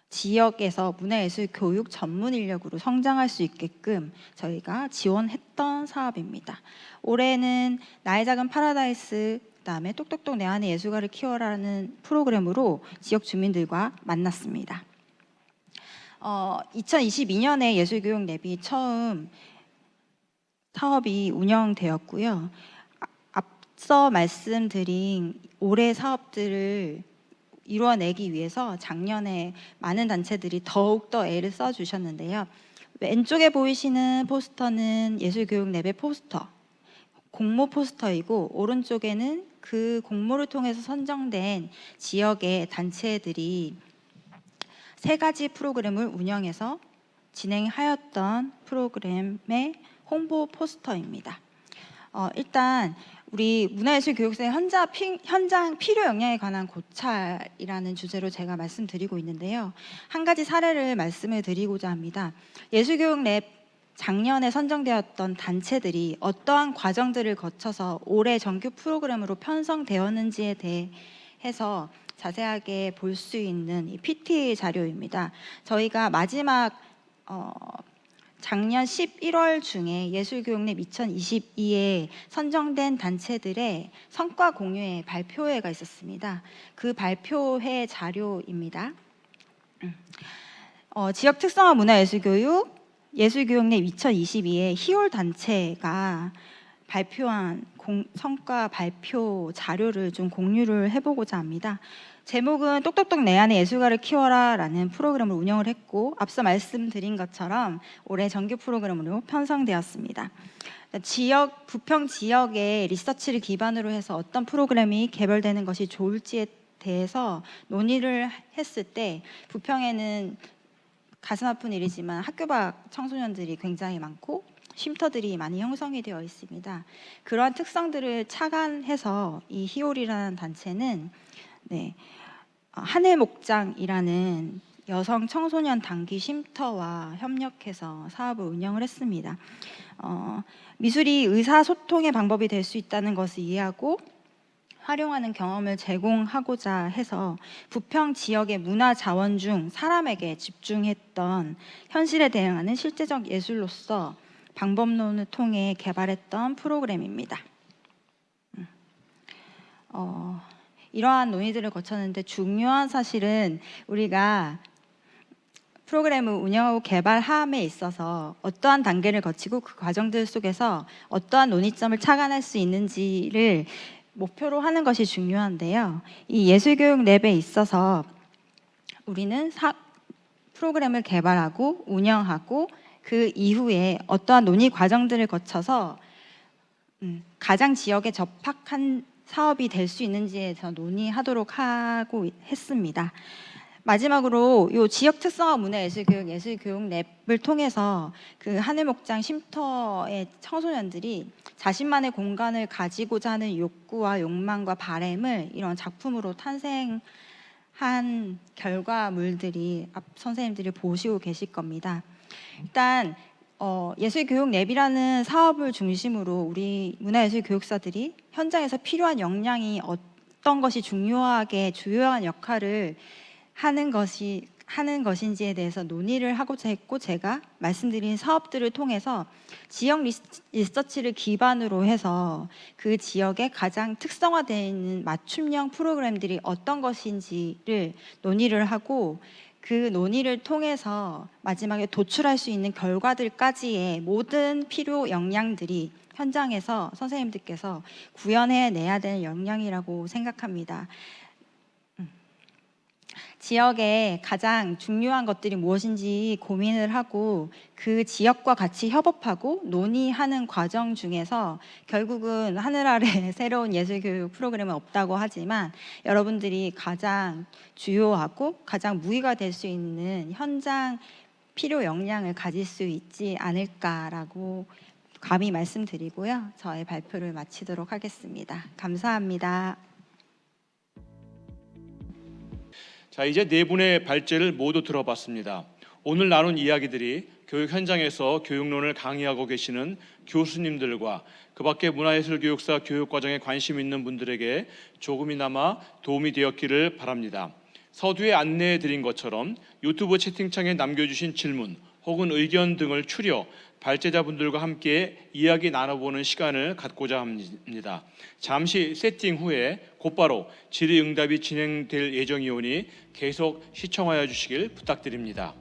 지역에서 문화예술 교육 전문 인력으로 성장할 수 있게끔 저희가 지원했던 사업입니다. 올해는 나의 작은 파라다이스, 그다음에 똑똑똑 내 안의 예술가를 키워라는 프로그램으로 지역 주민들과 만났습니다. 2022년에 예술교육랩이 처음 사업이 운영되었고요. 앞서 말씀드린 올해 사업들을 이루어내기 위해서 작년에 많은 단체들이 더욱더 애를 써주셨는데요. 왼쪽에 보이시는 포스터는 예술교육랩의 포스터, 공모 포스터이고 오른쪽에는 그 공모를 통해서 선정된 지역의 단체들이 세 가지 프로그램을 운영해서 진행하였던 프로그램의 홍보 포스터입니다. 일단 우리 문화예술교육사의 현장 필요 역량에 관한 고찰이라는 주제로 제가 말씀드리고 있는데요. 한 가지 사례를 말씀을 드리고자 합니다. 예술교육랩 작년에 선정되었던 단체들이 어떠한 과정들을 거쳐서 올해 정규 프로그램으로 편성되었는지에 대해서 자세하게 볼 수 있는 이 PT 자료입니다. 저희가 마지막 작년 11월 중에 예술교육랩 2022에 선정된 단체들의 성과 공유회 발표회가 있었습니다. 그 발표회 자료입니다. 지역 특성화 문화예술교육 예술교육랩 2022의 희올 단체가 발표한 성과 발표 자료를 좀 공유를 해보고자 합니다. 제목은 똑똑똑 내 안의 예술가를 키워라 라는 프로그램을 운영을 했고 앞서 말씀드린 것처럼 올해 정규 프로그램으로 편성되었습니다. 부평 지역의 리서치를 기반으로 해서 어떤 프로그램이 개발되는 것이 좋을지에 대해서 논의를 했을 때 부평에는 가슴 아픈 일이지만 학교 밖 청소년들이 굉장히 많고 쉼터들이 많이 형성이 되어 있습니다. 그러한 특성들을 착안해서 이 희올이라는 단체는 하늘목장이라는 여성 청소년 단기 쉼터와 협력해서 사업을 운영을 했습니다. 미술이 의사소통의 방법이 될 수 있다는 것을 이해하고 활용하는 경험을 제공하고자 해서 부평 지역의 문화 자원 중 사람에게 집중했던 현실에 대응하는 실제적 예술로서 방법론을 통해 개발했던 프로그램입니다. 이러한 논의들을 거쳤는데 중요한 사실은 우리가 프로그램을 운영하고 개발함에 있어서 어떠한 단계를 거치고 그 과정들 속에서 어떠한 논의점을 착안할 수 있는지를 목표로 하는 것이 중요한데요. 이 예술교육랩에 있어서 우리는 프로그램을 개발하고 운영하고 그 이후에 어떠한 논의 과정들을 거쳐서 가장 지역에 적합한 사업이 될 수 있는지에 대해서 논의하도록 하고 했습니다. 마지막으로 이 지역 특성화 문화예술교육 예술교육랩을 통해서 그 하늘목장 쉼터의 청소년들이 자신만의 공간을 가지고자 하는 욕구와 욕망과 바램을 이런 작품으로 탄생한 결과물들이 앞 선생님들이 보시고 계실 겁니다. 일단 예술교육랩이라는 사업을 중심으로 우리 문화예술교육사들이 현장에서 필요한 역량이 어떤 것이 주요한 역할을 하는 것인지에 대해서 논의를 하고자 했고 제가 말씀드린 사업들을 통해서 지역 리서치를 기반으로 해서 그 지역에 가장 특성화되어 있는 맞춤형 프로그램들이 어떤 것인지를 논의를 하고 그 논의를 통해서 마지막에 도출할 수 있는 결과들까지의 모든 필요 역량들이 현장에서 선생님들께서 구현해내야 되는 역량이라고 생각합니다. 지역에 가장 중요한 것들이 무엇인지 고민을 하고 그 지역과 같이 협업하고 논의하는 과정 중에서 결국은 하늘 아래 새로운 예술교육 프로그램은 없다고 하지만 여러분들이 가장 주요하고 가장 무의가 될 수 있는 현장 필요 역량을 가질 수 있지 않을까라고 감히 말씀드리고요. 저의 발표를 마치도록 하겠습니다. 감사합니다. 자, 이제 네 분의 발제를 모두 들어봤습니다. 오늘 나눈 이야기들이 교육 현장에서 교육론을 강의하고 계시는 교수님들과 그 밖에 문화예술교육사 교육과정에 관심 있는 분들에게 조금이나마 도움이 되었기를 바랍니다. 서두에 안내해 드린 것처럼 유튜브 채팅창에 남겨주신 질문 혹은 의견 등을 추려 발제자분들과 함께 이야기 나눠보는 시간을 갖고자 합니다. 잠시 세팅 후에 곧바로 질의응답이 진행될 예정이오니 계속 시청하여 주시길 부탁드립니다.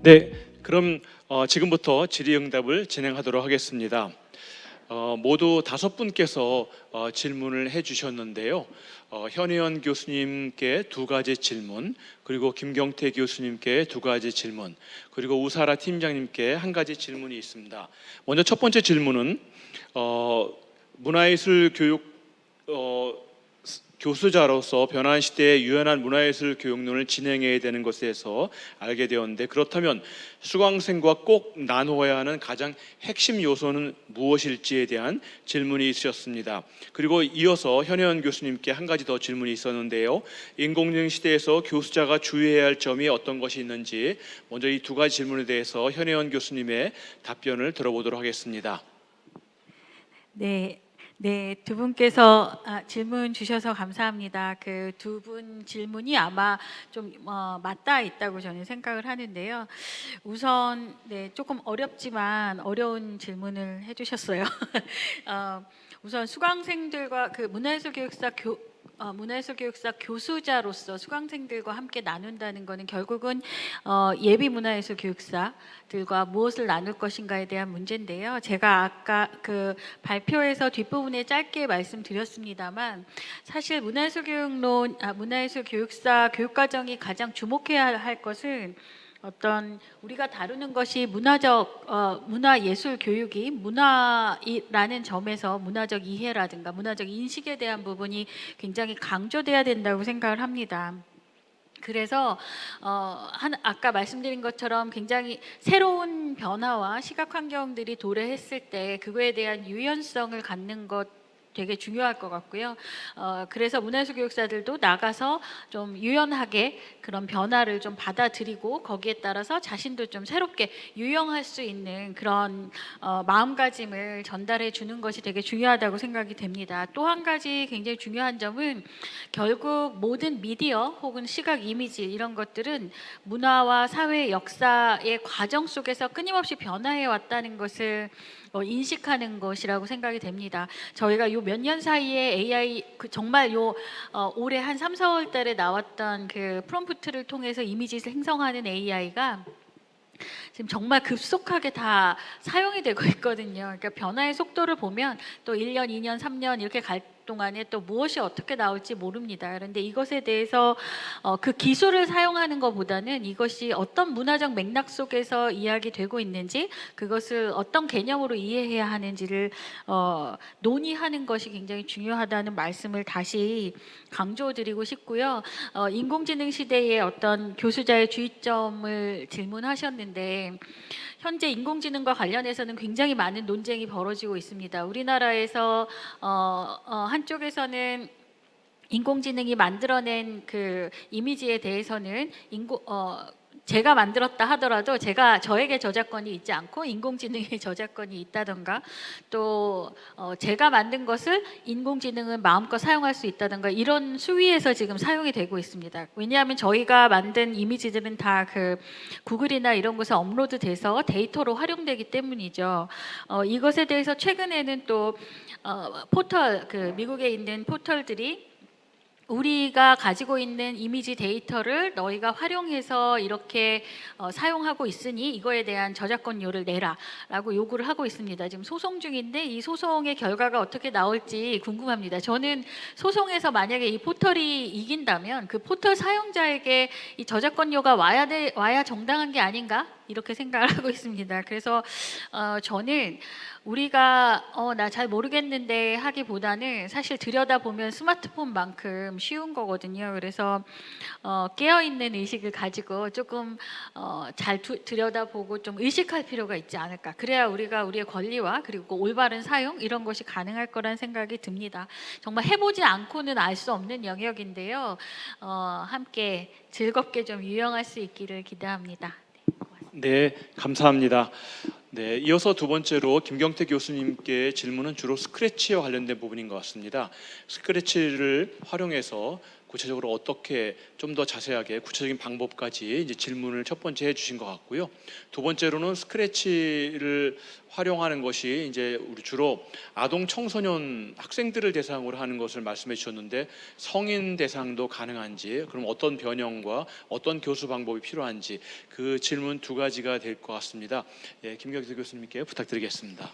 네, 그럼 지금부터 질의응답을 진행하도록 하겠습니다. 모두 5분께서 질문을 해주셨는데요. 현혜연 교수님께 2가지 질문, 그리고 김경태 교수님께 2가지 질문, 그리고 우사라 팀장님께 1가지 질문이 있습니다. 먼저 첫 번째 질문은 문화예술 교육 교수자로서 변화한 시대에 유연한 문화예술 교육론을 진행해야 되는 것에서 알게 되었는데, 그렇다면 수강생과 꼭 나누어야 하는 가장 핵심 요소는 무엇일지에 대한 질문이 있으셨습니다. 그리고 이어서 현혜연 교수님께 1가지 더 질문이 있었는데요. 인공지능 시대에서 교수자가 주의해야 할 점이 어떤 것이 있는지 먼저 이 2가지 질문에 대해서 현혜연 교수님의 답변을 들어보도록 하겠습니다. 네, 2분께서 질문 주셔서 감사합니다. 그 2분 질문이 아마 좀 맞닿아 있다고 저는 생각을 하는데요. 우선 조금 어렵지만 어려운 질문을 해주셨어요. 우선 수강생들과 그 문화예술교육사 교수자로서 수강생들과 함께 나눈다는 것은 결국은 예비 문화예술교육사들과 무엇을 나눌 것인가에 대한 문제인데요. 제가 아까 그 발표에서 뒷부분에 짧게 말씀드렸습니다만, 사실 문화예술교육사 교육과정이 가장 주목해야 할 것은 어떤 우리가 다루는 것이 문화예술 교육이 문화라는 점에서 문화적 이해라든가 문화적 인식에 대한 부분이 굉장히 강조돼야 된다고 생각을 합니다. 그래서 아까 말씀드린 것처럼 굉장히 새로운 변화와 시각 환경들이 도래했을 때 그거에 대한 유연성을 갖는 것 되게 중요할 것 같고요. 그래서 문화예술 교육사들도 나가서 좀 유연하게 그런 변화를 좀 받아들이고 거기에 따라서 자신도 좀 새롭게 유영할 수 있는 그런 마음가짐을 전달해 주는 것이 되게 중요하다고 생각이 됩니다. 또 1가지 굉장히 중요한 점은 결국 모든 미디어 혹은 시각 이미지 이런 것들은 문화와 사회 역사의 과정 속에서 끊임없이 변화해 왔다는 것을 인식하는 것이라고 생각이 됩니다. 저희가 요 몇 년 사이에 AI 정말 올해 한 3, 4월 달에 나왔던 그 프롬프트를 통해서 이미지 생성하는 AI가 지금 정말 급속하게 다 사용이 되고 있거든요. 그러니까 변화의 속도를 보면 또 1년, 2년, 3년 이렇게 갈 동안에 또 무엇이 어떻게 나올지 모릅니다. 그런데 이것에 대해서 그 기술을 사용하는 것보다는 이것이 어떤 문화적 맥락 속에서 이야기되고 있는지, 그것을 어떤 개념으로 이해해야 하는지를 논의하는 것이 굉장히 중요하다는 말씀을 다시 강조드리고 싶고요. 인공지능 시대의 어떤 교수자의 주의점을 질문하셨는데, 현재 인공지능과 관련해서는 굉장히 많은 논쟁이 벌어지고 있습니다. 우리나라에서 한쪽에서는 인공지능이 만들어낸 그 이미지에 대해서는 제가 만들었다 하더라도 저에게 저작권이 있지 않고 인공지능의 저작권이 있다던가, 또 제가 만든 것을 인공지능은 마음껏 사용할 수 있다던가, 이런 수위에서 지금 사용이 되고 있습니다. 왜냐하면 저희가 만든 이미지들은 다 그 구글이나 이런 곳에 업로드돼서 데이터로 활용되기 때문이죠. 이것에 대해서 최근에는 또 포털, 그 미국에 있는 포털들이 우리가 가지고 있는 이미지 데이터를 너희가 활용해서 이렇게 사용하고 있으니 이거에 대한 저작권료를 내라라고 요구를 하고 있습니다. 지금 소송 중인데 이 소송의 결과가 어떻게 나올지 궁금합니다. 저는 소송에서 만약에 이 포털이 이긴다면 그 포털 사용자에게 이 저작권료가 와야 정당한 게 아닌가? 이렇게 생각을 하고 있습니다. 그래서 저는 우리가 나 잘 모르겠는데 하기보다는 사실 들여다보면 스마트폰만큼 쉬운 거거든요. 그래서 깨어있는 의식을 가지고 조금 잘 들여다보고 좀 의식할 필요가 있지 않을까. 그래야 우리가 우리의 권리와 그리고 올바른 사용 이런 것이 가능할 거란 생각이 듭니다. 정말 해보지 않고는 알 수 없는 영역인데요. 함께 즐겁게 좀 유용할 수 있기를 기대합니다. 네, 감사합니다. 네, 이어서 두 번째로 김경태 교수님께 질문은 주로 스크래치와 관련된 부분인 것 같습니다. 스크래치를 활용해서 구체적으로 어떻게 좀 더 자세하게 구체적인 방법까지 이제 질문을 첫 번째 해주신 것 같고요. 두 번째로는 스크래치를 활용하는 것이 이제 우리 주로 아동 청소년 학생들을 대상으로 하는 것을 말씀해 주셨는데 성인 대상도 가능한지, 그럼 어떤 변형과 어떤 교수 방법이 필요한지 그 질문 두 가지가 될 것 같습니다. 예, 김경태 교수님께 부탁드리겠습니다.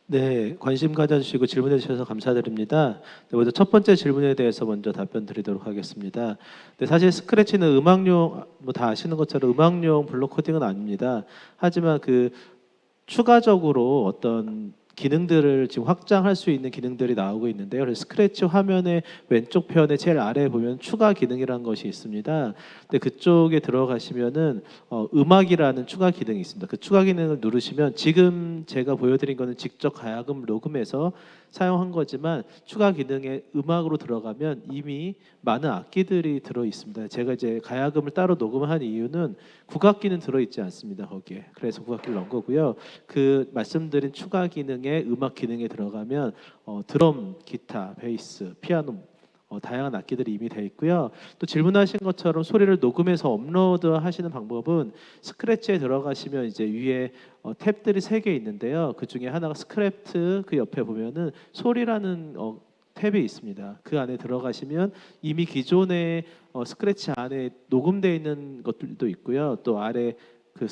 네, 관심 가져주시고 질문해 주셔서 감사드립니다. 네, 먼저 첫 번째 질문에 대해서 먼저 답변 드리도록 하겠습니다. 네, 사실 스크래치는 음악용, 뭐 다 아시는 것처럼 음악용 블록 코딩은 아닙니다. 하지만 그 추가적으로 어떤 기능들을 지금 확장할 수 있는 기능들이 나오고 있는데요. 그래서 스크래치 화면의 왼쪽 편에 제일 아래에 보면 추가 기능이라는 것이 있습니다. 근데 그쪽에 들어가시면은 음악이라는 추가 기능이 있습니다. 그 추가 기능을 누르시면 지금 제가 보여드린 거는 직접 가야금 녹음해서 사용한 거지만 추가 기능에 음악으로 들어가면 이미 많은 악기들이 들어 있습니다. 제가 이제 가야금을 따로 녹음한 이유는 국악기는 들어 있지 않습니다. 거기에. 그래서 국악기를 넣은 거고요. 그 말씀드린 추가 기능에 음악 기능에 들어가면 드럼, 기타, 베이스, 피아노 다양한 악기들이 이미 되어 있고요. 또 질문하신 것처럼 소리를 녹음해서 업로드 하시는 방법은 스크래치에 들어가시면 이제 위에 탭들이 3개 있는데요. 그 중에 하나가 스크래프트, 그 옆에 보면은 소리라는 탭이 있습니다. 그 안에 들어가시면 이미 기존의 스크래치 안에 녹음되어 있는 것들도 있고요. 또 아래 그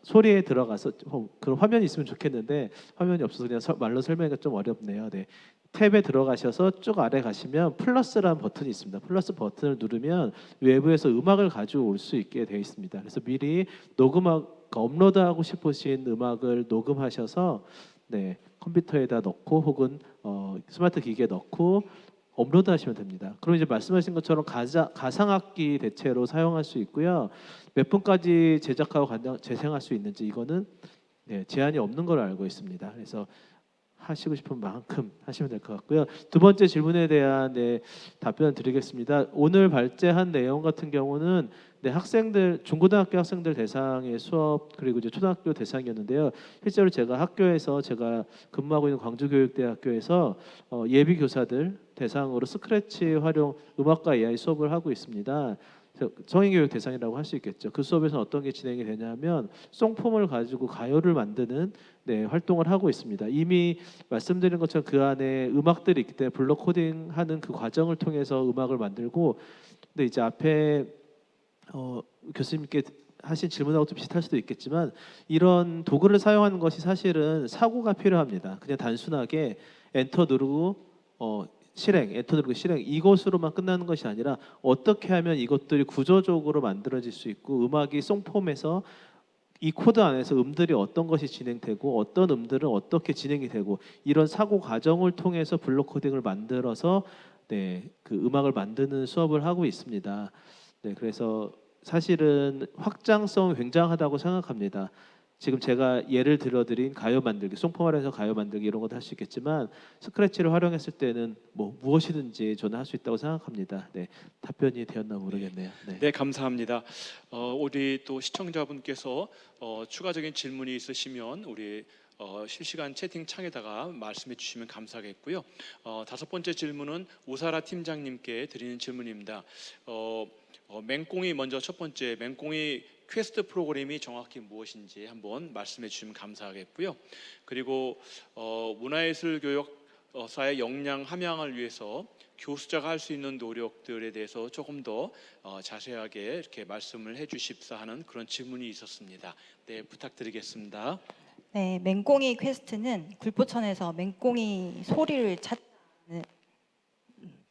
소리에 들어가서 그런 화면이 있으면 좋겠는데 화면이 없어서 그냥 말로 설명하기가 좀 어렵네요. 네. 탭에 들어가셔서 쭉 아래 가시면 플러스라는 버튼이 있습니다. 플러스 버튼을 누르면 외부에서 음악을 가지고 올 수 있게 되어 있습니다. 그래서 미리 업로드하고 싶으신 음악을 녹음하셔서 네, 컴퓨터에다 넣고 혹은 스마트 기기에 넣고 업로드 하시면 됩니다. 그럼 이제 말씀하신 것처럼 가상악기 대체로 사용할 수 있고요. 몇 분까지 제작하고 재생할 수 있는지 이거는 네, 제한이 없는 걸로 알고 있습니다. 그래서 하시고 싶은 만큼 하시면 될 것 같고요. 두 번째 질문에 대한 답변을 드리겠습니다. 오늘 발제한 내용 같은 경우는 학생들, 중고등학교 학생들 대상의 수업 그리고 이제 초등학교 대상이었는데요. 실제로 제가 학교에서 제가 근무하고 있는 광주교육대학교에서 예비 교사들 대상으로 스크래치 활용 음악과 AI 수업을 하고 있습니다. 성인교육 대상이라고 할 수 있겠죠. 그 수업에서는 어떤 게 진행이 되냐면 송폼을 가지고 가요를 만드는 활동을 하고 있습니다. 이미 말씀드린 것처럼 그 안에 음악들이 있기 때문에 블록 코딩하는 그 과정을 통해서 음악을 만들고, 근데 이제 앞에 교수님께 하신 질문하고 좀 비슷할 수도 있겠지만 이런 도구를 사용하는 것이 사실은 사고가 필요합니다. 그냥 단순하게 엔터 누르고 엔터 누르고 실행 이것으로만 끝나는 것이 아니라 어떻게 하면 이것들이 구조적으로 만들어질 수 있고 음악이 송폼에서 이 코드 안에서 음들이 어떤 것이 진행되고 어떤 음들은 어떻게 진행이 되고 이런 사고 과정을 통해서 블록 코딩을 만들어서 그 음악을 만드는 수업을 하고 있습니다. 그래서 사실은 확장성 굉장하다고 생각합니다. 지금 제가 예를 들어드린 가요 만들기, 송폼화해서 가요 만들기 이런 것도 할 수 있겠지만 스크래치를 활용했을 때는 무엇이든지 저는 할 수 있다고 생각합니다. 답변이 되었나 모르겠네요. 네, 감사합니다. 우리 또 시청자분께서 추가적인 질문이 있으시면 우리 실시간 채팅창에다가 말씀해 주시면 감사하겠고요. 다섯 번째 질문은 우사라 팀장님께 드리는 질문입니다. 맹꽁이 먼저 첫 번째 맹꽁이 퀘스트 프로그램이 정확히 무엇인지 한번 말씀해 주시면 감사하겠고요. 그리고 문화예술 교육 사의 역량 함양을 위해서 교수자가 할 수 있는 노력들에 대해서 조금 더 자세하게 이렇게 말씀을 해주십사 하는 그런 질문이 있었습니다. 네, 부탁드리겠습니다. 네, 맹꽁이 퀘스트는 굴포천에서 맹꽁이 소리를 찾는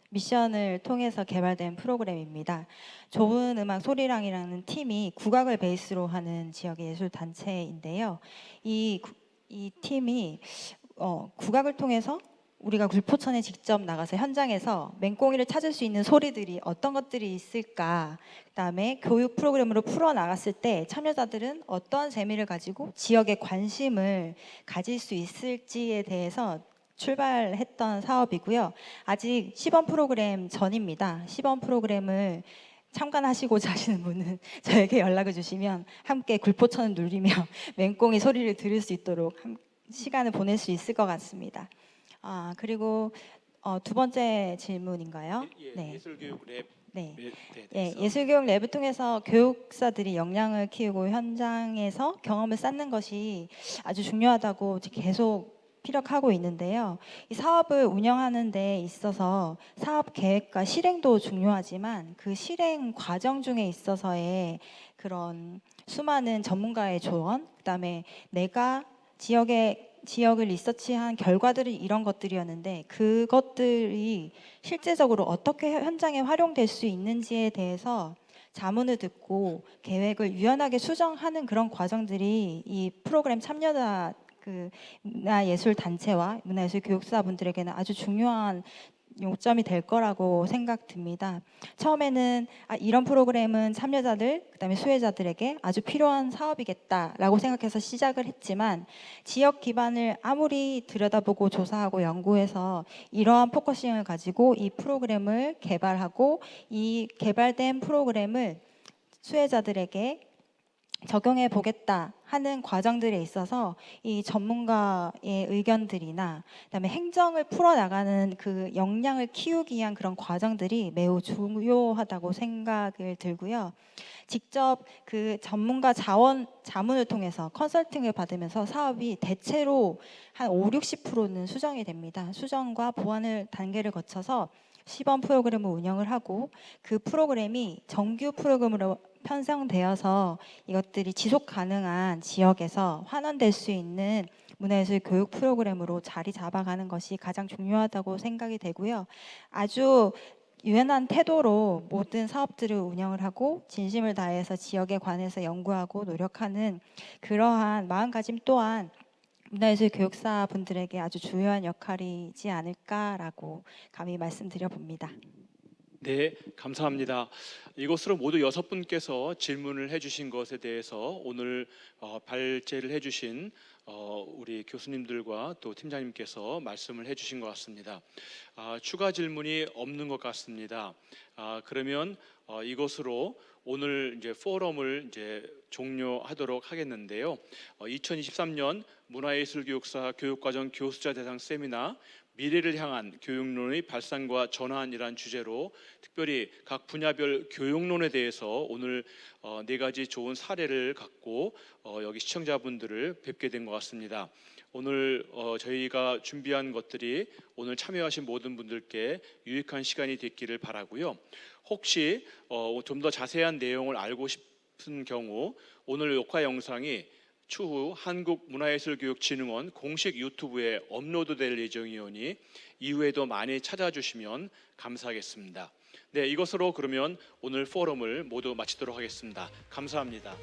미션을 통해서 개발된 프로그램입니다. 좋은 음악 소리랑이라는 팀이 국악을 베이스로 하는 지역의 예술 단체인데요. 이 팀이 국악을 통해서 우리가 굴포천에 직접 나가서 현장에서 맹꽁이를 찾을 수 있는 소리들이 어떤 것들이 있을까, 그다음에 교육 프로그램으로 풀어 나갔을 때 참여자들은 어떤 재미를 가지고 지역에 관심을 가질 수 있을지에 대해서 출발했던 사업이고요. 아직 시범 프로그램 전입니다. 시범 프로그램을 참관하시고자 하시는 분은 저에게 연락을 주시면 함께 굴포천을 누리며 맹꽁이 소리를 들을 수 있도록 시간을 보낼 수 있을 것 같습니다. 그리고 두 번째 질문인가요? 네. 예술교육 랩. 네. 네, 예술교육 랩을 통해서 교육사들이 역량을 키우고 현장에서 경험을 쌓는 것이 아주 중요하다고 계속 피력하고 있는데요. 이 사업을 운영하는 데 있어서 사업 계획과 실행도 중요하지만 그 실행 과정 중에 있어서의 그런 수많은 전문가의 조언, 그다음에 내가 지역을 리서치한 결과들이 이런 것들이었는데 그것들이 실제적으로 어떻게 현장에 활용될 수 있는지에 대해서 자문을 듣고 계획을 유연하게 수정하는 그런 과정들이 이 프로그램 참여자 문화예술 단체와 문화예술 교육사분들에게는 아주 중요한 요점이 될 거라고 생각됩니다. 처음에는 이런 프로그램은 참여자들, 그다음에 수혜자들에게 아주 필요한 사업이겠다라고 생각해서 시작을 했지만 지역 기반을 아무리 들여다보고 조사하고 연구해서 이러한 포커싱을 가지고 이 프로그램을 개발하고 이 개발된 프로그램을 수혜자들에게 적용해 보겠다 하는 과정들에 있어서 이 전문가의 의견들이나 그다음에 행정을 풀어나가는 그 역량을 키우기 위한 그런 과정들이 매우 중요하다고 생각을 들고요. 직접 그 전문가 자문을 통해서 컨설팅을 받으면서 사업이 대체로 한 50~60%는 수정이 됩니다. 수정과 보완을 단계를 거쳐서 시범 프로그램을 운영을 하고 그 프로그램이 정규 프로그램으로 편성되어서 이것들이 지속 가능한 지역에서 환원될 수 있는 문화예술 교육 프로그램으로 자리 잡아가는 것이 가장 중요하다고 생각이 되고요. 아주 유연한 태도로 모든 사업들을 운영을 하고 진심을 다해서 지역에 관해서 연구하고 노력하는 그러한 마음가짐 또한 문화예술 교육사 분들에게 아주 중요한 역할이지 않을까라고 감히 말씀드려 봅니다. 네, 감사합니다. 이것으로 모두 6분께서 질문을 해주신 것에 대해서 오늘 발제를 해주신 우리 교수님들과 또 팀장님께서 말씀을 해주신 것 같습니다. 추가 질문이 없는 것 같습니다. 그러면 이것으로 오늘 이제 포럼을 이제 종료하도록 하겠는데요. 2023년 문화예술교육사 교육과정 교수자 대상 세미나 미래를 향한 교육론의 발상과 전환이란 주제로 특별히 각 분야별 교육론에 대해서 오늘 4가지 좋은 사례를 갖고 여기 시청자분들을 뵙게 된 것 같습니다. 오늘 저희가 준비한 것들이 오늘 참여하신 모든 분들께 유익한 시간이 됐기를 바라고요. 혹시 좀 더 자세한 내용을 알고 싶은 경우 오늘 녹화 영상이 추후 한국문화예술교육진흥원 공식 유튜브에 업로드될 예정이오니 이후에도 많이 찾아주시면 감사하겠습니다. 네, 이것으로 그러면 오늘 포럼을 모두 마치도록 하겠습니다. 감사합니다.